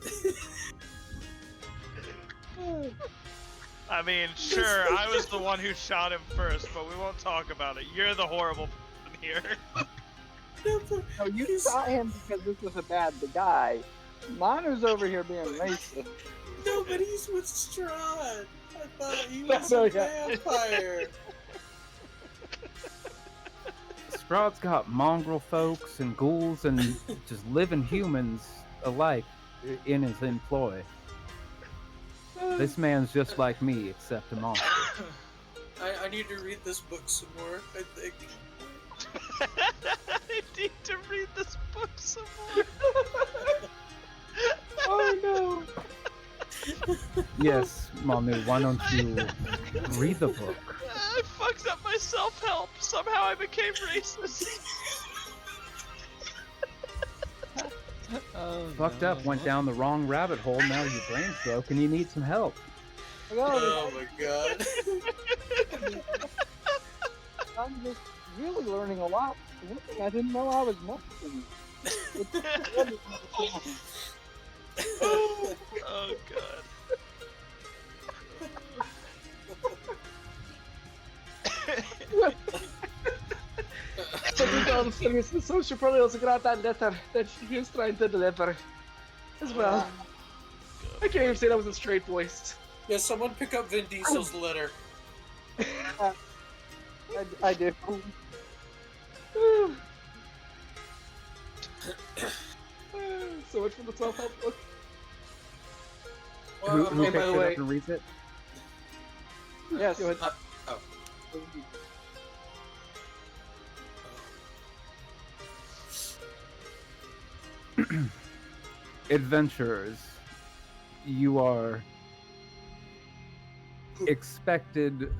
I mean, sure, I was the one who shot him first, but we won't talk about it. You're the horrible person here. No, you shot him because this was a bad guy. Manu's over here being racist. No, but he's with Strahd. I thought he was No, a yeah. vampire. Strahd's got mongrel folks and ghouls and just living humans alike in his employ. This man's just like me, except a monster. I need to read this book some more, I think. I need to read this book some more. Oh no! Yes, Manu, why don't you read the book? I fucked up my self-help. Somehow I became racist. Fucked up, went down the wrong rabbit hole, now your brain's broke and you need some help. Oh my god. I'm just really learning a lot. One thing I didn't know I was missing. Oh god. So we all seriously, so she probably also got that letter that he was trying to deliver as well. I can't even say that was a straight voice. Yeah, someone pick up Vin Diesel's letter. I do. So much for the self-help book. Who I'm who hey, picks by the it way- up and reads it? Yes. Go ahead. Adventurers, you are expected,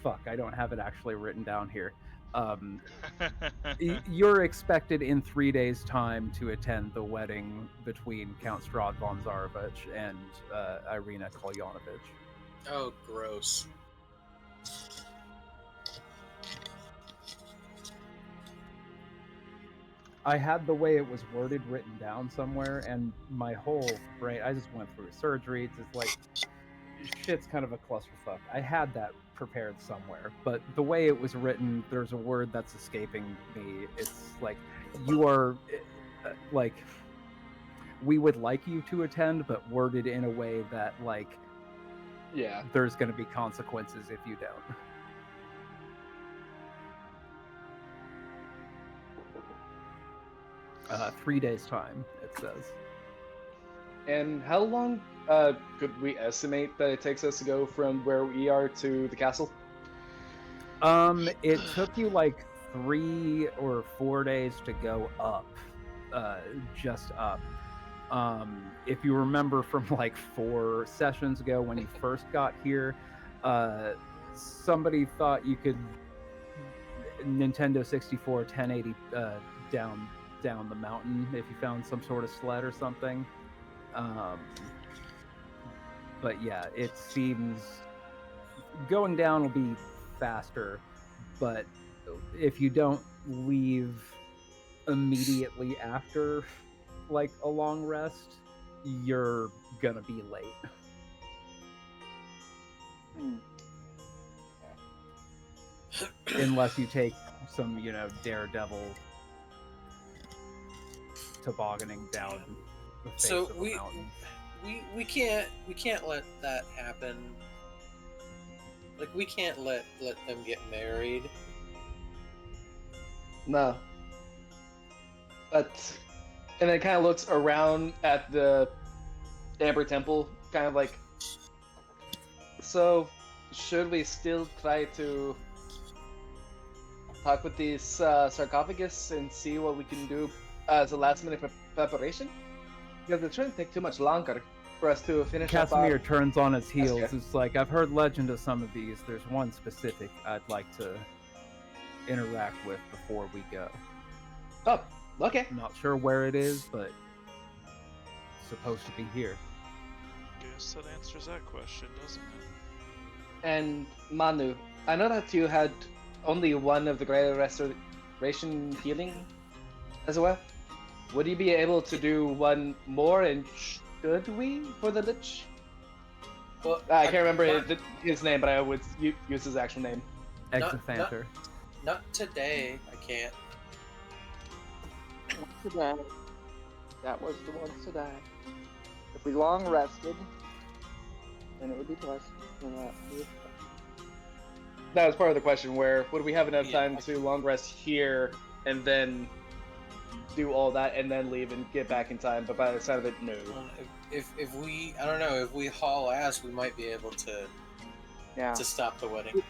fuck, I don't have it actually written down here. You're expected in 3 days' time to attend the wedding between Count Strahd von Zarovich and Irina Kolyanovich. Oh, gross. I had the way it was worded written down somewhere, and my whole brain, I just went through surgery. It's just like, shit's kind of a clusterfuck. I had that prepared somewhere, but the way it was written, there's a word that's escaping me. It's like, you are, like, we would like you to attend, but worded in a way that, like, Yeah. there's going to be consequences if you don't. 3 days time, it says. And how long could we estimate that it takes us to go from where we are to the castle? It took you like 3 or 4 days to go up, just up. If you remember from like 4 sessions ago when you first got here, somebody thought you could Nintendo 64 1080 down the mountain if you found some sort of sled or something. But yeah, it seems going down will be faster, but if you don't leave immediately after like a long rest, you're gonna be late. Unless you take some, daredevil tobogganing down the face So of a mountain. we can't let that happen. Like, we can't let them get married. No. But, and it kind of looks around at the Amber Temple, kind of like, so should we still try to talk with these sarcophagus and see what we can do as a last minute preparation? Because it shouldn't take too much longer for us to finish up Casimir our... turns on his heels. Okay. It's like, I've heard legend of some of these. There's one specific I'd like to interact with before we go. Oh, okay. I'm not sure where it is, but it's supposed to be here. Guess that answers that question, doesn't it? And Manu, I know that you had only one of the Greater Restoration healing as well. Would you be able to do one more, and should we for the Lich? Well, I can't remember his name, but I would use his actual name. Exothanter. Not today. I can't. Today. That was the one today. If we long rested, then it would be plus. That was part of the question, where would we have enough Yeah, time to long rest here and then do all that and then leave and get back in time? But by the sound of it, no. If we, I don't know, if we haul ass, we might be able to Yeah. to stop the wedding.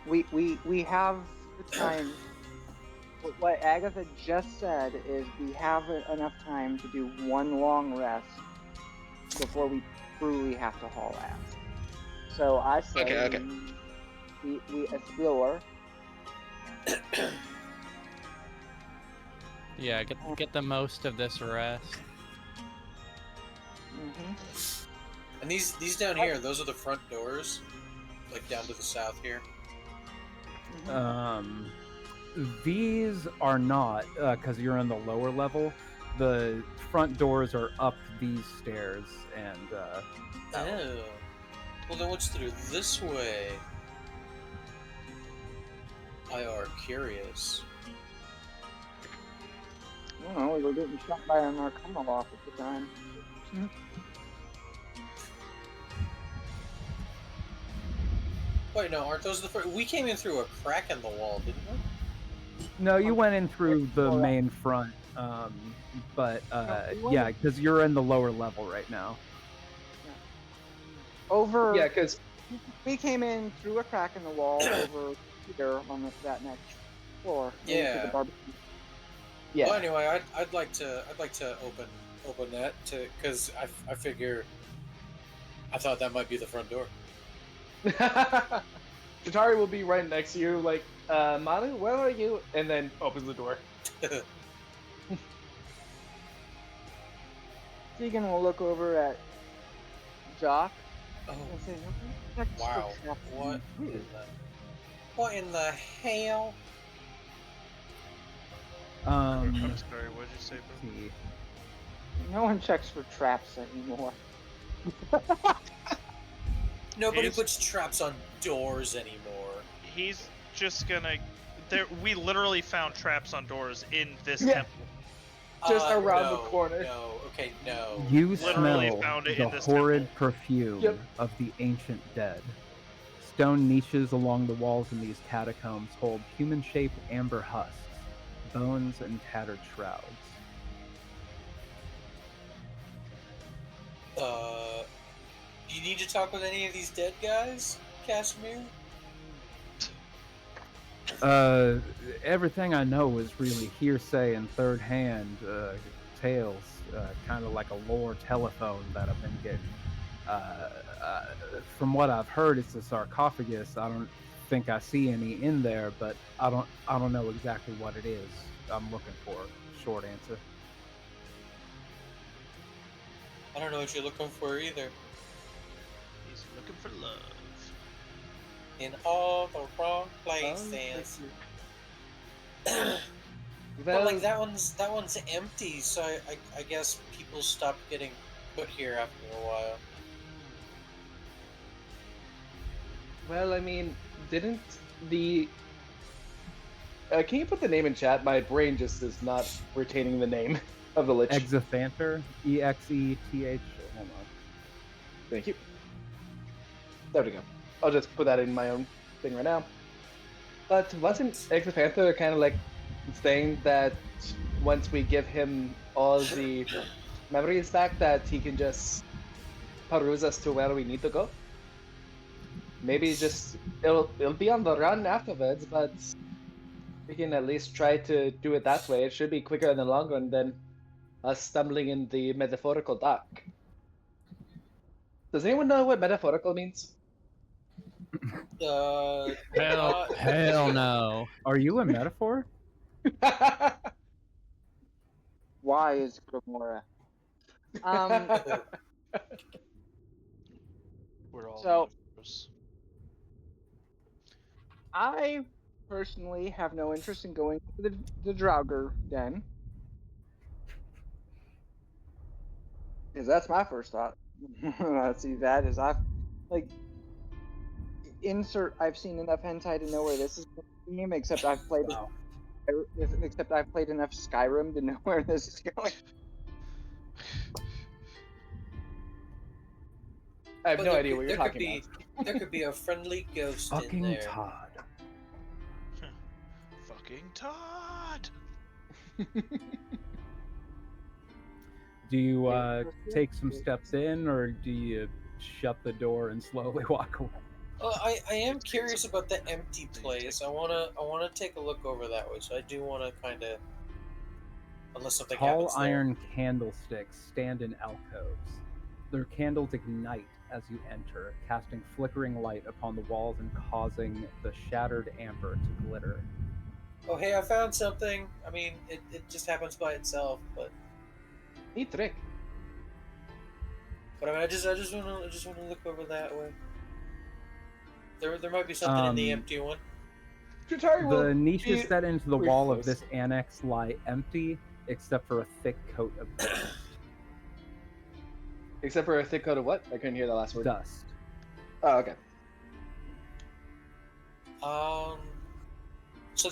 We have the time. What Agatha just said is we have enough time to do one long rest before we truly have to haul ass. So I say Okay. we explore. Yeah, get the most of this rest. And these down here, those are the front doors, like down to the south here. These are not, because you're in the lower level. The front doors are up these stairs, and Oh. Well, then what's through this way? I are curious. I don't know, we were getting shot by an Arcana off at the time. Wait, no, aren't those the first? We came in through a crack in the wall, didn't we? no, you went in through the Oh, yeah. main front. But we yeah, went- because you're in the lower level right now. Over. Yeah, because We came in through a crack in the wall over here on that next floor. into Yeah. The barbecue. yeah, Well, anyway, I'd like to open that because I figure I thought that might be the front door. Jatari will be right next to you, like, Manu, where are you? And then opens the door. Tegan will look over at Jock Oh, and say, "What the wow! heck's happening What here?" in the? What in the hell? I'm sorry, what'd you say, let's bro? see. No one checks for traps anymore. Nobody He's- puts traps on doors anymore. He's just gonna. We literally found traps on doors in this Yeah. temple. Just around the No, corner. No, okay, no. You Literally smell found it the in this horrid temple. perfume Yep. of the ancient dead. Stone niches along the walls in these catacombs hold human-shaped amber husks, bones, and tattered shrouds. You need to talk with any of these dead guys, Casimir? Everything I know is really hearsay and third-hand tales, kind of like a lore telephone that I've been getting. From what I've heard, it's a sarcophagus. I don't think I see any in there, but I don't know exactly what it is. I'm looking for. Short answer. I don't know what you're looking for either. He's looking for love. In all the wrong places. But like that one's empty, so I guess people stopped getting put here after a while. Well, I mean, didn't the... can you put the name in chat? My brain just is not retaining the name of the lich. Exethanter, EXETH. Hold on. Thank you. There we go. I'll just put that in my own thing right now. But wasn't Exopanther kind of like saying that once we give him all the memories back, that he can just peruse us to where we need to go? Maybe just it'll be on the run afterwards, but we can at least try to do it that way. It should be quicker in the long run than us stumbling in the metaphorical dark. Does anyone know what metaphorical means? Hell no. Are you a metaphor? Why is Gamora? We're all So- metaphors. I personally have no interest in going to the Draugr den. Because that's my first thought. I see that as I've I've seen enough hentai to know where this is going, except I've played Wow. except I've played enough Skyrim to know where this is going. I have But no there idea could- what you're there could talking be- about. There could be a friendly ghost in Fucking there. Todd. Fucking Todd! Do you Yeah. take some steps in, or do you shut the door and slowly walk away? Well, I am curious about the empty place. I wanna take a look over that way. So I do wanna kind of, unless something Tall happens there. iron candlesticks stand in alcoves. Their candles ignite as you enter, casting flickering light upon the walls and causing the shattered amber to glitter. Oh hey, I found something. I mean, it just happens by itself, but Neat trick. I mean, I just wanna look over that way. There might be something in the empty one. Tutari will The niches be- set into the we're wall of close. this annex lie empty, except for a thick coat of dust. Except for a thick coat of what? I couldn't hear the last word. Dust. Oh, okay. So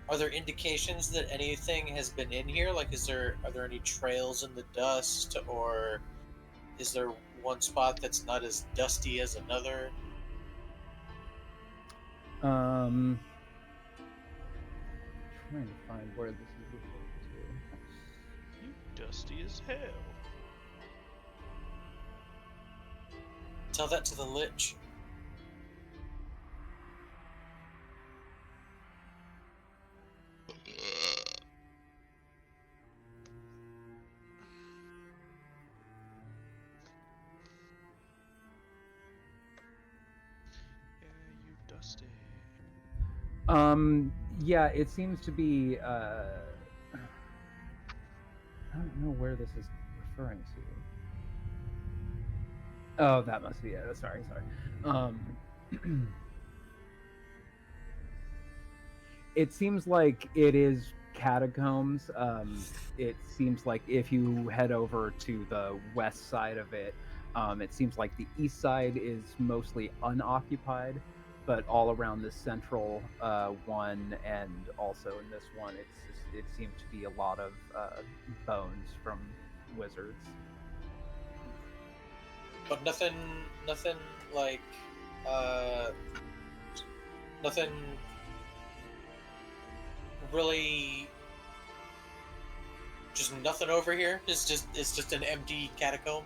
are there indications that anything has been in here? Like, are there any trails in the dust, or is there one spot that's not as dusty as another? Trying to find where this is referred You dusty as hell. Tell that to the lich. Yeah, you dusty. to. Yeah, it seems to be. I don't know where this is referring to. Oh, that must be it. Sorry. It seems like it is catacombs. It seems like if you head over to the west side of it, it seems like the east side is mostly unoccupied, but all around the central one and also in this one, it seemed to be a lot of bones from wizards. But nothing like, nothing really. Just nothing over here. It's just an empty catacomb.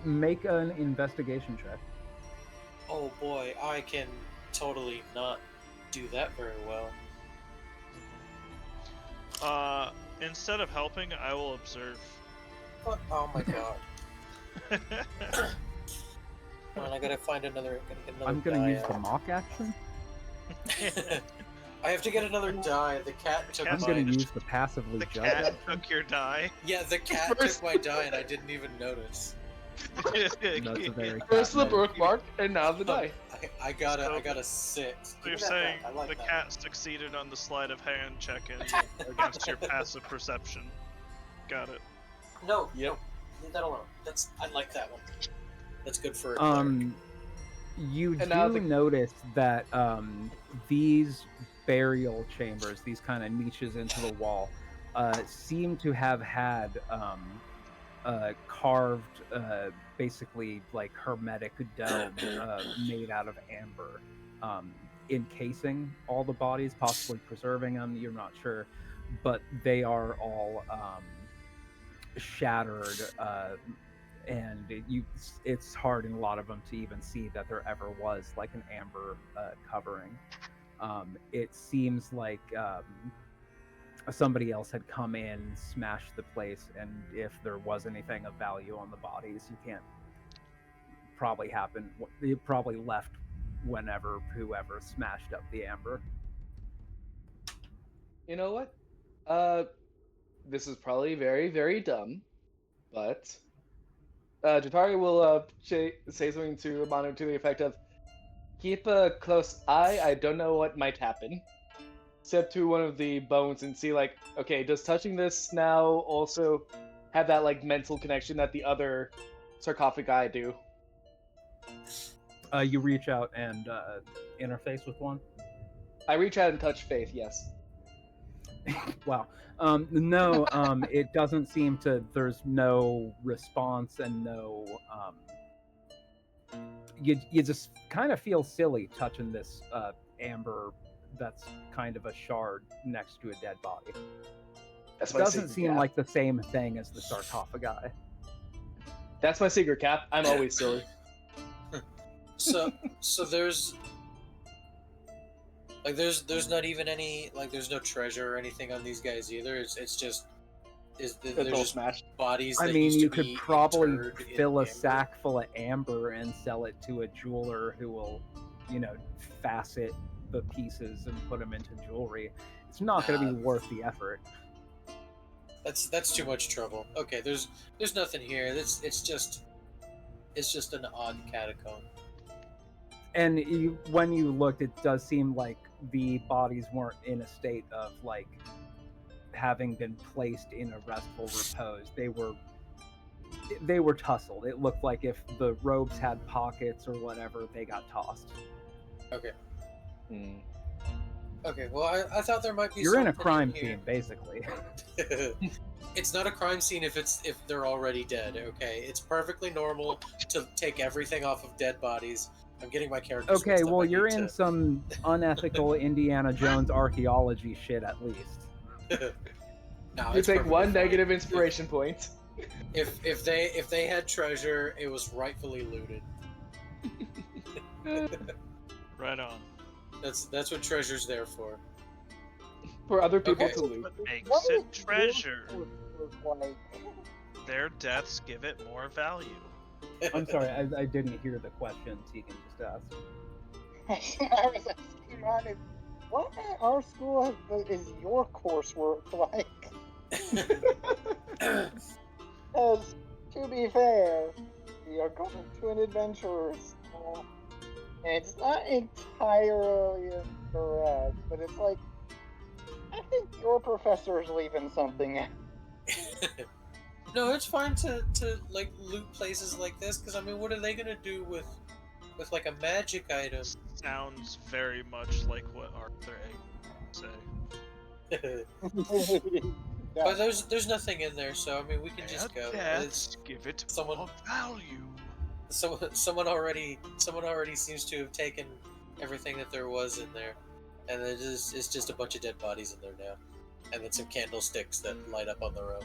Make an investigation check. Oh boy, I can totally not do that very well. Instead of helping, I will observe. Oh my god. Come on, I gotta find another. I'm gonna use the mock action. I have to get another die. The cat took I'm mine. gonna use the passively The judge cat action. took your die. Yeah, the cat took my die and I didn't even notice. That's a very First the cat move. birthmark, and now the die. I got a 6. So Give you're me that saying back. I like the that. cat succeeded on the sleight of hand check-in against your passive perception. Got it. No, Yep. no, leave that alone. I like that one. That's good for. You And now do notice that these burial chambers, these kind of niches into the wall, seem to have had carved, basically like hermetic dome made out of amber, encasing all the bodies, possibly preserving them. You're not sure, but they are all shattered. And it's hard in a lot of them to even see that there ever was like an amber covering. It seems like somebody else had come in, smashed the place, and if there was anything of value on the bodies, you can't probably happen. It probably left whenever whoever smashed up the amber. You know what? This is probably very, very dumb, but Jatari will say something to Amano to the effect of, keep a close eye, I don't know what might happen. Step to one of the bones and see, like, okay, does touching this now also have that, like, mental connection that the other sarcophagi do? You reach out and interface with one. I reach out and touch Faith, yes. Wow. No, it doesn't seem to. There's no response and no. You just kind of feel silly touching this amber that's kind of a shard next to a dead body. That's It my doesn't secret seem cap. like the same thing as the sarcophagi. That's my secret cap. I'm always silly. So there's like there's not even any, like, there's no treasure or anything on these guys either. It's just they're It's all just smashed. bodies. I that mean, used to you could be probably interred in fill a amber. sack full of amber and sell it to a jeweler who will, facet the pieces and put them into jewelry. It's not going to be worth the effort. That's too much trouble. Okay, there's nothing here. It's just an odd catacomb. And when you looked, it does seem like the bodies weren't in a state of like having been placed in a restful repose. They were tussled. It looked like if the robes had pockets or whatever, they got tossed. Okay. Hmm. Okay. Well, I thought there might be. You're in a something crime here. scene, basically. It's not a crime scene if they're already dead. Okay, it's perfectly normal to take everything off of dead bodies. I'm getting my characters. Okay, mixed up. well, I you're need in some unethical Indiana Jones archaeology shit, at least. No, You it's take perfectly one fine. negative inspiration point. If they had treasure, it was rightfully looted. Right on. That's what treasure's there for. For other people Okay. to loot. What makes What it is your treasure? source look like? Their deaths give it more value. I'm sorry, I didn't hear the question Tegan just asked. I was asking Ronnie, what at our school is your coursework like? Because, to be fair, we are going to an adventurer's school. It's not entirely correct, but it's like I think your professor's leaving something out. No, it's fine to like loot places like this because I mean, what are they gonna do with like a magic item? Sounds very much like what Arthur Egg would say. But there's nothing in there, so I mean, we can just go. Yes, give it someone- more value. Someone already seems to have taken everything that there was in there, and it's just a bunch of dead bodies in there now, and then some candlesticks that light up on their own.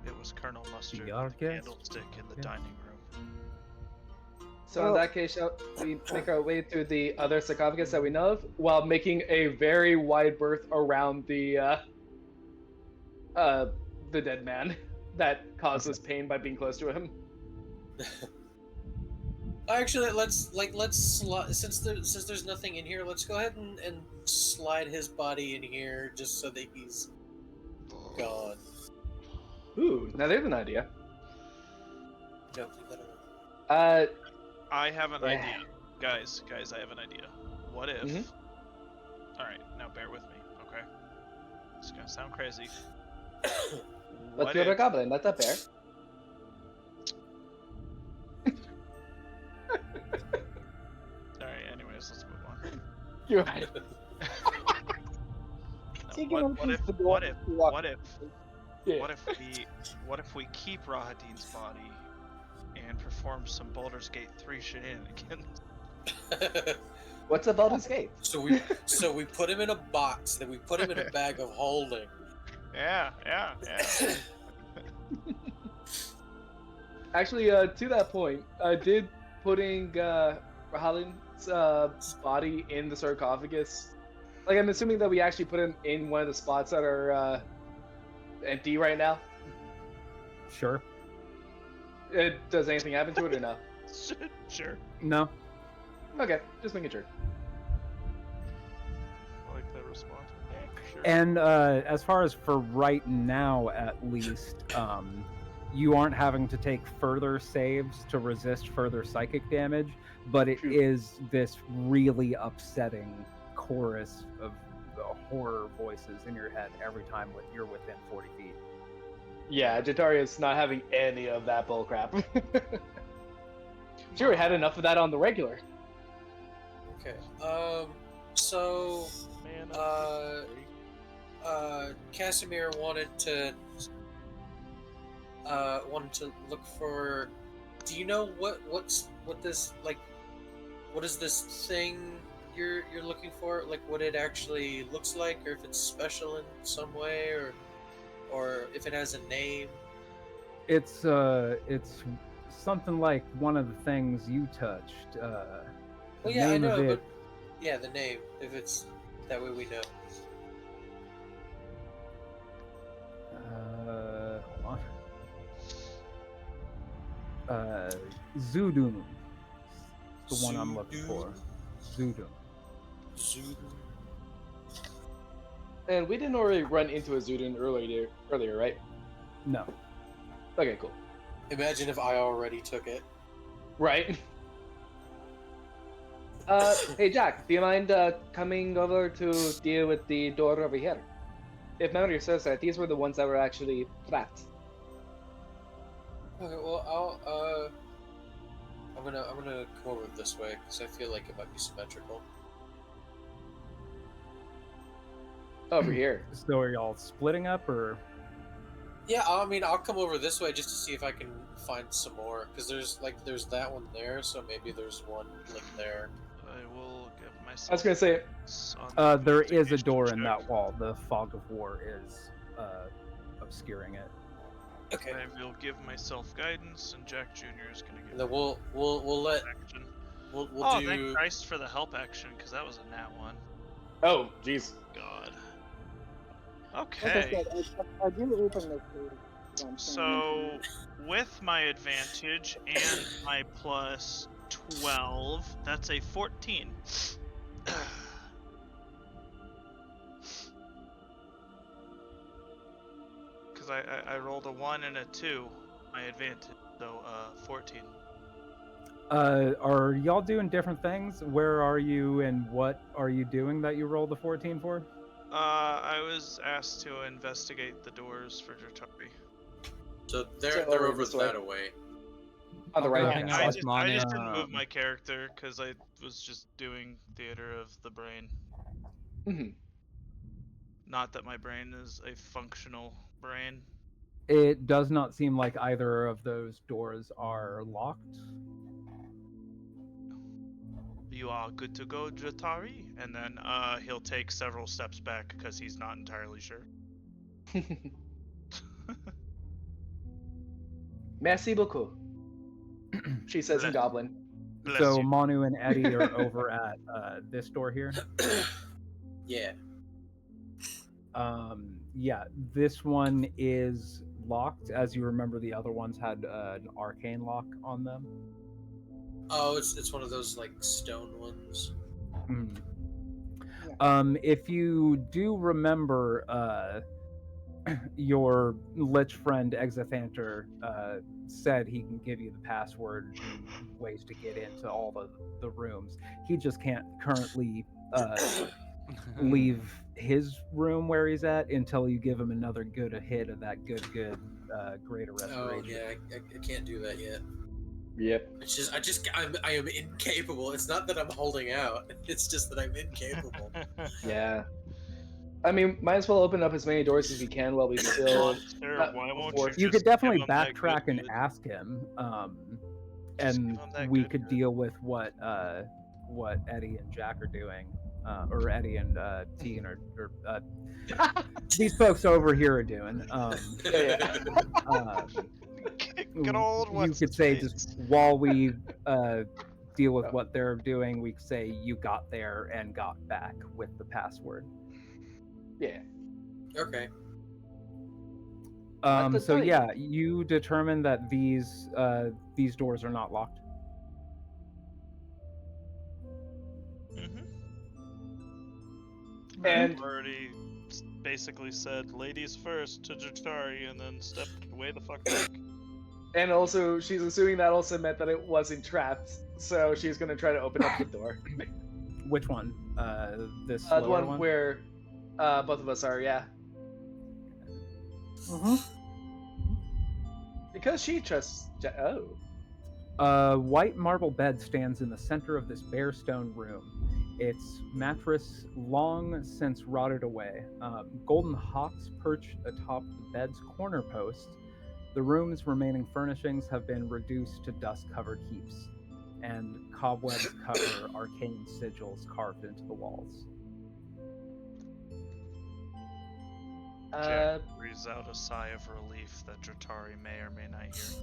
It was Colonel Mustard Your with the guess? candlestick in the Yeah. dining room. So in that case, shall we make our way to the other sarcophagus that we know of, while making a very wide berth around the dead man that causes pain by being close to him? Actually, let's slide since there's nothing in here. Let's go ahead and slide his body in here just so that he's gone. Ooh, now there's an idea. Don't do that. I have an Yeah. idea. Guys, I have an idea. What if... Mhm. Alright, now bear with me, okay? It's gonna sound crazy. But What you're a if... goblin, not a bear. Alright, anyways, let's move on. You're right. No, Yeah. what if we keep Rahadin's body and perform some Baldur's Gate 3 shenanigans? What's a Baldur's Gate? So we put him in a box, then we put him in a bag of holding. Yeah. Actually, to that point, did putting Rahadin's body in the sarcophagus, like I'm assuming that we actually put him in one of the spots that are empty right now. Sure. Does anything happen to it or no? Sure. No. Okay, just making sure. I like that response. Yeah, sure. And as far as for right now, at least, you aren't having to take further saves to resist further psychic damage, but it is this really upsetting chorus of horror voices in your head every time you're within 40 feet. Yeah, Jataria's not having any of that bullcrap. Sure, we had enough of that on the regular. Okay. So Man, Casimir wanted to look for. Do you know what this like? What is this thing you're looking for? Like what it actually looks like, or if it's special in some way, or if it has a name. It's something like one of the things you touched. The Well, yeah, I name of know, it- but yeah, the name. If it's that way, we know. Hold on. Zudun. The one I'm looking for. Zudun. And we didn't already run into a Zudin earlier, right? No. Okay, cool. Imagine if I already took it. Right. Hey Jack, do you mind coming over to deal with the door over here? If memory serves right, these were the ones that were actually trapped. Okay, well, I'm gonna come over this way because I feel like it might be symmetrical. Over here. So are y'all splitting up, or? Yeah, I mean, I'll come over this way just to see if I can find some more because there's that one there, so maybe there's one like there. I will give myself. I was gonna say, There is a investigation door in check. that wall. The fog of war is obscuring it. Okay, I will give myself guidance, and Jack Jr. is gonna and give then we'll let action. we'll Oh, do. thank Christ for the help action, because that was a nat one. oh, jeez. God. Like I Okay. said, I do open this door. So, with my advantage and my plus 12, that's a 14. Because I rolled a 1 and a 2, my advantage, so 14. Are y'all doing different things? Where are you and what are you doing that you rolled the 14 for? I was asked to investigate the doors for Jatari. So they're So they're over over this way. that away. On the I'll go right hang hand out I with just, side. I Manu. just didn't move Um, my character because I was just doing theater of the brain. Hmm. Not that my brain is a functional brain. It does not seem like either of those doors are locked. You are good to go, Jatari. And then he'll take several steps back because he's not entirely sure. Merci beaucoup. She says in Bless- Goblin. Bless So you. Manu and Eddie are over at this door here. Yeah. Yeah, this one is locked. As you remember, the other ones had an arcane lock on them. Oh, it's one of those like stone ones. Mhm. Yeah. If you do remember, your lich friend Exathanter said he can give you the password and ways to get into all the rooms. He just can't currently leave his room where he's at until you give him another good hit of that good greater Oh restoration. yeah, I can't do that yet. Yep. It's just I am incapable. It's not that I'm holding out. It's just that I'm incapable. Yeah. I mean, might as well open up as many doors as we can while we still. Monster, not why won't before- you You just could definitely give him that backtrack good and ask him, Just and give him that we good could good. deal with what Eddie and Jack are doing, or Eddie and Teen or these folks over here are doing. Yeah. Good old You what's could his say face? just while we deal with what they're doing, we could say you got there and got back with the password. Yeah. Okay. the So time. yeah, you determine that these doors are not locked. Mm-hmm. And- I've already basically said ladies first to Jatari and then stepped way the fuck back. And also, she's assuming that also meant that it wasn't trapped, so she's gonna try to open up the door. Which one? This The lower one where both of us are, yeah. Because she trusts. A white marble bed stands in the center of this bare stone room. Its mattress long since rotted away. Golden hawks perch atop the bed's corner post. The room's remaining furnishings have been reduced to dust-covered heaps, and cobwebs cover arcane sigils carved into the walls. Jack breathes out a sigh of relief that Jatari may or may not hear.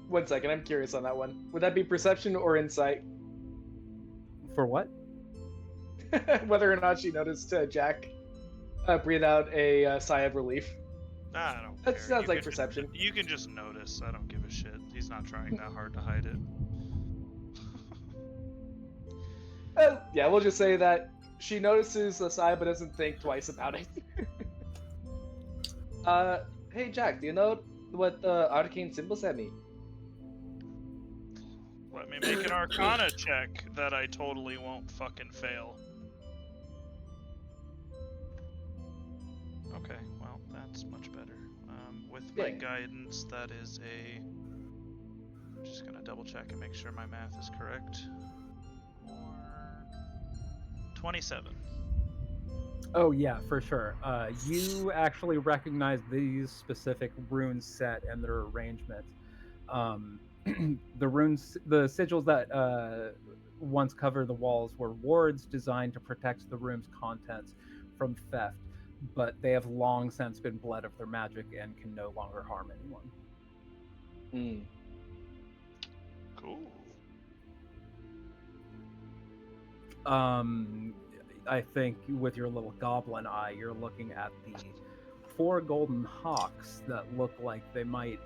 1 second, I'm curious on that one. Would that be perception or insight? For what? Whether or not she noticed Jack breathe out a sigh of relief. Nah, I don't That care. sounds You like can perception. You can just notice. I don't give a shit. He's not trying that hard to hide it. Yeah, we'll just say that she notices the sigh but doesn't think twice about it. Hey Jack, do you know what the arcane symbols that mean? Let me make an Arcana check that I totally won't fucking fail. Okay, well, that's much better. With my Yeah. guidance, that is a... I'm just gonna double check and make sure my math is correct. 27. Oh yeah, for sure. You actually recognize these specific rune set and their arrangement. The runes, the sigils that once covered the walls were wards designed to protect the room's contents from theft, but they have long since been bled of their magic and can no longer harm anyone. Hmm. Cool. I think with your little goblin eye, you're looking at the 4 golden hawks that look like they might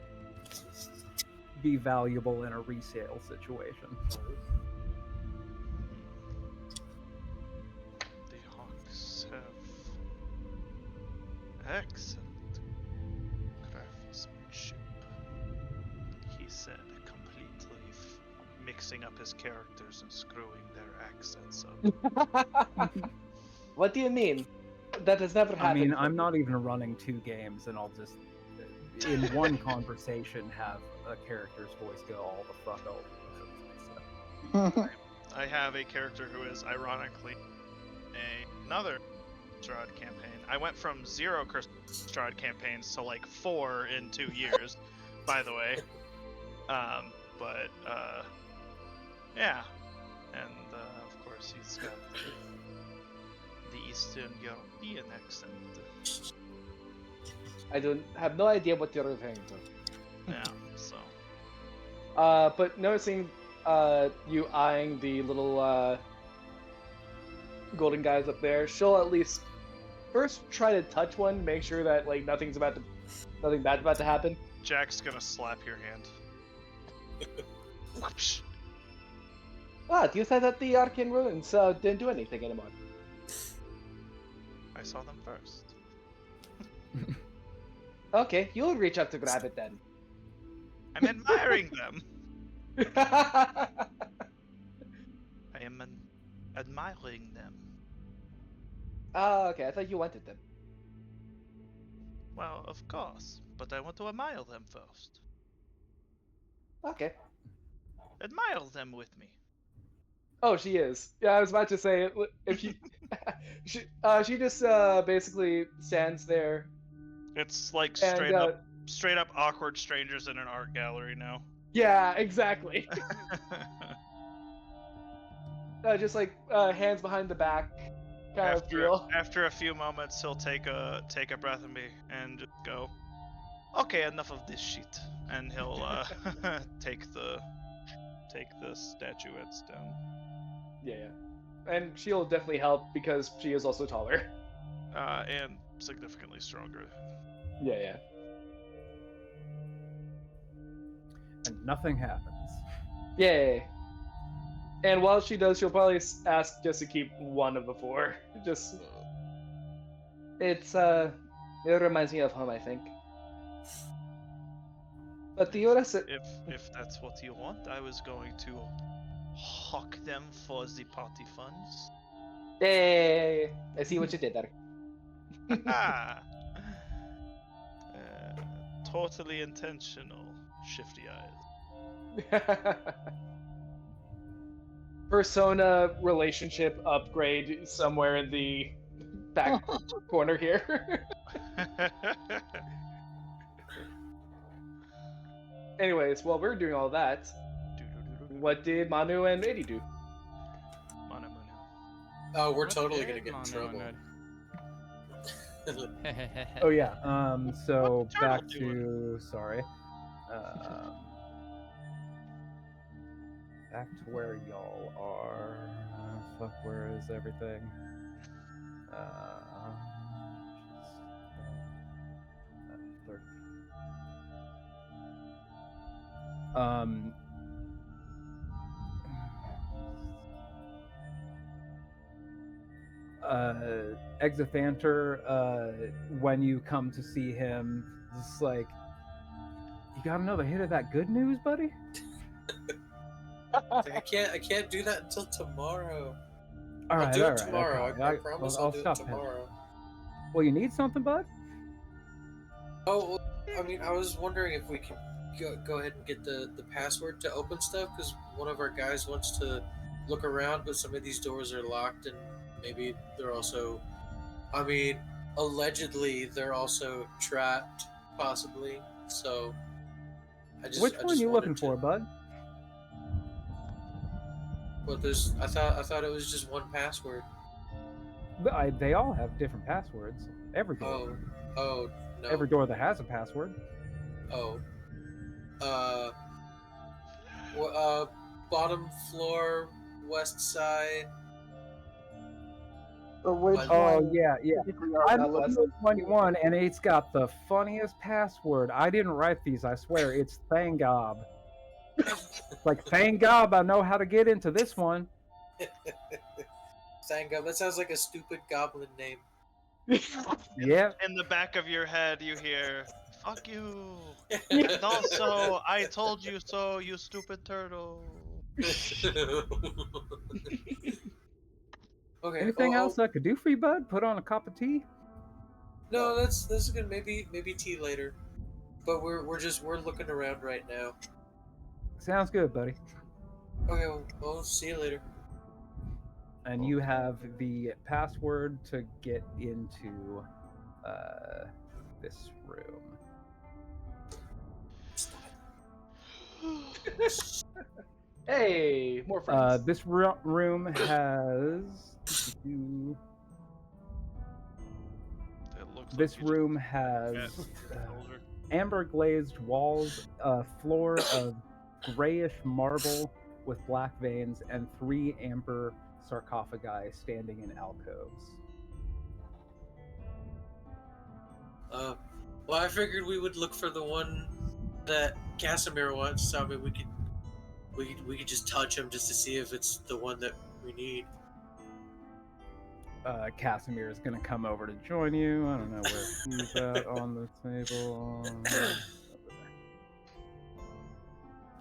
be valuable in a resale situation. The Hawks have excellent craftsmanship. He said, complete mixing up his characters and screwing their accents up. What do you mean? That has never happened. I mean, I'm not even running 2 games, and I'll just, in one conversation, have a character's voice go all the fuck over. I have a character who is ironically another Strahd campaign. I went from 0 Strahd campaigns to like 4 in 2 years, by the way. Yeah, and of course he's got the Eastern European accent. I don't have no idea what you're referring to. Yeah, so. But noticing you eyeing the little golden guys up there, she'll at least first try to touch one, make sure that like nothing bad's about to happen. Jack's gonna slap your hand. Whoosh. What? You said that the arcane ruins didn't do anything anymore. I saw them first. Okay, you'll reach up to grab it then. I'm admiring them. I am admiring them. Okay, I thought you wanted them. Well, of course, but I want to admire them first. Okay. Admire them with me. Oh, she is. Yeah, I was about to say if you, she just basically stands there. It's like And, straight up awkward strangers in an art gallery now. Yeah, exactly. Just like hands behind the back, kind of feel. After a few moments, he'll take a breath and just go, "Okay, enough of this shit," and he'll take the statuettes down. Yeah. And she'll definitely help because she is also taller. And significantly stronger. Yeah. And nothing happens. Yay. And while she does, she'll probably ask just to keep one of the 4. Just it reminds me of home, I think. But the rest of... If that's what you want, I was going to hawk them for the party funds. Hey, I see what you did there. Totally intentional, shifty eyes. Persona relationship upgrade somewhere in the back corner here. Anyways, while we're doing all that, what did Manu and Eddie do? Manu. Oh, we're What totally did gonna get in Manu trouble. Oh yeah. So What's back Turtle to back to where y'all are. Fuck, where is everything? Exothanter, when you come to see him, it's like, you got another hit of that good news, buddy? I can't do that until tomorrow. All right, I'll do all it right. tomorrow. Okay. I promise I'll do it stop him. tomorrow. Well, you need something, bud? Oh, well, I mean, I was wondering if we could go ahead and get the password to open stuff, because one of our guys wants to look around, but some of these doors are locked, and maybe they're also, I mean, allegedly they're also trapped, possibly. So, Which one you looking for, bud? Well, I thought it was just one password. They all have different passwords. Every door. Oh, no. Every door that has a password. Oh. Bottom floor, west side. So which Oh one yeah. specifically are I'm we looking looking at 21, and it's got the funniest password. I didn't write these, I swear. It's Thangob. Like, thank God I know how to get into this one. Thank God. That sounds like a stupid goblin name. Yeah. In the back of your head, you hear, "Fuck you." And also, "I told you so, you stupid turtle." Okay. Anything else I could do for you, bud? Put on a cup of tea? No, that's good. Maybe tea later. But we're looking around right now. Sounds good, buddy. Okay, well, we'll see you later. And you have the password to get into this room. Hey, more friends. This room has. It looks This like you just room has got your shoulder. amber glazed walls, a floor of grayish marble with black veins, and 3 amber sarcophagi standing in alcoves. Well, I figured we would look for the one that Casimir wants. So I mean, we could just touch him just to see if it's the one that we need. Casimir is going to come over to join you. I don't know where he's at on the table.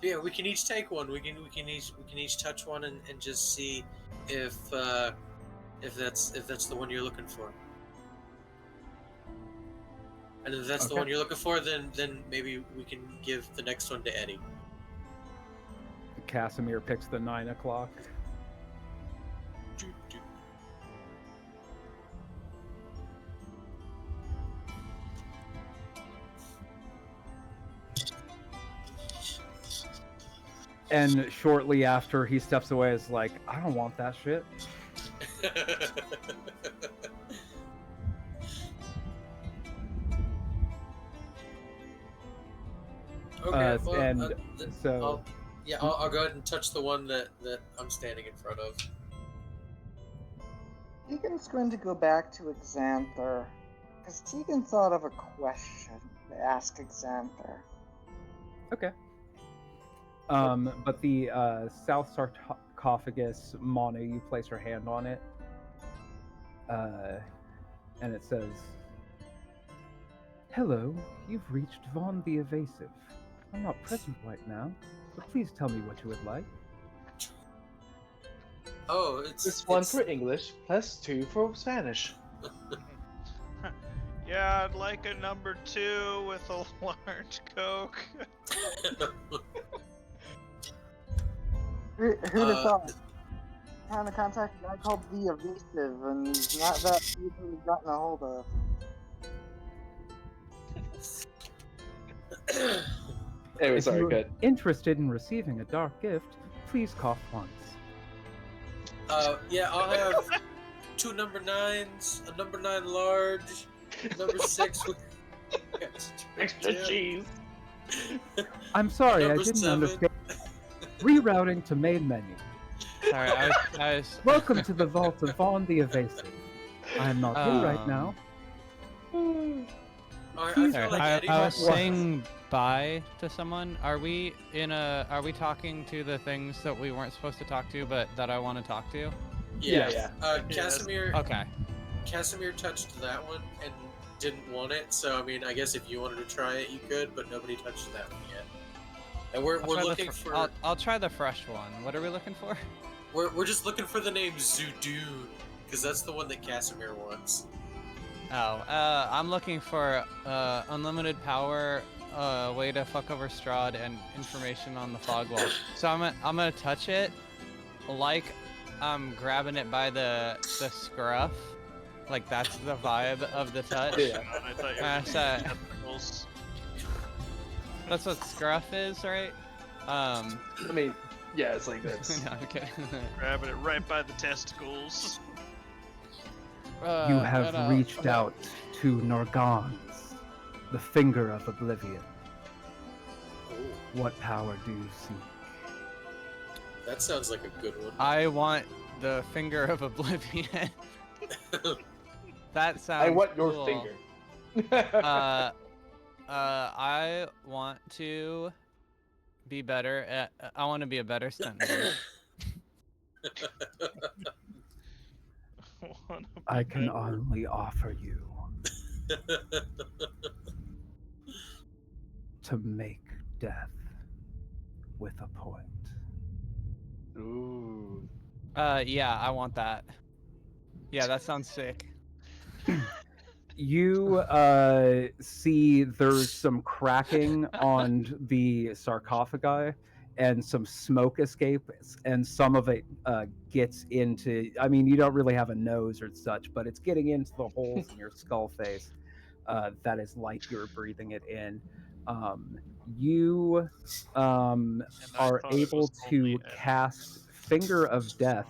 Yeah, we can each take one. We can each touch one and just see if that's the one you're looking for. And if that's the Okay. one you're looking for, then maybe we can give the next one to Eddie. Casimir picks the 9 o'clock. And shortly after he steps away, is like, I don't want that shit. Okay, and then so I'll go ahead and touch the one that I'm standing in front of. Tegan's going to go back to Xanther, because Tegan thought of a question to ask Xanther. okay. But the south sarcophagus, Manu, you place your hand on it, and it says, "Hello, you've reached Vaughn the Evasive. I'm not present right now, but please tell me what you would like." Oh, it's This one for English, plus 2 for Spanish. Yeah, I'd like a number 2 with a large Coke. Who'd have thought? Trying to contact a guy called the Evasive, and he's not that easily gotten a hold of. Anyway, If sorry, you're good. interested in receiving a dark gift, please cough once. Yeah, I'll have 2 number 9s, a number 9 large, number 6 with Extra cheese. I'm sorry, I Number didn't 7. understand. Rerouting to main menu. Sorry, I was. Welcome to the vault of Vaughn the Evasive. I am not here right now. I Please- feel Sorry, like Eddie I was might want- saying bye to someone. Are we talking to the things that we weren't supposed to talk to, but that I want to talk to? Yeah. Yeah. Yes. Casimir. Okay. Casimir touched that one and didn't want it. So I mean, I guess if you wanted to try it, you could, but nobody touched that one yet. And we're I'll try the looking fr- for. I'll try the fresh one. What are we looking for? We're just looking for the name Zudoon, because that's the one that Casimir wants. Oh, I'm looking for unlimited power, way to fuck over Strahd, and information on the fog wall. So I'm gonna touch it, like I'm grabbing it by the scruff, like that's the vibe of the touch. Yeah. God, I thought you Uh, were so- doing testicles. That's what scruff is, right? I mean, yeah, it's like this. No, I'm kidding. Grabbing it right by the testicles. You have reached out to Nargans, the finger of oblivion. Oh, What power do you seek? that sounds like a good one. I want the finger of oblivion. That sounds. I want your cool. finger. I want to be better at. I want to be a better stuntman. I can only offer you to make death with a point. Ooh. Yeah, I want that. Yeah, that sounds sick. You see there's some cracking on the sarcophagi and some smoke escapes, and some of it gets into, I mean, you don't really have a nose or such, but it's getting into the holes in your skull face that is like you're breathing it in. You And I are thought it able was to only cast Finger of Death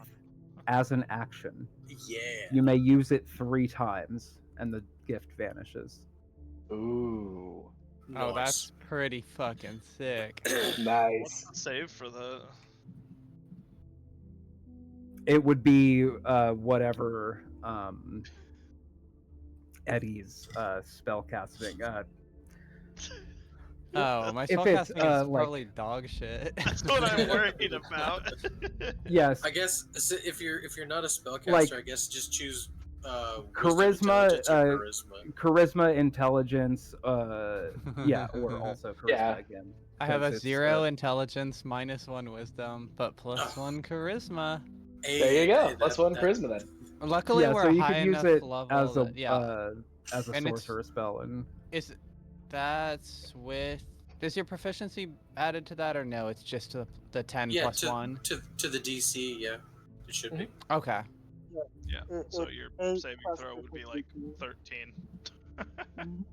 as an action. Yeah. You may use it 3 times, and the gift vanishes. Ooh. Oh, Nice. that's pretty fucking sick. What's Nice. the save for that? It would be whatever Eddie's spell casting. Oh, my If it's, spellcasting is like- probably dog shit. That's what I'm worried about. Yes, I guess if you're not a spellcaster, Like, I guess just choose charisma, wisdom, intelligence, or charisma, intelligence, yeah, or also charisma Yeah. again. I have a 'cause it's, 0 intelligence, -1 wisdom, but +1 Oh. charisma. There you go. Plus 1 charisma then. Luckily, Yeah, we're so you high could use enough it level as a that, yeah. as a And it's- sorcerer spell, and That's with. Is your proficiency added to that or no? It's just the 10 Yeah, plus 1. to the DC. Yeah, it should be. Okay. Yeah. So your Eight saving plus throw would be like proficiency. 13. Mhm.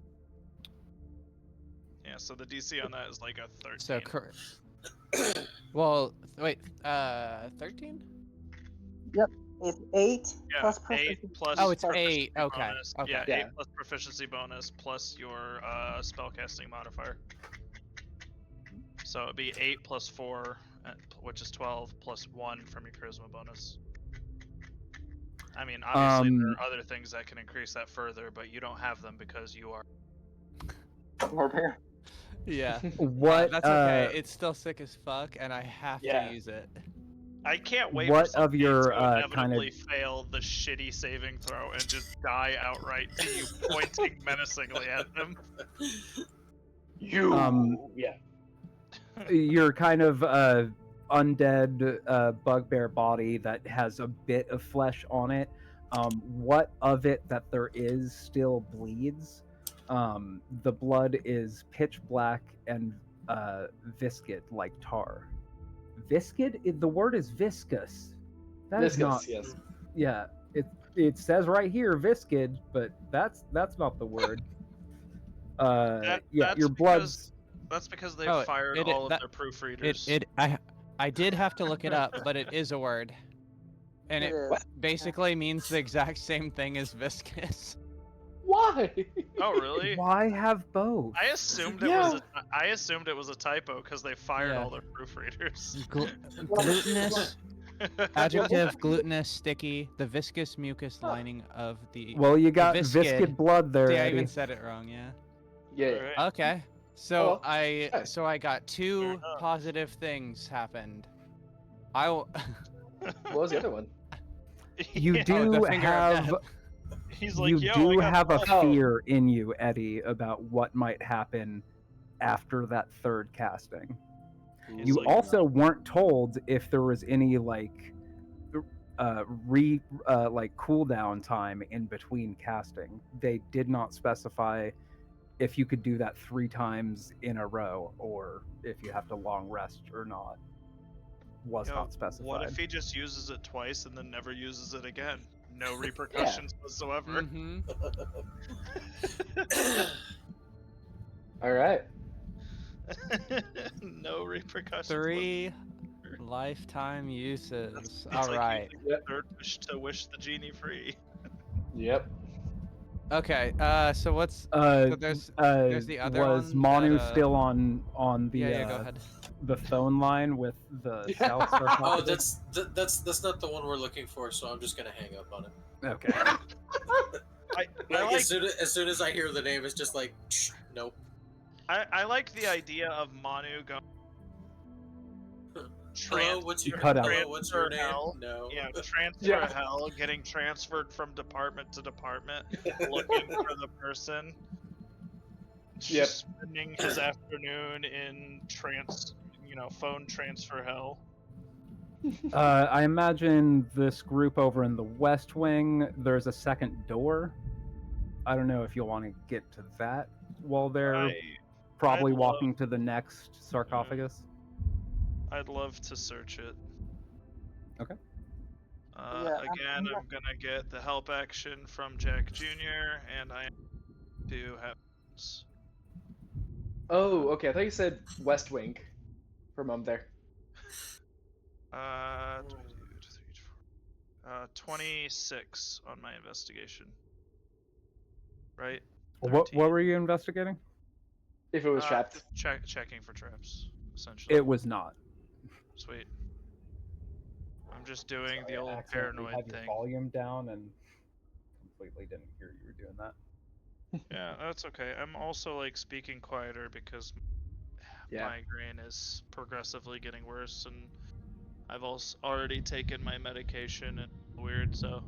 Yeah. So the DC on that is like a 13. So, well, wait, 13? It's 8 yeah, plus 8 proficiency. plus. Oh, it's proficiency 8, okay, bonus. okay. Yeah, Yeah. 8 plus proficiency bonus plus your spellcasting modifier. So it'd be 8 plus 4, which is 12, plus 1 from your charisma bonus. I mean, obviously there are other things that can increase that further, but you don't have them because you are. Barbarian. Yeah. what That's okay. It's still sick as fuck, and I have Yeah. to use it. I can't wait What for some of your, games to kind of- inevitably fail the shitty saving throw and just die outright to you pointing menacingly at them. You. Yeah. your kind of undead bugbear body that has a bit of flesh on it. What of it that there is still bleeds. The blood is pitch black and viscid like tar. Viscid? The word is viscous. That is Viscous, not. yes. Yeah, it says right here viscid, but that's not the word. Yeah, That's your blood's. That's because they've Oh, fired it- all of that- their proofreaders. I did have to look it up, but it is a word. And It it is. basically means the exact same thing as viscous. Why? Oh, really? Why have both? I assumed it was a typo because they fired Yeah. all their proofreaders. Glutinous. Adjective, glutinous, sticky, the viscous mucus lining of the. Well, you got viscid. viscid blood there, See, I Eddie. even said it wrong, yeah. Yeah. Alright. Okay. So Oh, okay. I got Fair 2 enough. positive things happened. I will. What was the other one? You Yeah, do the finger of have death. He's like, you yo, do I got have a blood." Oh. fear in you, Eddie, about what might happen after that third casting. He's You like, also weren't told if there was any like cooldown time in between casting. They did not specify if you could do that 3 times in a row or if you have to long rest or not. Was Yo, not specified. What if he just uses it twice and then never uses it again? No repercussions whatsoever. Mm-hmm. All right. No repercussions. 3 lifetime uses. It's All like right. using the third wish to wish the genie free. Yep. Okay. So what's So there's the other was one Manu that, still on the yeah, go ahead. the phone line with the Yeah. South Star Oh, Company? that's not the one we're looking for. So I'm just gonna hang up on it. Okay. I Like, like as soon as I hear the name, it's just like, nope. I like the idea of Manu going. Hello, what's your cut out. hello, what's your name? Hell. No. Yeah, transfer Yeah. hell, getting transferred from department to department, looking for the person. Yep. Just spending his afternoon in phone transfer hell. I imagine this group over in the West Wing, there's a second door. I don't know if you'll want to get to that while they're probably I'd walking to the next sarcophagus. I'd love to search it. Okay. Yeah, Again, I'm gonna get the help action from Jack Jr. and I do have. Oh, okay. I thought you said West Wing for a moment there. 26 on my investigation. Right? What 13. were you investigating? If it was trapped. Checking for traps, essentially. It was not. Sweet. I'm just doing the I old accidentally paranoid had your thing. volume down and completely didn't hear you were doing that. Yeah, that's okay. I'm also like speaking quieter because Yeah. migraine is progressively getting worse, and I've also already taken my medication and weird, so.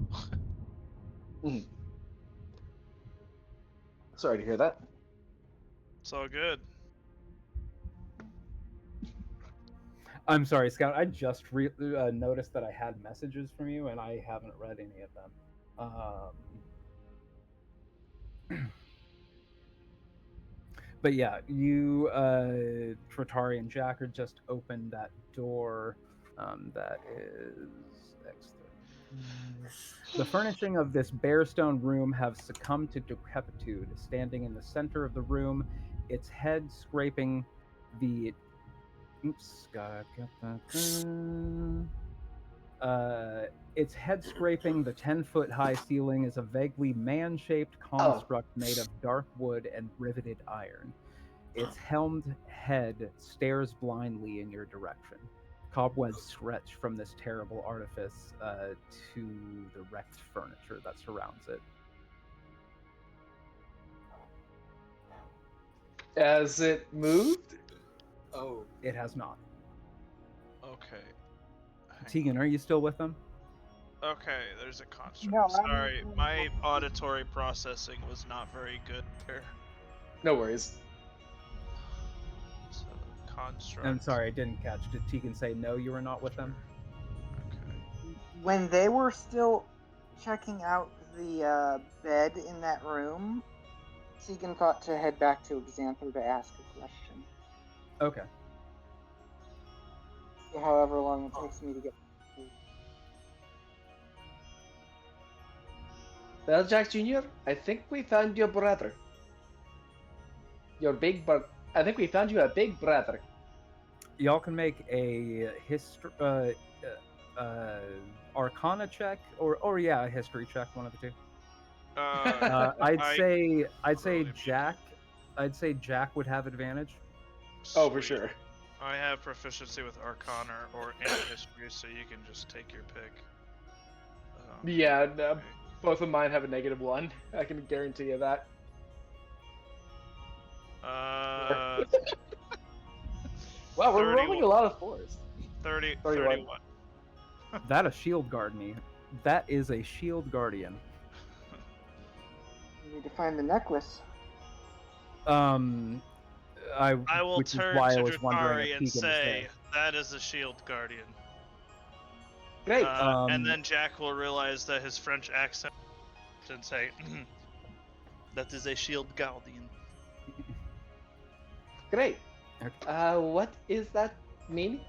Sorry to hear that. It's all good. I'm sorry, Scout. I just noticed that I had messages from you, and I haven't read any of them. But yeah, you, Tratari and Jacker just opened that door. That is X30. The furnishing of this barestone room have succumbed to decrepitude. Standing in the center of the room, its head scraping the. Oops, gotta get that. Its head scraping the 10-foot high ceiling is a vaguely man-shaped construct made of dark wood and riveted iron. Its helmed head stares blindly in your direction. Cobwebs stretch from this terrible artifice to the wrecked furniture that surrounds it. Has it moved? Oh, It has not. Okay. Tegan, are you still with them? Okay, there's a construct. No, Sorry, my auditory processing was not very good there. No worries. So, construct. I'm sorry, I didn't catch. Did Tegan say no, you were not with them? Okay. when they were still checking out the bed in that room, Tegan thought to head back to Xanther to ask a question. Okay. So however long it takes me to get. Well, Jack Jr., I think we found your brother. Your big brother. I think we found you a big brother. Y'all can make a Arcana check, or yeah, a history check, one of the two. I'd say Jack. I'd say Jack would have advantage. Oh, for Sweet. sure. I have proficiency with Arcana or any history, so you can just take your pick. Yeah, okay. both of mine have a -1. I can guarantee you that. Wow, we're rolling a lot of 4s. 31. That a shield guard me. That is a shield guardian. You need to find the necklace. I will which turn is why to I was wondering if Dratari and Tegan was say, there. that is a shield guardian. Great. And then Jack will realize that his French accent and say, that is a shield guardian. Great. Okay. What is that mean?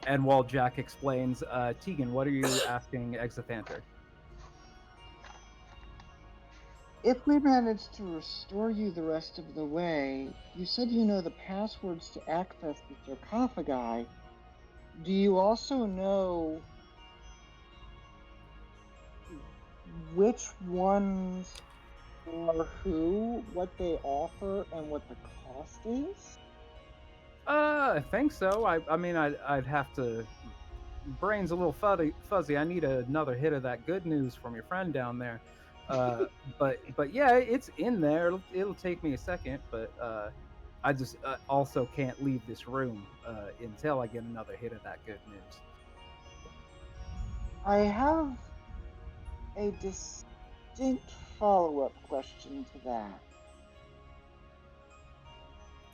And while Jack explains, Tegan, what are you asking Exathanter? If we manage to restore you the rest of the way, you said you know the passwords to access the sarcophagi. Do you also know which ones are who, what they offer, and what the cost is? I think so. I mean, I'd have to. Brain's a little fuzzy. I need another hit of that good news from your friend down there. But yeah, it's in there. It'll take me a second, but I just also can't leave this room until I get another hit of that good news. I have a distinct follow-up question to that.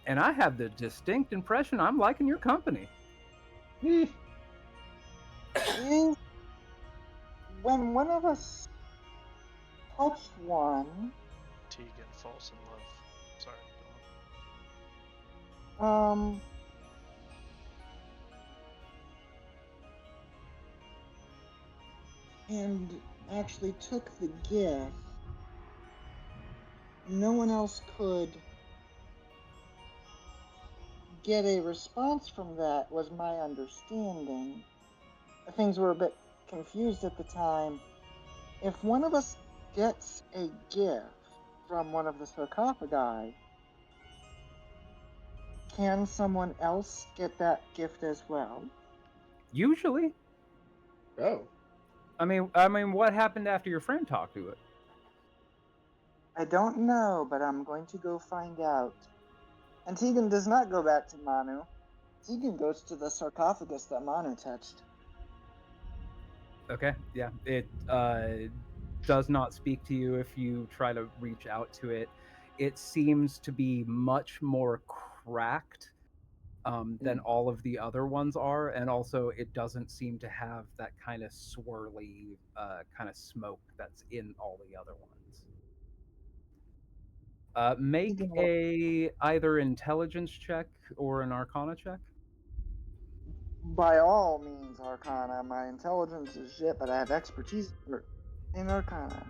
And I have the distinct impression I'm liking your company. is when one of us touch one, Tegan falls in love. Sorry, go on. And actually took the gift, no one else could get a response from that, was my understanding. Things were a bit confused at the time. If one of us gets a gift from one of the sarcophagi, can someone else get that gift as well? Usually. Oh. I mean, what happened after your friend talked to it? I don't know, but I'm going to go find out. And Tegan does not go back to Manu. Tegan goes to the sarcophagus that Manu touched. Okay, yeah. It does not speak to you if you try to reach out to it. It seems to be much more cracked than all of the other ones are, and also it doesn't seem to have that kind of swirly kind of smoke that's in all the other ones. Make a either intelligence check or an arcana check. By all means, Arcana. My intelligence is shit, but I have expertise in Arcana.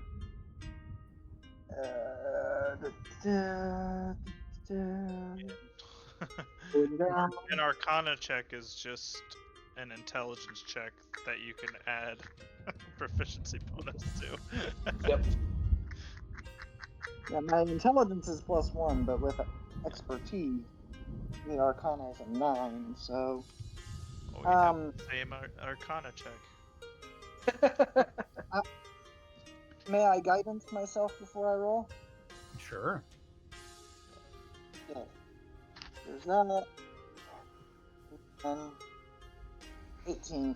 An Arcana check is just an intelligence check that you can add proficiency bonus to. Yep. Yeah, my intelligence is +1, but with expertise, the Arcana is a 9, so... Well, we have the same Arcana check. May I guidance myself before I roll? Sure. Okay. There's that. And 18.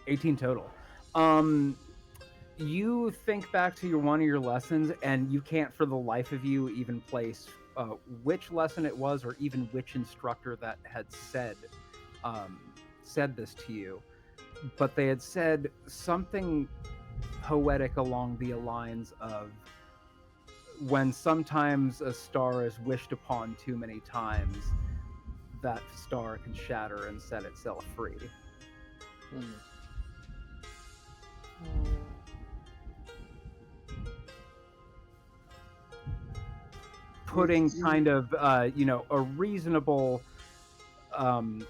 18 total. You think back to one of your lessons, and you can't for the life of you even place which lesson it was, or even which instructor that had said this to you. But they had said something poetic along the lines of, when sometimes a star is wished upon too many times, that star can shatter and set itself free. Putting kind of a reasonable kind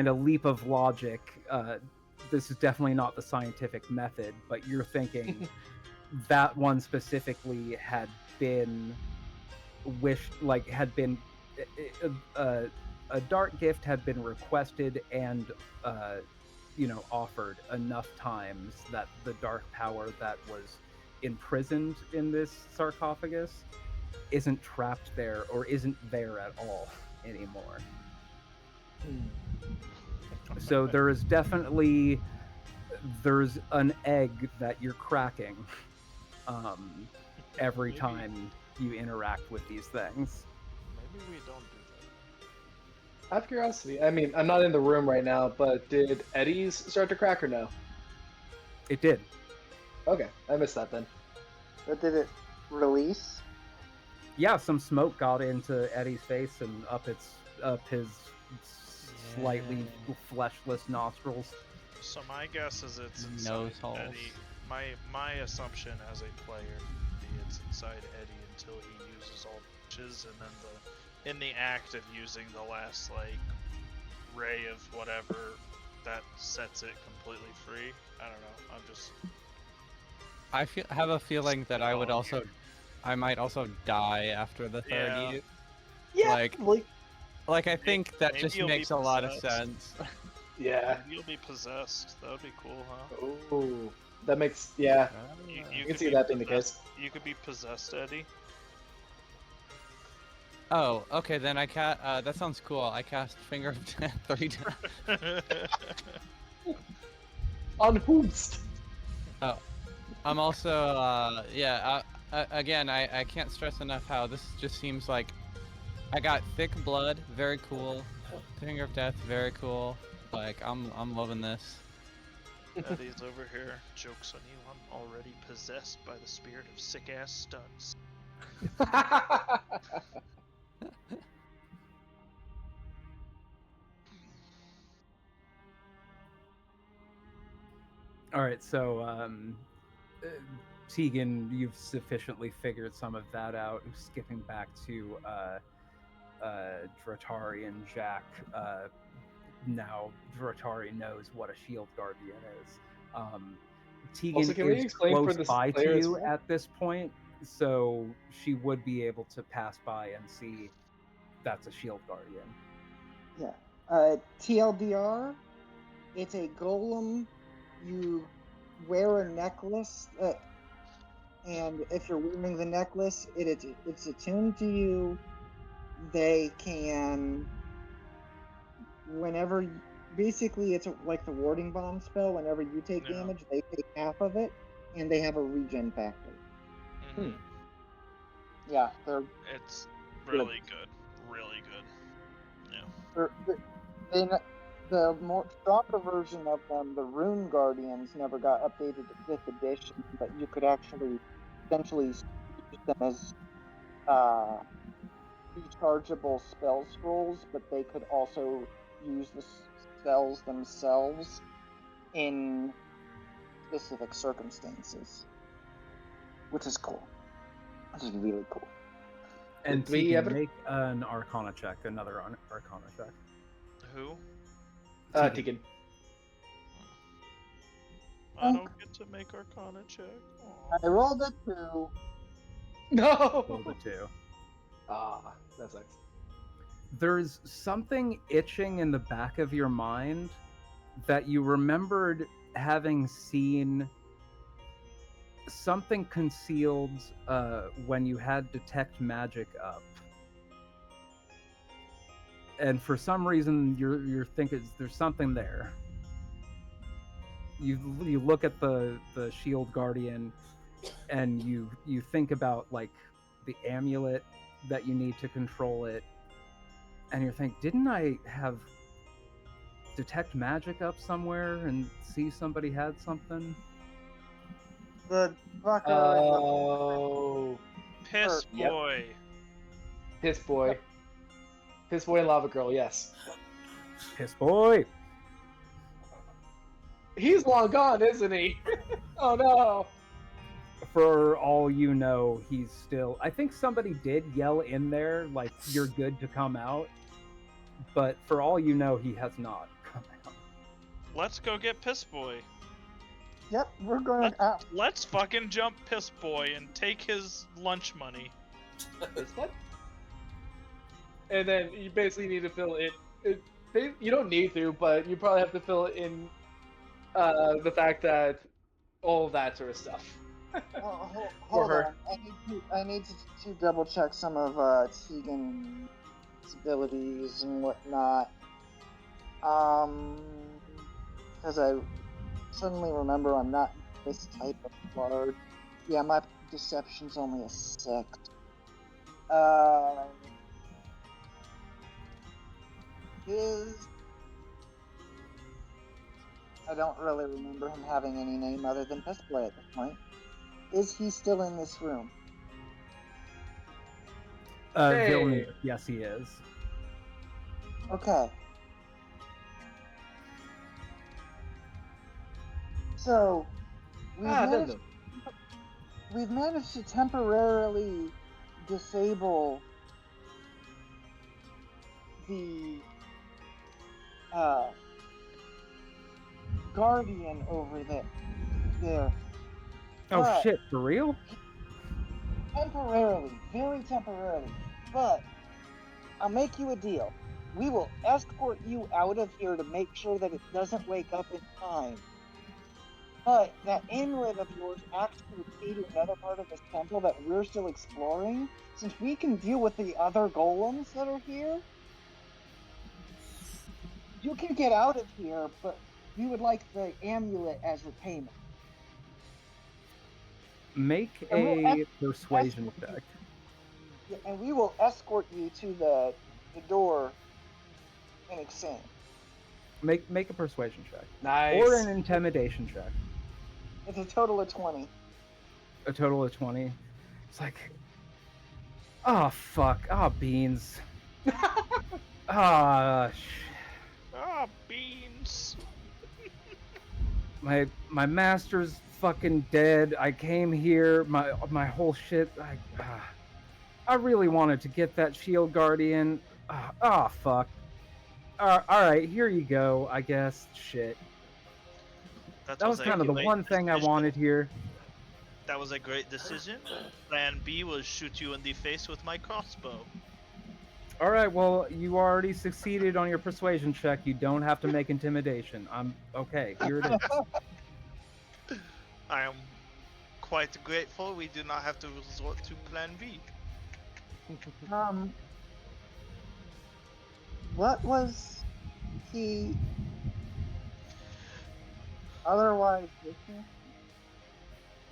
of leap of logic. This is definitely not the scientific method, but you're thinking that one specifically had been wished, like had been a dark gift had been requested and offered enough times that the dark power that was imprisoned in this sarcophagus isn't trapped there, or isn't there at all anymore. So there's an egg that you're cracking every time you interact with these things. Maybe we don't do that. Out of curiosity, I mean, I'm not in the room right now, but did Eddie's start to crack or no? It did. Okay, I missed that then. But did it release? Yeah, some smoke got into Eddie's face and up his slightly fleshless nostrils. So my guess is it's inside Nose holes. Eddie. My assumption as a player would be it's inside Eddie until he uses all the witches, and then in the act of using the last ray of whatever, that sets it completely free. I don't know. I have a feeling that I might also die after the third Yeah. use. Yeah, Like I think that maybe just you'll be makes a lot of possessed. sense. yeah. You'll be possessed. That would be cool, huh? Oh, that makes, yeah. You I could can see be that being the possessed- case. You could be possessed, Eddie. Oh, okay, then that sounds cool. I cast Finger of Death 3 times. Unhoomst. Oh, I'm also, again, I can't stress enough how this just seems like I got thick blood, very cool. Finger of Death, very cool. Like I'm loving this. Eddie's over here. Joke's on you. I'm already possessed by the spirit of sick ass stunts. All right, so Tegan, you've sufficiently figured some of that out. Skipping back to Dratari and Jack. Now Dratari knows what a shield guardian is. Tegan Also, can we is explain for close the by to players you who- at this point, so she would be able to pass by and see that's a shield guardian. Yeah. TLDR, it's a golem. You wear a necklace, and if you're wearing the necklace, it's attuned to you. They can, whenever, basically, it's like the warding bomb spell. Whenever you take Yeah. damage, they take half of it, and they have a regen factor. Mhm. Yeah, It's really good. Really good. Yeah. the more stronger version of them, the Rune Guardians, never got updated to 5th edition, but you could actually essentially use them as rechargeable spell scrolls, but they could also use the spells themselves in specific circumstances, which is cool. Which is really cool. And Did we Tegan, ever- make an Arcana check, another Arcana check. Who? Tegan. I don't get to make Arcana check. Aw. I rolled a 2. No. Roll the 2. Ah, that sucks. There's something itching in the back of your mind that you remembered having seen something concealed when you had detect magic up, and for some reason you're thinking there's something there. You look at the shield guardian, and you think about like the amulet that you need to control it, and you think, didn't I have detect magic up somewhere and see somebody had something? The fucker. Oh, Piss Yep. boy. Piss boy. Piss boy and lava girl. Yes, Piss boy. he's long gone, isn't he? Oh no. For all you know, he's still. I think somebody did yell in there, like, you're good to come out. But for all you know, he has not come out. Let's go get Piss Boy. Yep, we're going out. Let's fucking jump Piss Boy and take his lunch money. This one? And then you basically need to fill it. You don't need to, but you probably have to fill it in the fact that all of that sort of stuff. Hold her. on. I need to double check some of Tegan's abilities and whatnot. Because I suddenly remember I'm not this type of bard. Yeah, my deception's only a 6. I don't really remember him having any name other than Piss Boy at this point. Is he still in this room? Hey. Vilnius, yes, he is. Okay. So, we've managed to temporarily disable the guardian over there. Oh But- shit, for real? Temporarily, very temporarily. But I'll make you a deal. We will escort you out of here to make sure that it doesn't wake up in time. But that amulet of yours acts to key to another part of this temple that we're still exploring. Since we can deal with the other golems that are here, you can get out of here, but we would like the amulet as repayment. Make And we'll a persuasion check. Yeah, and we will escort you to the door in exchange. Make a persuasion check Nice. or an intimidation check. It's a total of 20. A total of 20. It's like, oh fuck, oh beans, ah, Ah, beans. my master's fucking dead. I came here, my whole shit. I really wanted to get that shield guardian. Ah, fuck. All right, here you go. I guess shit. That was kind of the one thing I wanted here. That was a great decision. Plan B was shoot you in the face with my crossbow. All right, well, you already succeeded on your persuasion check. You don't have to make intimidation. I'm okay. Here it is. I am quite grateful we do not have to resort to Plan B. What was he otherwise listening?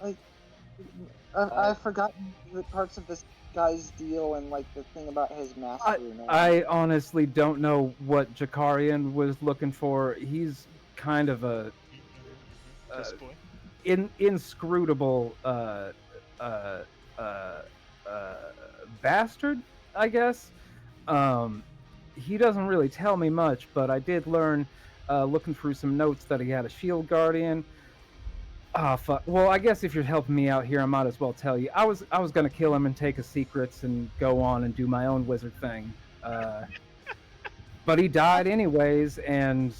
Like, I've forgotten the parts of this guy's deal and like the thing about his master. I honestly don't know what Jakarian was looking for. He's kind of a This boy. inscrutable bastard, I guess. He doesn't really tell me much, but I did learn, looking through some notes, that he had a shield guardian. Ah, fuck. Well, I guess if you're helping me out here, I might as well tell you. I was gonna kill him and take his secrets and go on and do my own wizard thing. But he died anyways, and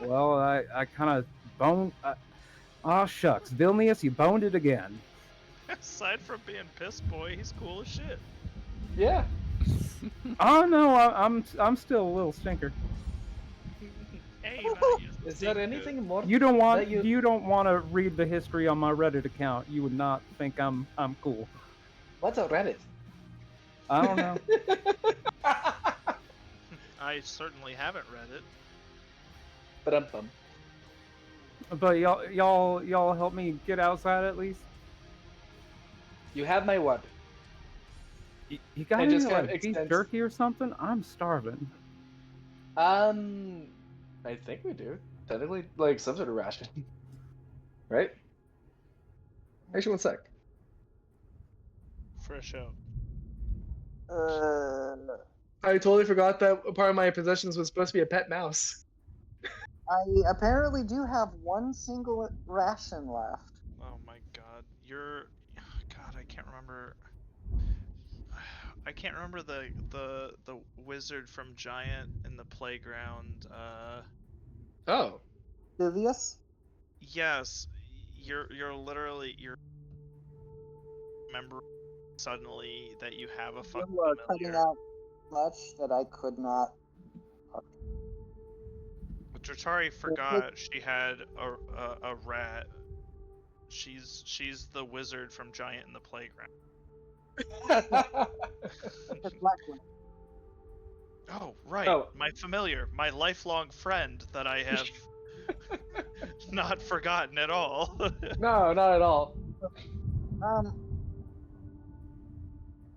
well, I kind of boned. Aw, shucks, Vilnius, you boned it again. Aside from being piss boy, he's cool as shit. Yeah. Oh no, I'm still a little stinker. Hey, Is there anything more? You don't want that you- you don't want to read the history on my Reddit account. You would not think I'm cool. What's a Reddit? I don't know. I certainly haven't read it. Ba-dum-bum. But y'all help me get outside at least. You have my word. You got It any just kind of like beef extends- jerky or something? I'm starving. I think we do. Technically, like some sort of ration. Right? Actually, one sec. Fresh out. I totally forgot that part of my possessions was supposed to be a pet mouse. I apparently do have one single ration left. Oh my god. God, I can't remember. I can't remember the wizard from Giant in the playground. Oh. Vivius? Yes, you're remember suddenly that you have a fucking You are cutting familiar. out much that I could not. Dratari forgot she had a rat. She's the wizard from Giant in the playground. The black one. Oh, right. Oh. My familiar, my lifelong friend that I have not forgotten at all. No, not at all. Um,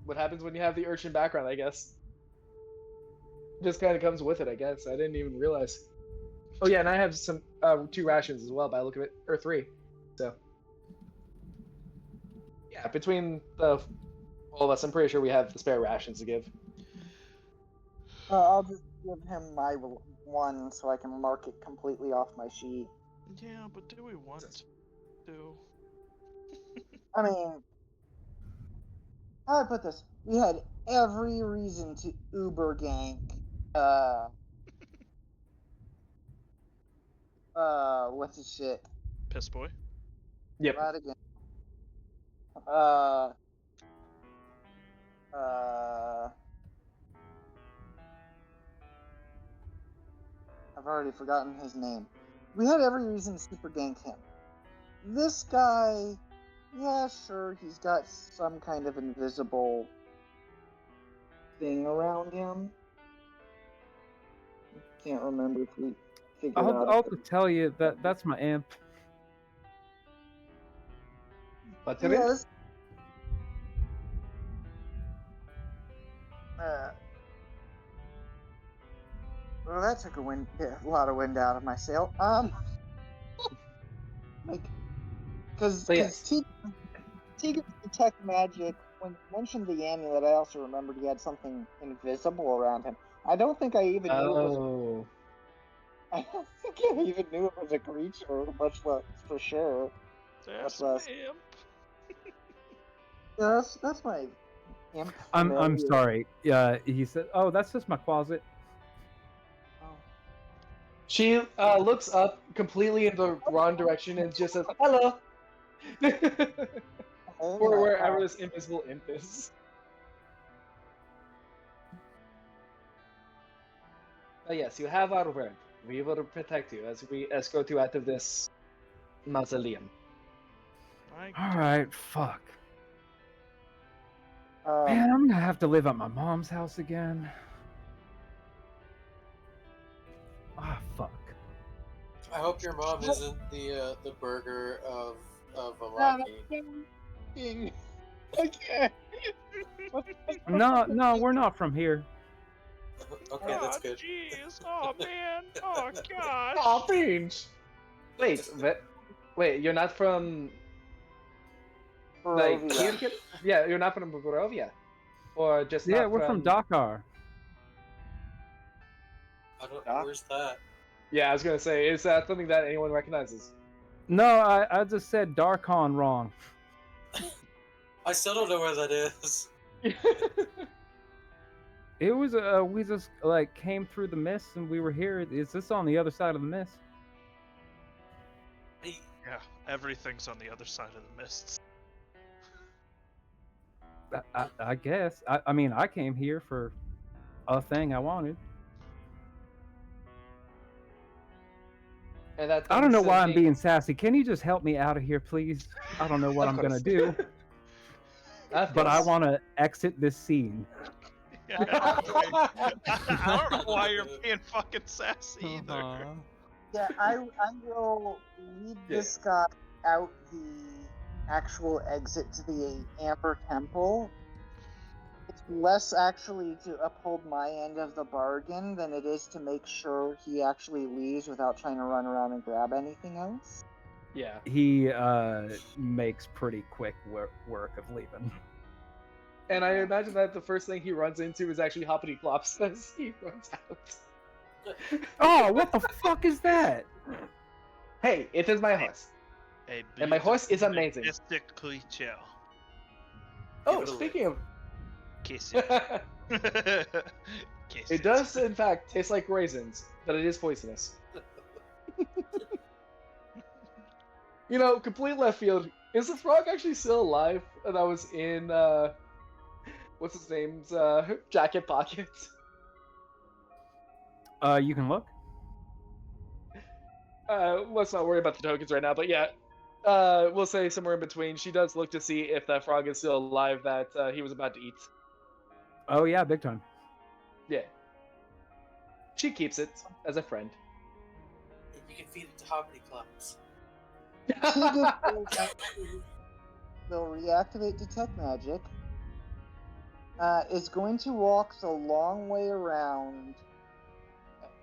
What happens when you have the urchin background, I guess? Just kind of comes with it, I guess. I didn't even realize. Oh yeah, and I have some 2 rations as well by the look of it, or 3. So yeah, between all of us, I'm pretty sure we have the spare rations to give. I'll just give him my one so I can mark it completely off my sheet. Yeah, but do we want to? I mean, how do I put this? We had every reason to Uber gank. What's his shit? Piss boy. Yep. Right again. I've already forgotten his name. We had every reason to super gank him. This guy, yeah, sure, he's got some kind of invisible thing around him. Can't remember if we figured out. I'll tell you that that's my amp. What's Yeah, it? this- Well, that took a lot of wind out of my sail. Like, because But yes. Tegan's detect magic. When you mentioned the amulet, I also remembered he had something invisible around him. I don't think I even knew it was. Oh. I don't think I even knew it was a creature, much less for sure. That's less. my imp. Yeah, that's my imp. I'm familiar. sorry. Yeah, he said, "Oh, that's just my closet." Oh. She looks up completely in the wrong direction and just says, "Hello." Oh Or my wherever God. this invisible imp is. But yes, you have our word. We will protect you as we escort you out of this mausoleum. My All God. right, fuck. Man, I'm gonna have to live at my mom's house again. Ah, fuck. I hope your mom isn't the burger of No, Amaki. Okay. No, we're not from here. Okay, that's Oh, good. jeez. Oh, man. Oh, gosh. Aw, Finch! Wait, you're not from, like, Barovia. here? Yeah, you're not from Barovia? Or just Yeah, not we're from Dakar. I don't. Doc? Where's that? Yeah, I was gonna say, is that something that anyone recognizes? No, I just said Darkon wrong. I still don't know where that is. It was we just like came through the mist and we were here. Is this on the other side of the mist? Yeah, everything's on the other side of the mists. I guess. I mean, I came here for a thing I wanted. And that I thing don't know why says I'm being sassy. Can you just help me out of here, please? I don't know what Of I'm gonna course. do, Of but I course. want to exit this scene. Yeah, I don't know why you're being fucking sassy either. Aw. Yeah, I will lead Yeah. this guy out the actual exit to the Amber Temple. It's less actually to uphold my end of the bargain than it is to make sure he actually leaves without trying to run around and grab anything else. Yeah. He makes pretty quick work of leaving. And I imagine that the first thing he runs into is actually Hoppity Flops as he runs out. Oh, what the fuck is that? Hey, it is my horse. A And my horse is beautiful, amazing. majestic creature. Oh, it a speaking of... Kiss it. Kiss It does, in fact, taste like raisins, but it is poisonous. You know, complete left field. Is the frog actually still alive? That was in, what's his name's, jacket pocket? You can look. Let's not worry about the tokens right now, but yeah. We'll say somewhere in between. She does look to see if that frog is still alive that he was about to eat. Oh yeah, big time. Yeah. She keeps it as a friend. You can feed it to Hoppity Clops. They'll reactivate Detect Magic. Is going to walk the long way around,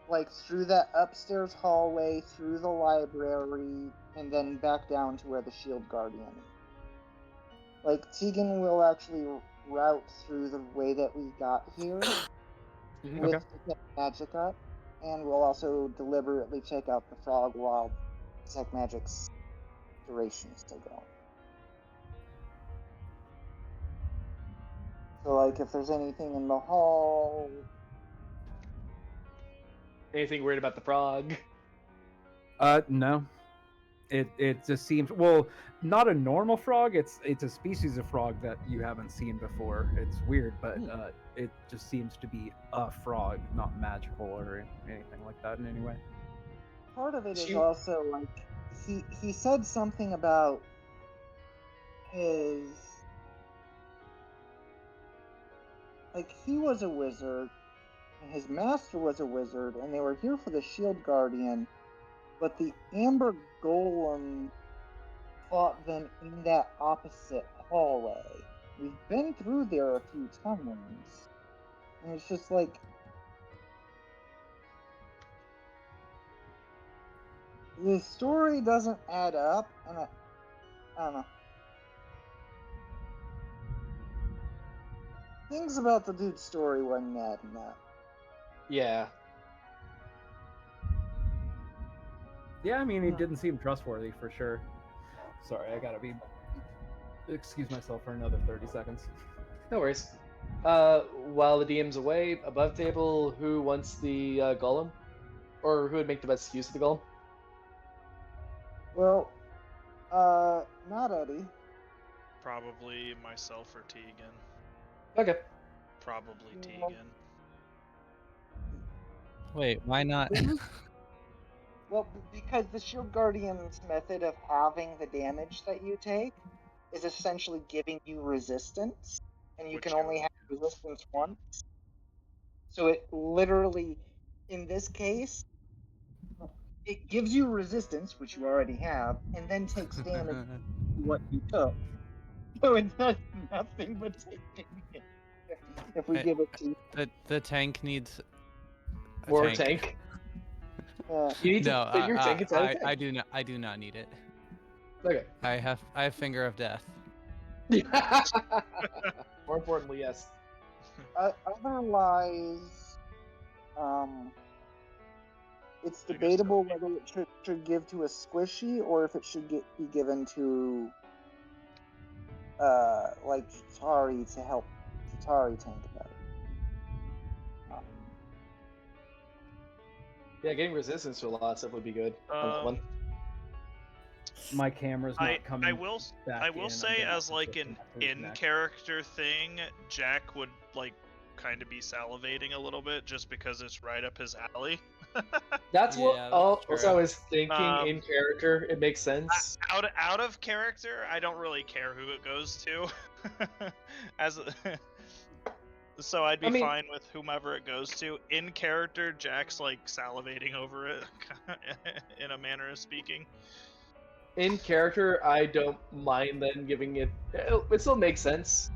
like through that upstairs hallway, through the library, and then back down to where the Shield Guardian is. Like, Tegan will actually route through the way that we got here with Detect Magic up, and we'll also deliberately take out the frog while Detect Magic's duration is still going. So, like, if there's anything in the hall... Anything weird about the frog? No. It just seems, well, not a normal frog. It's a species of frog that you haven't seen before. It's weird, but it just seems to be a frog, not magical or anything like that in any way. Part of it is also, like, he said something about his... Like, he was a wizard, and his master was a wizard, and they were here for the Shield Guardian, but the Amber Golem fought them in that opposite hallway. We've been through there a few times, and it's just like... The story doesn't add up, and I don't know. Things about the dude's story wasn't adding up. Yeah. Yeah, I mean, he didn't seem trustworthy for sure. Sorry, I gotta excuse myself for another 30 seconds. No worries. While the DM's away, above table, who wants the golem? Or who would make the best use of the golem? Well, not Eddie. Probably myself or Tegan. Okay. Probably Yeah. Tegan. Wait, why not? Well, because the Shield Guardian's method of halving the damage that you take is essentially giving you resistance, and you Which can you only have resistance once. So it literally, in this case, it gives you resistance, which you already have, and then takes damage to what you took. So it does nothing but take damage. If we Hey, give it to you. the tank needs a More tank. tank. Yeah. You need No, to put your tank inside a tank. I do not need it. Okay. I have finger of death. More importantly, yes. Otherwise, it's debatable whether it should give to a squishy or if it should be given to like Chitari to help Chitari tank better. Yeah, getting resistance to a lot of stuff would be good on that one. My camera's not coming. I will back I will in. I'm say, gonna as have to like an disconnect his neck. in-character thing, Jack would like kind of be salivating a little bit just because it's right up his alley. That's what Yeah, that's also true. I was thinking Um, in character. It makes sense. Out of character, I don't really care who it goes to. So I'd be I mean- fine with whomever it goes to. In character, Jack's like salivating over it, in a manner of speaking. In character, I don't mind then giving it. It still makes sense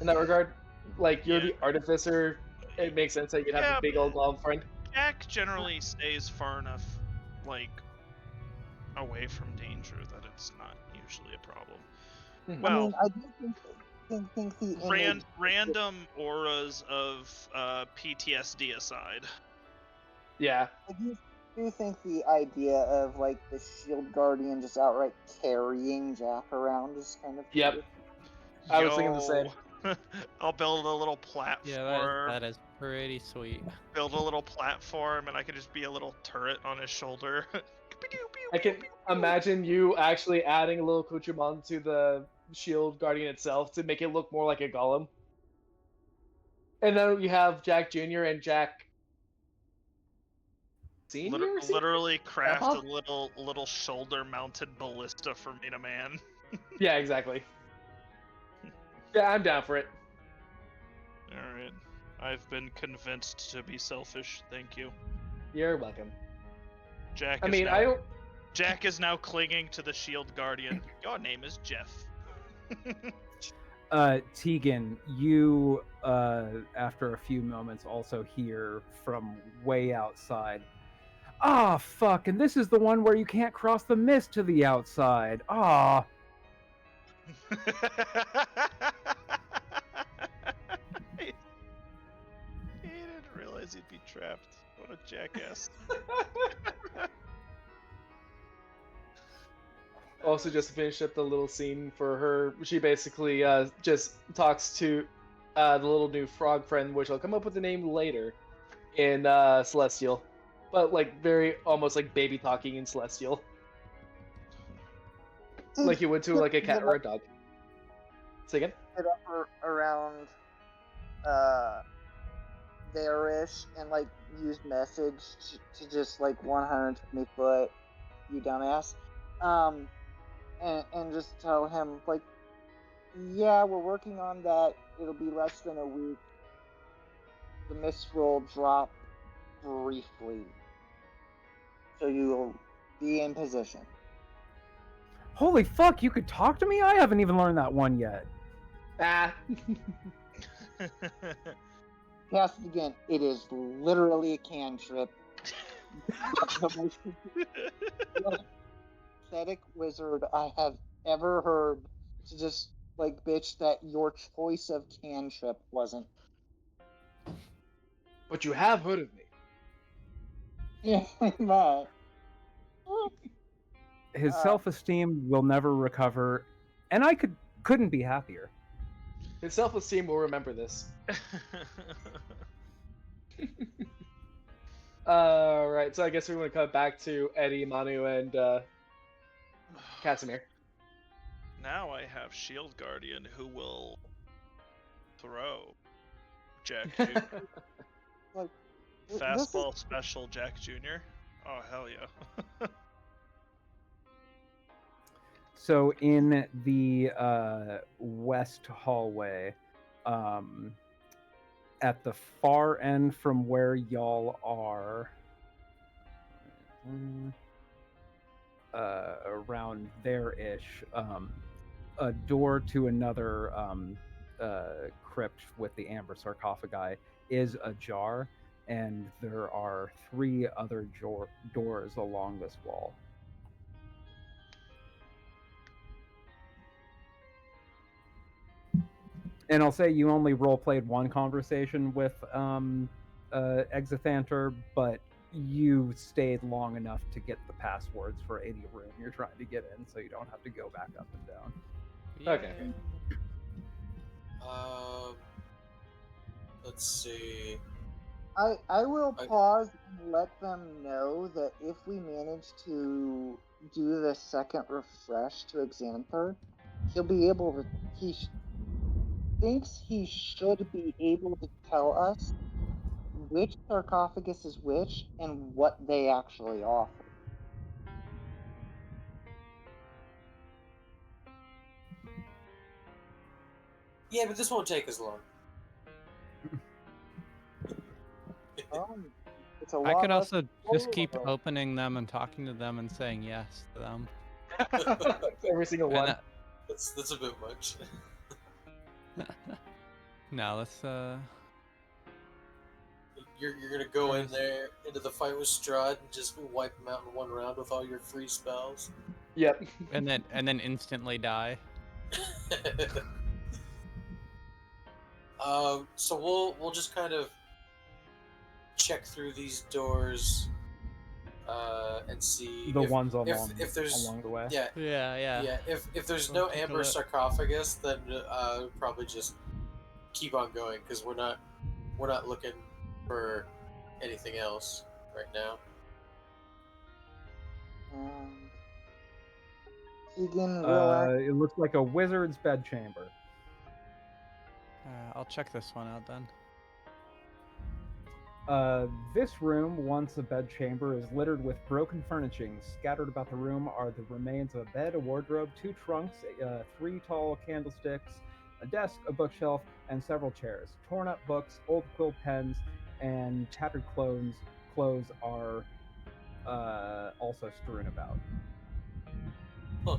in that regard. Like, you're Yeah. the artificer. It makes sense that you'd have Yeah, a big old golem friend. Jack generally stays far enough, like, away from danger that it's not usually a problem. Mhm. Well, I mean, I do think the image. random auras of PTSD aside. Yeah. I do think the idea of like the Shield Guardian just outright carrying Jack around is kind of Yep. cool. I was thinking the same. I'll build a little platform. Yeah, that is pretty sweet. Build a little platform, and I could just be a little turret on his shoulder. I can imagine you actually adding a little accoutrement to the Shield Guardian itself to make it look more like a golem. And then you have Jack Jr. and Jack Senior. Literally craft Grandpa? a little shoulder-mounted ballista for Meta Man. Yeah, exactly. Yeah, I'm down for it. All right, I've been convinced to be selfish. Thank you, You're welcome. Jack. I mean, I don't. Jack is now clinging to the Shield Guardian. Your name is Jeff. Tegan, you after a few moments also hear from way outside. Ah, fuck! And this is the one where you can't cross the mist to the outside. Ah. He didn't realize he'd be trapped. What a jackass. Also, just to finish up the little scene for her, she basically just talks to the little new frog friend, which I'll come up with the name later, in Celestial. But, like, very almost like baby talking in Celestial. Like you would to, like, a cat or a dog. Say again? It up around there-ish and like use message to just like 120 foot, you dumbass. And just tell him like, yeah, we're working on that. It'll be less than a week. The mist will drop briefly, so you'll be in position. Holy fuck! You could talk to me. I haven't even learned that one yet. Ah. Cast it again. It is literally a cantrip. the most pathetic wizard I have ever heard to just like bitch that your choice of cantrip wasn't. But you have hooded me. Yeah, but His Uh, self-esteem will never recover, and I couldn't be happier. His self-esteem will remember this. Right, so I guess we want to cut back to Eddie, Manu, and Casimir. Now I have Shield Guardian who will throw Jack Jr. like this is Fastball special Jack Jr. Oh hell yeah. So in the west hallway, at the far end from where y'all are, around there-ish, a door to another crypt with the amber sarcophagi is ajar, and there are 3 other doors along this wall. And I'll say you only role-played one conversation with Exithanter, but you stayed long enough to get the passwords for any room you're trying to get in, so you don't have to go back up and down. Okay. Let's see. I will pause and let them know that if we manage to do the second refresh to Exanther, he'll be able to. Thinks he should be able to tell us which sarcophagus is which and what they actually offer. Yeah, but this won't take as long. It's a I lot could less also just keep controllable. opening them and talking to them and saying yes to them. Every single And one. That's a bit much. No, let's You're gonna go in there into the fight with Strahd and just wipe him out in one round with all your free spells. Yep. and then instantly die. So we'll just kind of check through these doors and see The ones along, if there's along the way. yeah Yeah. if there's We'll no take a amber look. sarcophagus, then probably just keep on going because we're not looking for anything else right now. Keegan will It looks like a wizard's bedchamber. I'll check this one out then. This room, once a bedchamber, is littered with broken furnishings. Scattered about the room are the remains of a bed, a wardrobe, 2 trunks, 3 tall candlesticks, a desk, a bookshelf, and several chairs. Torn up books, old quill pens, and tattered clothes are also strewn about. Huh.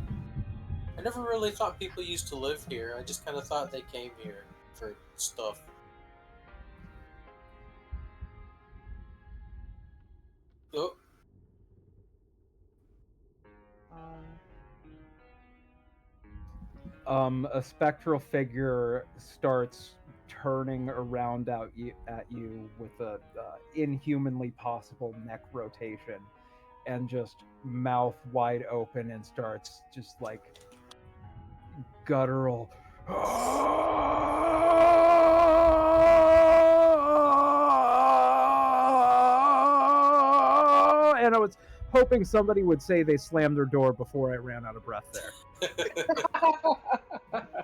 I never really thought people used to live here. I just kind of thought they came here for stuff. Oh. A spectral figure starts turning around at you with a inhumanly possible neck rotation, and just mouth wide open, and starts just like guttural. And I was hoping somebody would say they slammed their door before I ran out of breath there.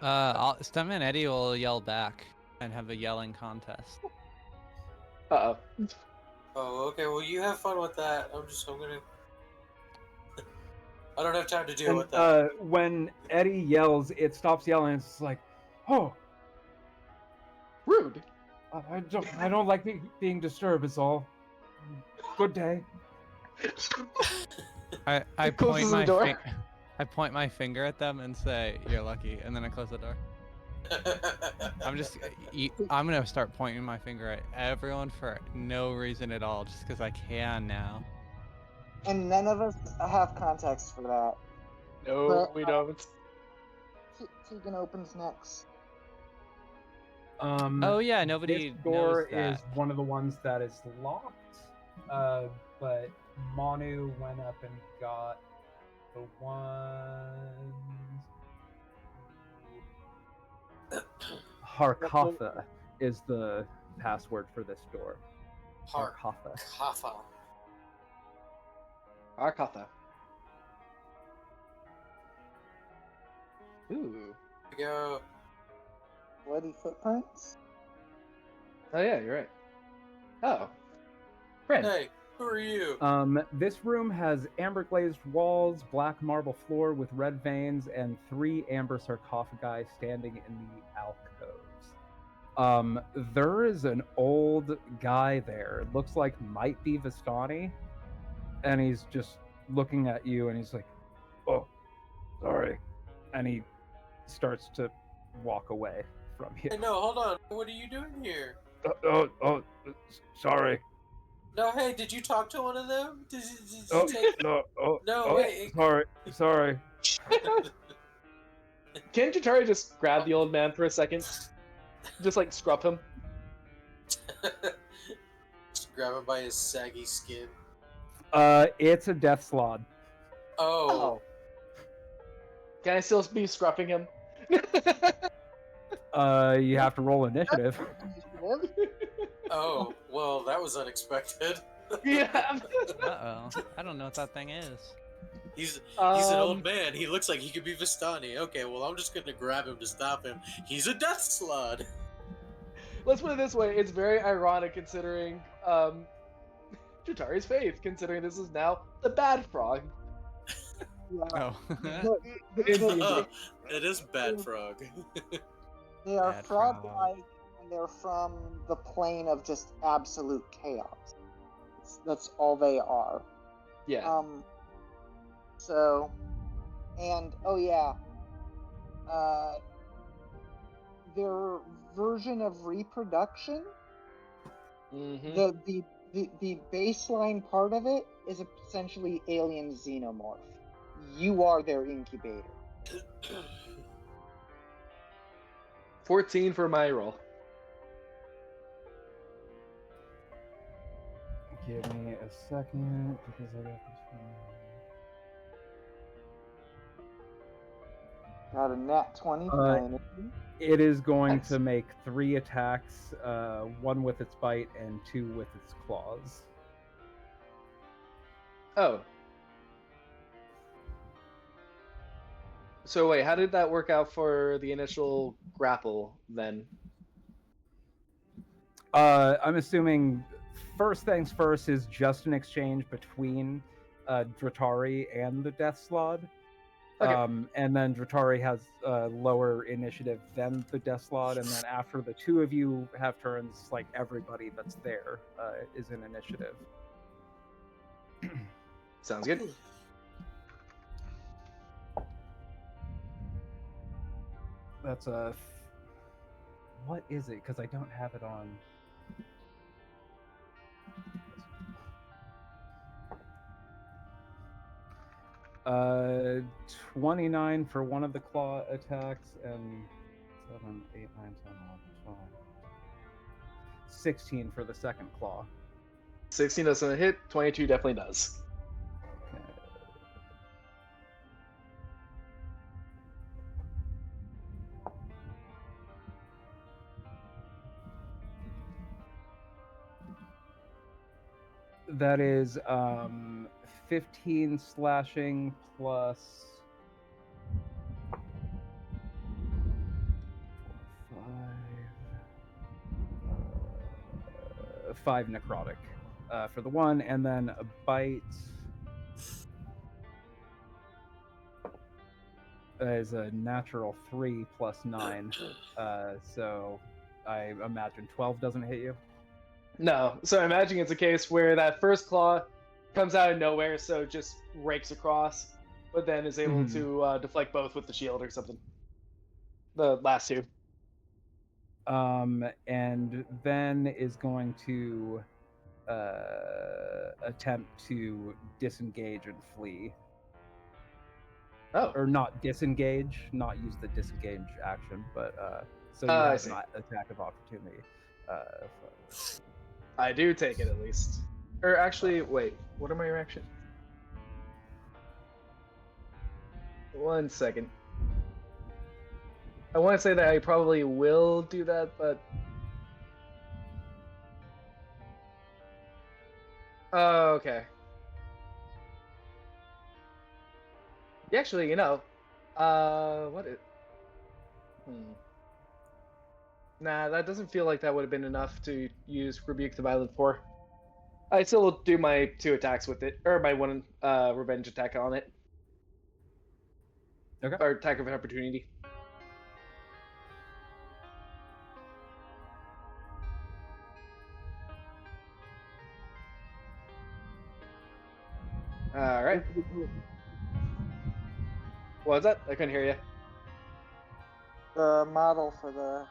Stuntman Eddie will yell back and have a yelling contest. Uh-oh. Oh, okay. Well, you have fun with that. I'm gonna. I don't have time to deal with that. When Eddie yells, it stops yelling. It's like, oh, Rude. I don't like being disturbed. Is all. Good day. I Closes point the my door. I point my finger at them and say, "You're lucky," and then I close the door. I'm gonna start pointing my finger at everyone for no reason at all, just because I can now. and none of us have context for that. No, But, we don't. Tegan opens next. Oh yeah, nobody This door knows that. is one of the ones that is locked, but Manu went up and got the one. Harkatha is the password for this door. Harkatha. Kafa. Arkatha. Ooh. Go. Bloody footprints? Oh yeah, you're right. Oh. Friend. Hey, who are you? This room has amber glazed walls, black marble floor with red veins, and 3 amber sarcophagi standing in the alcoves. There is an old guy there. Looks like might be Vistani, and he's just looking at you, and he's like, "Oh, sorry," and he starts to walk away from you. Hey, no, hold on. What are you doing here? Sorry. No, hey, did you talk to one of them? Did you take... no, No, wait. sorry. Can Jatari just grab the old man for a second? Just like scrub him? Just grab him by his saggy skin. It's a death slod. Oh. Can I still be scruffing him? You have to roll initiative. Oh, well, that was unexpected. Yeah. Uh-oh. I don't know what that thing is. He's an old man. He looks like he could be Vistani. Okay, well, I'm just gonna grab him to stop him. He's a death slod. Let's put it this way. It's very ironic considering Jatari's faith, considering this is now the bad frog. Yeah. Oh. It is bad frog. They are Bad frog. frog-like, and they're from the plane of just absolute chaos. That's all they are. Yeah. So, and oh yeah, their version of reproduction, Mm-hmm. the baseline part of it is essentially alien xenomorph. You are their incubator. 14 for my roll. Give me a second because I got this one. Got a nat 20 for my initiative. It is going Nice. to make 3 attacks, 1 with its bite and 2 with its claws. Oh. So wait, how did that work out for the initial grapple then? I'm assuming first things first is just an exchange between Dratari and the Death Slod. Okay. And then Dratari has lower initiative than the Death Slod, and then after the 2 of you have turns, like everybody that's there is in initiative. Sounds good. That's a... What is it? Because I don't have it on... 29 for one of the claw attacks, and 7, 8, 9, 10, 11, 12. 16 for the second claw. 16 doesn't hit, 22 definitely does. Okay. That is 15 slashing plus 5 necrotic for the one, and then a bite is a natural 3 plus 9. So I imagine 12 doesn't hit you. No, so I imagine it's a case where that first claw comes out of nowhere, so it just rakes across, but then is able to deflect both with the shield or something. The last 2. And then is going to attempt to disengage and flee. Oh, Or not disengage, not use the disengage action, but so you I have see. an attack of opportunity. I do take it at least. Or actually, wait, what are my reactions? 1 second. I want to say that I probably will do that, but oh, okay. Actually, what is? Nah, that doesn't feel like that would have been enough to use Rebuke the Violent for. I still will do my 2 attacks with it, or my 1 revenge attack on it. Okay. Or attack of opportunity. All right. What was that? I couldn't hear you. The model for the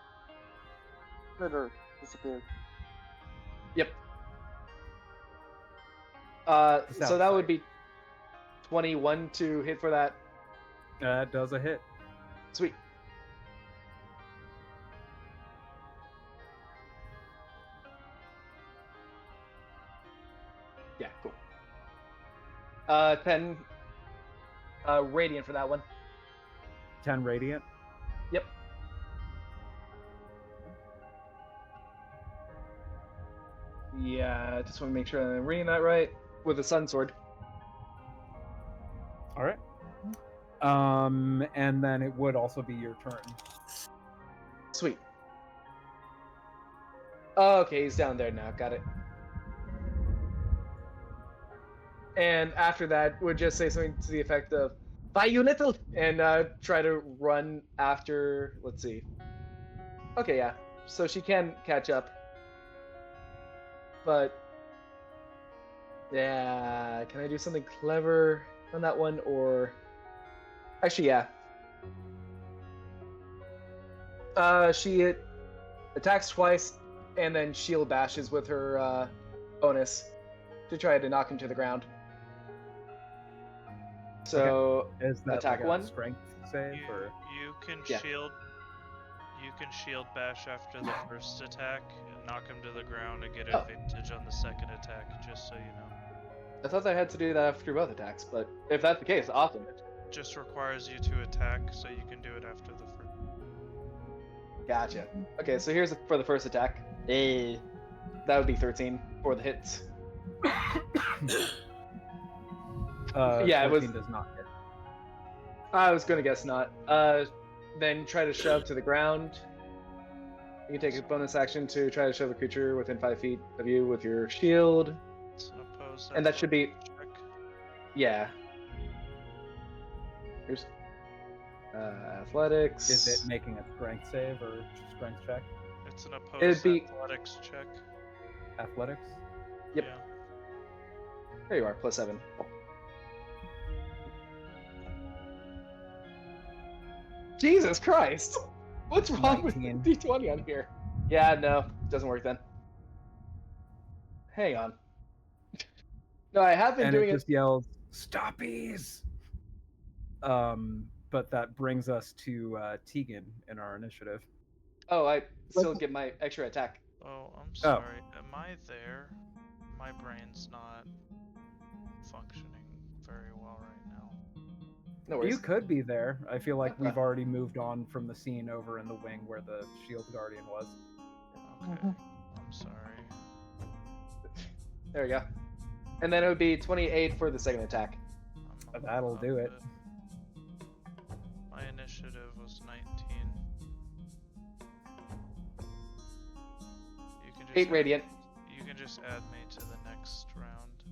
critter disappeared. Yep. Just So that would outside. be 21 to hit for that. That does a hit. Sweet. Yeah, cool. 10 radiant for that one. 10 radiant. Yep. Yeah, I just want to make sure I'm reading that right. With a sun sword. All right. And then it would also be your turn. Sweet. Oh, okay, he's down there now. Got it. And after that, we'll just say something to the effect of, "Bye, you little!" and try to run after. Let's see. Okay, yeah. So she can catch up. But yeah, can I do something clever on that one, or actually, yeah. She attacks twice, and then shield bashes with her bonus to try to knock him to the ground. So Is that attack like a one? strength save or? You can Yeah. shield. You can shield bash after the first attack and knock him to the ground and get Oh. advantage on the second attack. Just so you know, I thought I had to do that after both attacks, but if that's the case, awesome. it just requires you to attack, so you can do it after the first. Gotcha. Okay, so here's for the first attack. That would be 13 for the hits. Yeah, it was- 14 does not hit. I was gonna guess not. Then try to shove to the ground. You can take a bonus action to try to shove a creature within 5 feet of you with your shield. It's an opposed And that should be- athletic check. Yeah. Here's athletics. Is it making a strength save or strength check? It's an It'd opposed be- athletics check. Athletics? Yep. Yeah. There you are, +7. Jesus Christ! What's wrong with 19. D20 on here? Yeah, no, doesn't work then. Hang on. No, I have been And doing it it. just yells, "Stoppies!" But that brings us to Tegan in our initiative. Oh, I still get my extra attack. Oh, I'm sorry. Am I there? My brain's not functioning very well right now. No worries. You could be there. I feel like we've Okay. already moved on from the scene over in the wing where the shield guardian was. Okay. Mhm. I'm sorry. There we go. And then it would be 28 for the second attack. I'm That'll do it. My initiative was 19. You can just 8 radiant. You can just add me to the next round.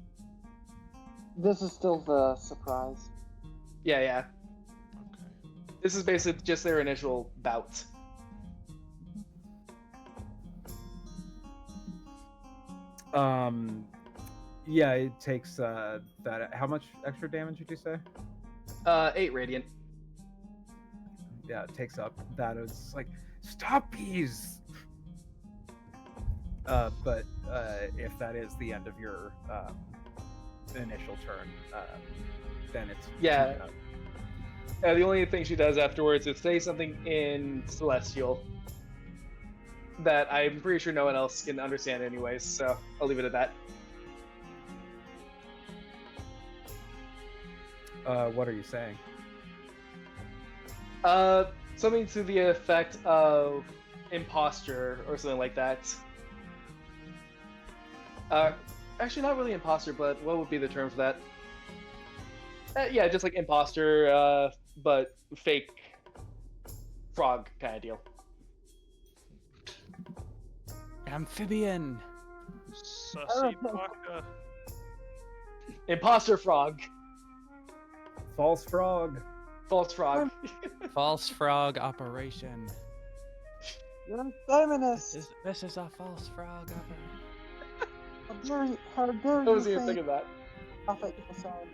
This is still the surprise. Yeah, yeah. Okay. This is basically just their initial bout. Yeah, it takes that. How much extra damage did you say? 8 radiant. Yeah, it takes up that. It's like, stoppies! But if that is the end of your initial turn, then it's Yeah. Tina. The only thing she does afterwards is say something in Celestial that I'm pretty sure no one else can understand anyways, so I'll leave it at that. What are you saying? Something to the effect of imposter or something like that. Actually, not really imposter, but what would be the term for that? Yeah, just like imposter, but fake frog kind of deal. Amphibian. Sussy baka. Imposter frog. False frog. False frog. False frog operation. You're a feminist. This is a false frog operation. How dare I you wasn't even say thinking that. prophet facade.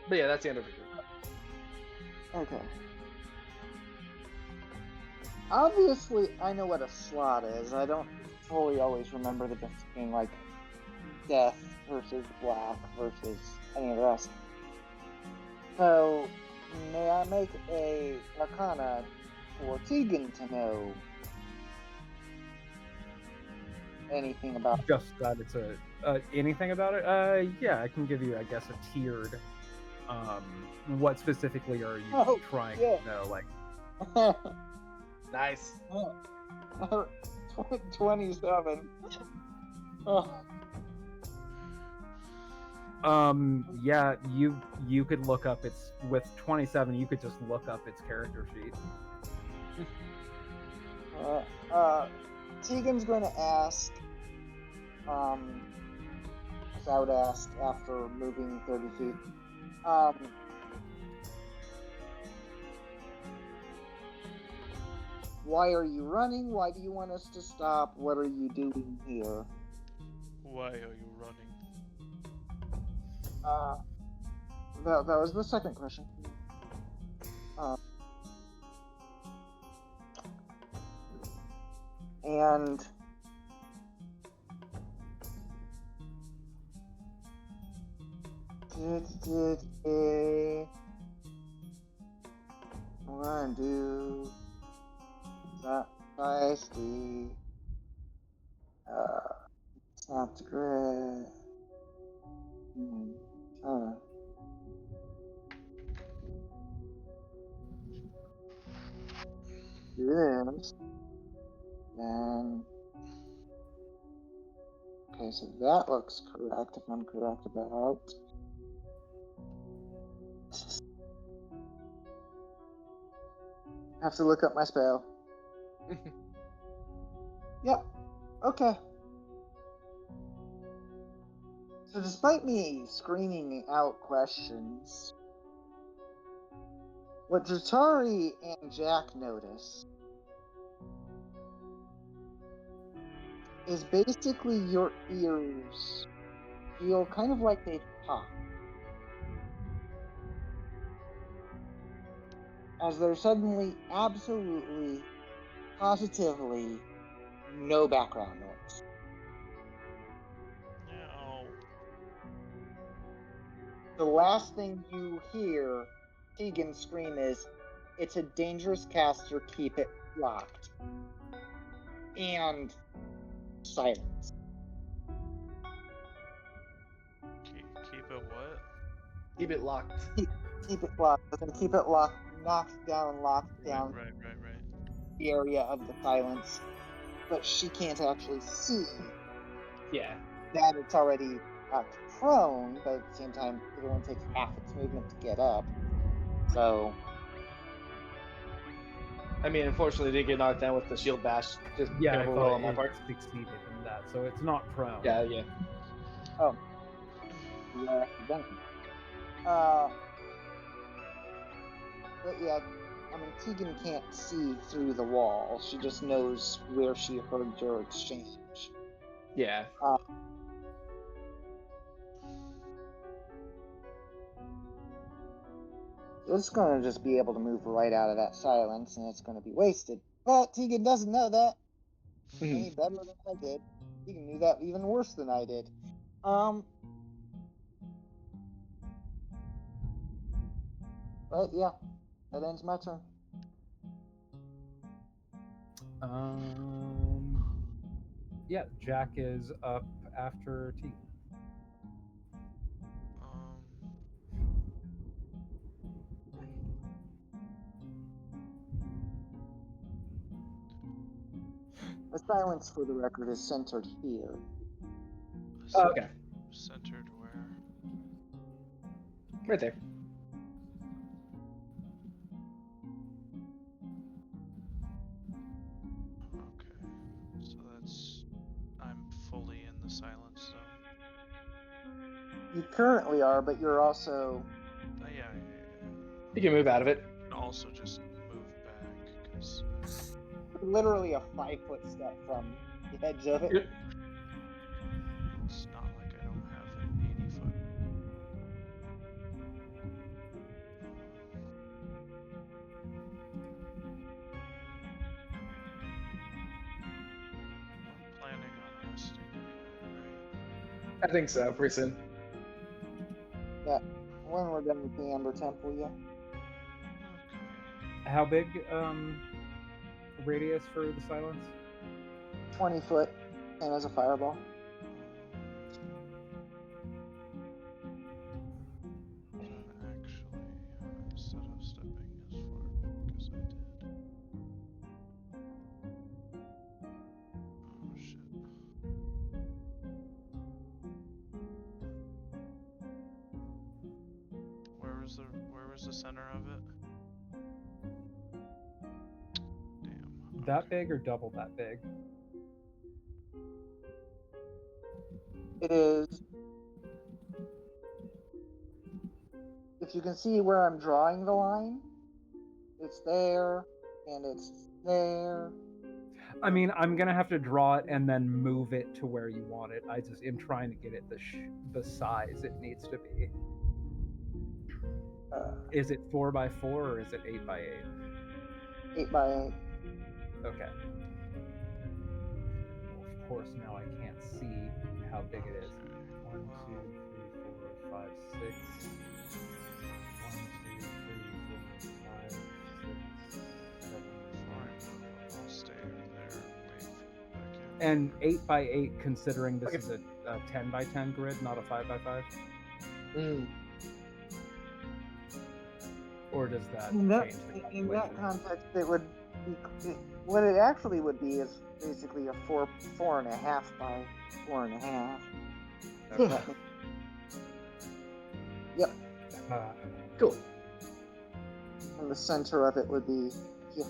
But yeah, that's the end of her turn. Okay. Obviously, I know what a slot is. I don't fully always remember the difference between, like, death versus black versus any of the rest. So, may I make a arcana for Tegan to know anything about Just that it's a anything about it. Yeah, I can give you, I guess, a tiered. What specifically are you trying yeah. to know? Like, Nice. 27. Oh. Yeah, you could look up its with 27. You could just look up its character sheet. Tegan's going to ask, as I would ask after moving 30 feet, why are you running? Why do you want us to stop? What are you doing here? Why are you running? That was the second question. And wanna do that feisty. It's not great. Do this. Then okay, so that looks correct if I'm correct about. Have to look up my spell. Yep. Okay. So despite me screaming out questions, what Jatari and Jack notice is basically your ears feel kind of like they pop. As there's suddenly, absolutely, positively, no background noise. No. The last thing you hear Tegan scream is, "It's a dangerous caster, keep it locked." And silence. Keep it what? Keep it locked. Keep it locked. And keep it locked, locked down Right. the area of the silence. But she can't actually see Yeah. that it's already prone, but at the same time, it only takes half its movement to get up. So, I mean, unfortunately, they did get knocked down with the shield bash. Just Yeah, kind I of a roll on thought my it part. succeeded in that, so it's not prone. Yeah, yeah. oh. Yeah, done. But yeah, I mean, Tegan can't see through the wall. She just knows where she heard your exchange. Yeah. It's going to just be able to move right out of that silence, and it's going to be wasted. But Tegan doesn't know that any better than I did. Tegan knew that even worse than I did. But yeah, that ends my turn. Yeah, Jack is up after T. The silence, for the record, is centered here. Oh, okay. Centered where? Right there. Okay. So that's... I'm fully in the silence zone. You currently are, but you're also... Yeah. You can move out of it. Also just move back, because... literally a 5-foot step from the edge of it. Yep. It's not like I don't have an 80-foot. I'm planning on resting anyway, right? I think so, pretty soon. Yeah, when we're done with the Amber Temple, yeah. Okay. How big radius for the silence? 20 foot, and as a fireball. Actually, instead of stepping as far back as I did. Oh shit. Where was the center of it? Damn. That okay. big or double that big? It is... If you can see where I'm drawing the line, it's there, and it's there. I mean, I'm gonna have to draw it and then move it to where you want it. I just am trying to get it the size it needs to be. Is it 4x4 or is it 8x8? 8x8. Okay. Well, of course, now I can't see how big it is. 1, 2, 3, 4, 5, 6. 1, 2, 3, 4, 5, 6, 7, I'll stay there. Wait. Back in. And 8x8, considering this is a 10x10 grid, not a 5x5? Or does that In that, change the in that calculation? context, it would be... What it actually would be is basically a 4.5 by 4.5. Okay. Yep. Cool. And the center of it would be here.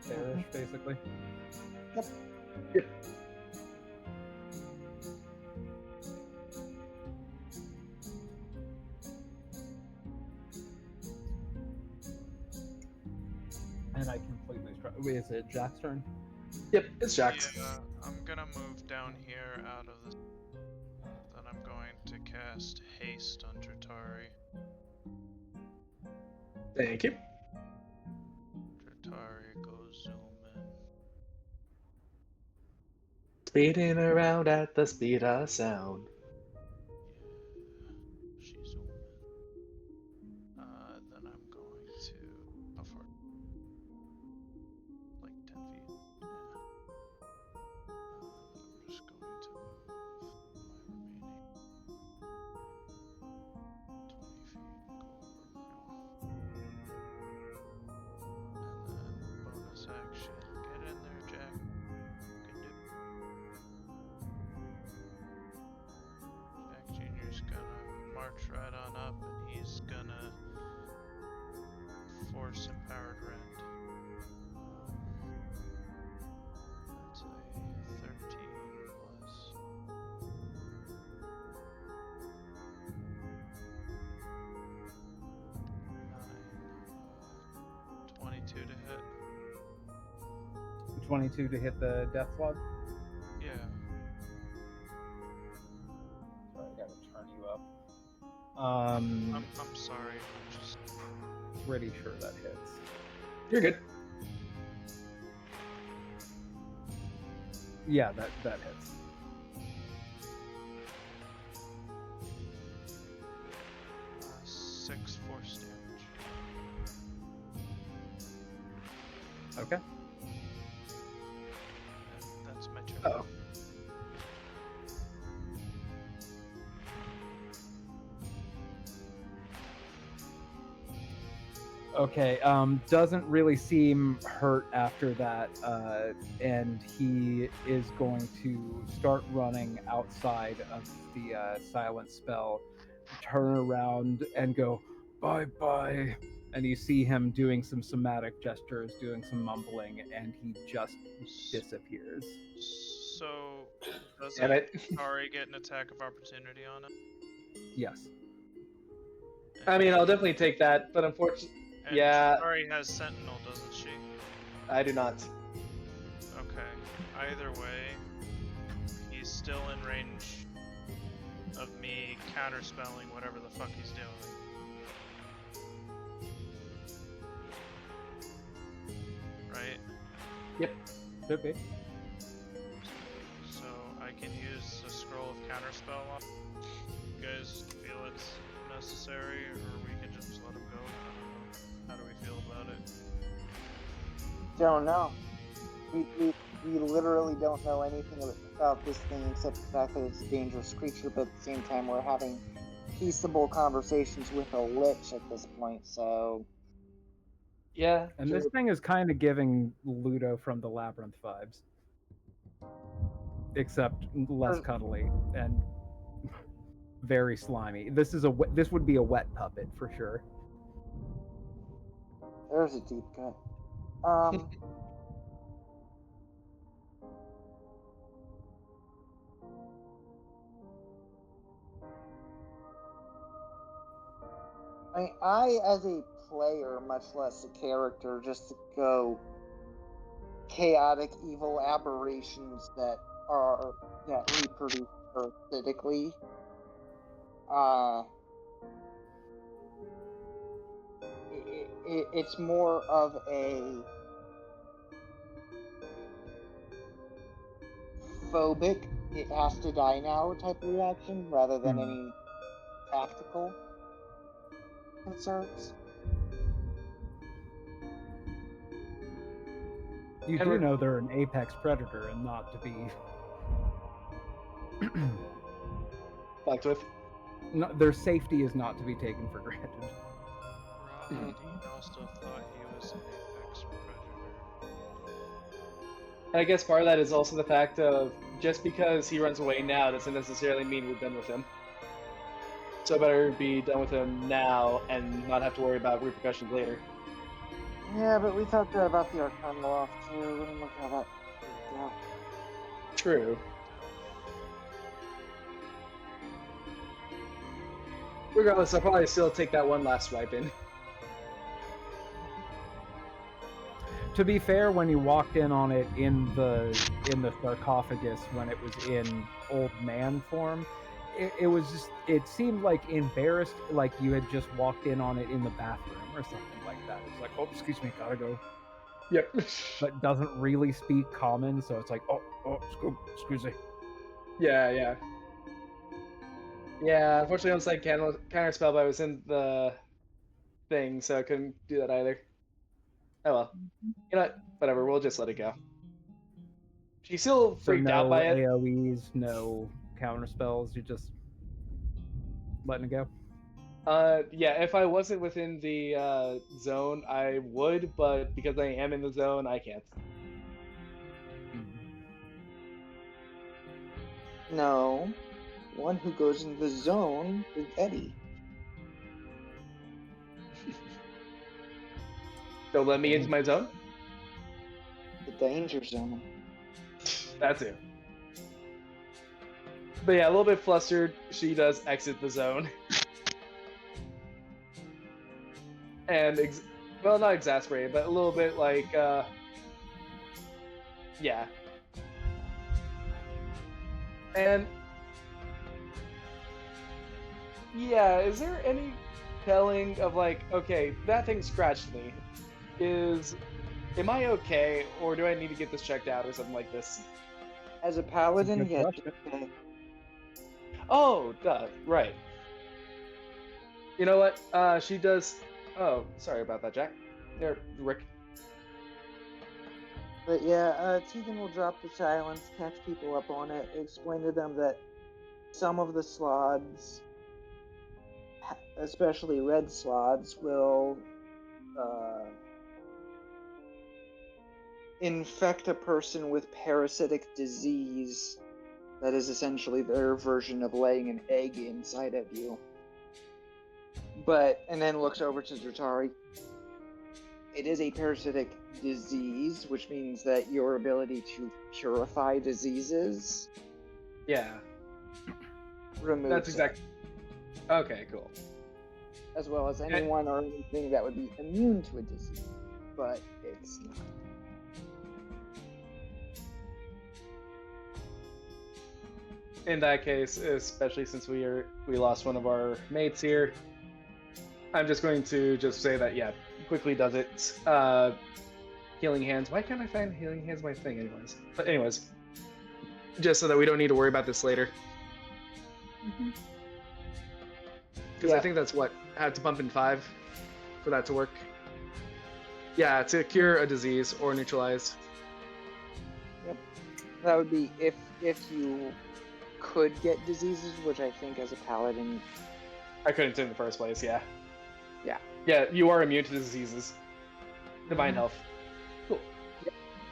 There-ish, basically. Yep. Yep. And I completely Wait, is it Jack's turn? Yep, it's Jack's. Yeah, I'm gonna move down here out of the... Then I'm going to cast Haste on Dratari. Thank you. Dratari goes zoom in. Speeding around at the speed of sound. Yeah, she's zooming. Then I'm going to... How far? Like 10 feet. Yeah. I'm just going to move my remaining 20 feet and go over now. And then bonus action. Get in there, Jack. You can do. Jack Jr.'s gonna march right on up and he's gonna force Empowered Rend. That's a 13 plus 9, 22 to hit. 22 to hit the death swab? Yeah. Sorry, I gotta Um, I'm sorry. Just pretty sure that hits. You're good. Yeah, that hits. uh, 6 force damage. Okay. And that's my turn. Oh. Okay, doesn't really seem hurt after that, and he is going to start running outside of the silent spell, turn around and go, bye-bye, and you see him doing some somatic gestures, doing some mumbling, and he just disappears. So, Damn it. Ari get an attack of opportunity on him? Yes. I mean, I'll definitely take that, but unfortunately, And yeah. Ari has Sentinel, doesn't she? I do not. Okay. Either way, he's still in range of me counterspelling whatever the fuck he's doing. Right? Yep. Could be. So I can use a scroll of counterspell on. You guys feel it's necessary, or we can just let him go? I don't know. How do we feel about it? Don't know. We literally don't know anything about this thing except the fact that it's a dangerous creature, but at the same time we're having peaceable conversations with a lich at this point, so... Yeah. And sure. this thing is kind of giving Ludo from the Labyrinth vibes. Except less cuddly and very slimy. This would be a wet puppet for sure. There's a deep cut. I, as a player, much less a character, just to go chaotic, evil aberrations that reproduce parasitically. It's more of a phobic, it has to die now type of reaction, rather than any tactical concerns. You do know they're an apex predator and not to be Fucked with. no, their safety is not to be taken for granted. Rahadin also thought he was an apex predator. And I guess part of that is also the fact of just because he runs away now doesn't necessarily mean we're done with him. So I better be done with him now and not have to worry about repercussions later. Yeah, but we thought that about the Arcana Loft too, and look how that worked out. True. Regardless, I'll probably still take that one last swipe in. To be fair, when you walked in on it in the sarcophagus when it was in old man form, it seemed like embarrassed, like you had just walked in on it in the bathroom or something like that. It's like, oh, excuse me, gotta go. Yep. But doesn't really speak common, so it's like, oh, excuse me. Yeah. Yeah, unfortunately, on site counter spell, but I was in the thing, so I couldn't do that either. Oh well. You know what? Whatever, we'll just let it go. She's still freaked out by it. No AoEs, no counter spells, you're just letting it go? Yeah, if I wasn't within the zone, I would, but because I am in the zone, I can't. No. One who goes into the zone is Eddie. Don't let me into my zone? The danger zone. That's it. But yeah, a little bit flustered, she does exit the zone. And, well, not exasperated, but a little bit like, yeah. Yeah, is there any telling of like, okay, that thing scratched me. Am I okay, or do I need to get this checked out or something like this? As a paladin, good yes. question. Okay. Oh, duh, right. You know what? She does. Oh, sorry about that, Jack. There, Rick. But yeah, Tegan will drop the silence, catch people up on it, explain to them that some of the slods, especially red slods, will infect a person with parasitic disease that is essentially their version of laying an egg inside of you. And then looks over to Zutari. It is a parasitic disease, which means that your ability to purify diseases Yeah, removes that's exactly. Okay, cool. it, as well as anyone or anything that would be immune to a disease, but it's not. In that case, especially since we lost one of our mates here, I'm just going to just say that yeah, quickly does it. Healing hands. Why can't I find healing hands my thing anyways? But anyways, just so that we don't need to worry about this later. Because I think that's what I had to bump in 5 for that to work. Yeah, to cure a disease or neutralize. Yep. That would be if you could get diseases, which I think as a paladin I couldn't in the first place. Yeah. Yeah. Yeah, you are immune to diseases. Divine health. Cool.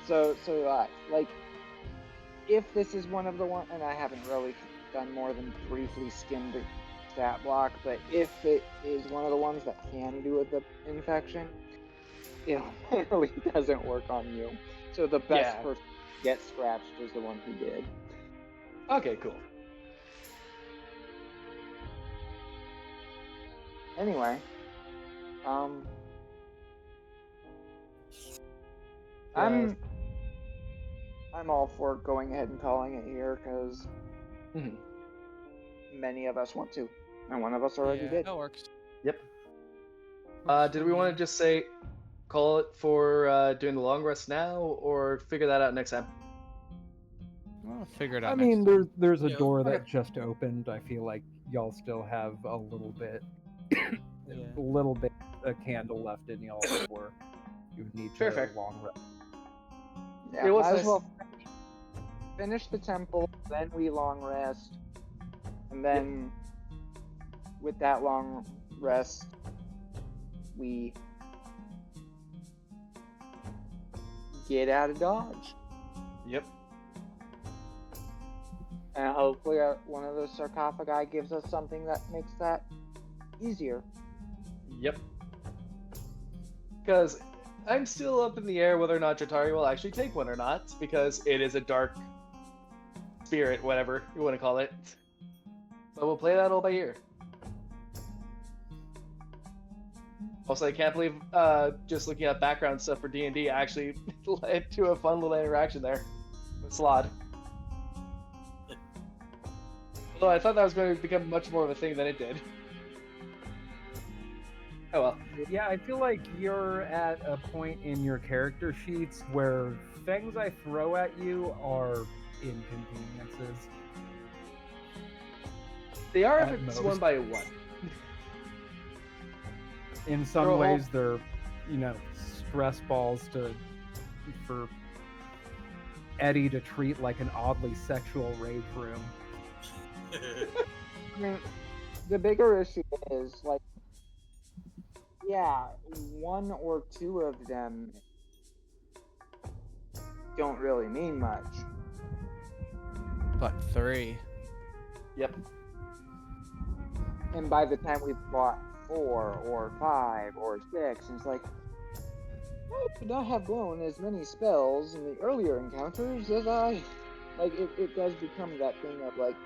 So like, if this is one of the ones, and I haven't really done more than briefly skimmed the stat block, but if it is one of the ones that can do with the infection, it really doesn't work on you. So the best person to get scratched is the one who did. Okay, cool. Anyway, I'm all for going ahead and calling it here because many of us want to, and one of us already did. That works. Yep. Did we want to just say, call it for doing the long rest now, or figure that out next time? We'll figure it out. I mean, there's a Yeah. door that just opened. I feel like y'all still have a little bit, a candle left in y'all before you need to Fair. long rest. Yeah, It was might nice. as well finish the temple, then we long rest, and then with that long rest, we get out of Dodge. Yep. And hopefully one of those sarcophagi gives us something that makes that easier. Yep. Because I'm still up in the air whether or not Jatari will actually take one or not, because it is a dark spirit, whatever you want to call it. But we'll play that all by ear. Also, I can't believe just looking at background stuff for D&D actually led to a fun little interaction there with Strahd. Although I thought that was going to become much more of a thing than it did. Oh well. Yeah, I feel like you're at a point in your character sheets where things I throw at you are inconveniences. They are if At it's most. 1 by 1. In some They're all- ways, they're, stress balls for Eddie to treat like an oddly sexual rage room. I mean, the bigger issue is, like, yeah, 1 or 2 of them don't really mean much. But 3. Yep. And by the time we've bought 4 or 5 or 6, it's like, I could not have blown as many spells in the earlier encounters as I... Like, it does become that thing of, like,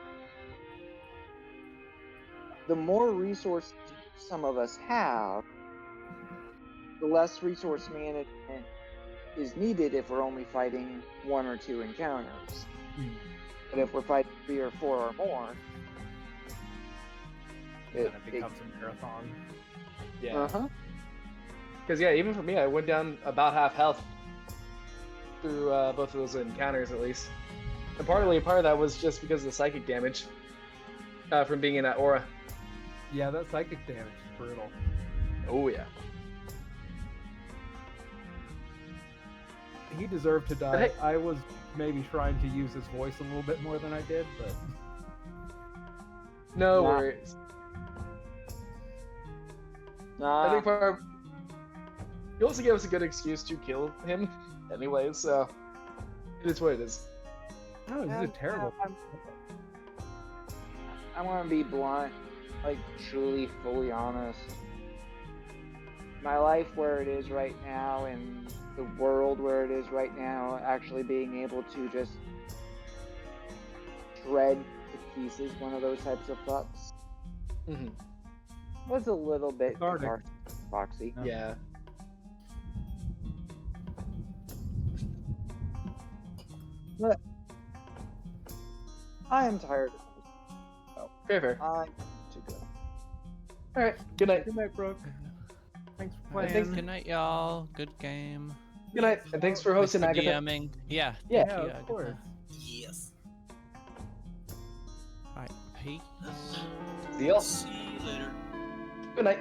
the more resources some of us have, the less resource management is needed if we're only fighting 1 or 2 encounters. But if we're fighting 3 or 4 or more, then it becomes a marathon. Yeah. Uh-huh. Because yeah, even for me, I went down about half health through both of those encounters at least. And part of that was just because of the psychic damage from being in that aura. Yeah, that psychic damage is brutal. Oh yeah. He deserved to die. Hey. I was maybe trying to use his voice a little bit more than I did, but No Nah. worries. Nah. I think part. He also gave us a good excuse to kill him, anyway. So it is what it is. no, this is a terrible. I'm gonna be blunt, like truly, fully honest. My life where it is right now and the world where it is right now, actually being able to just shred to pieces one of those types of fucks Mm-hmm. was a little bit Cathartic. cathartic, Foxy. Yeah. I am tired. Fair. I'm too good. All right. Good night. Good night, Brooke. Thanks for Alright, playing. thanks. Good night, y'all. Good game. Good night. And thanks for hosting, Thanks for Agatha. DMing. Yeah. Yeah. thank you, of course. Agatha. Yes. Alright, peace. See y'all. See you later. Good night.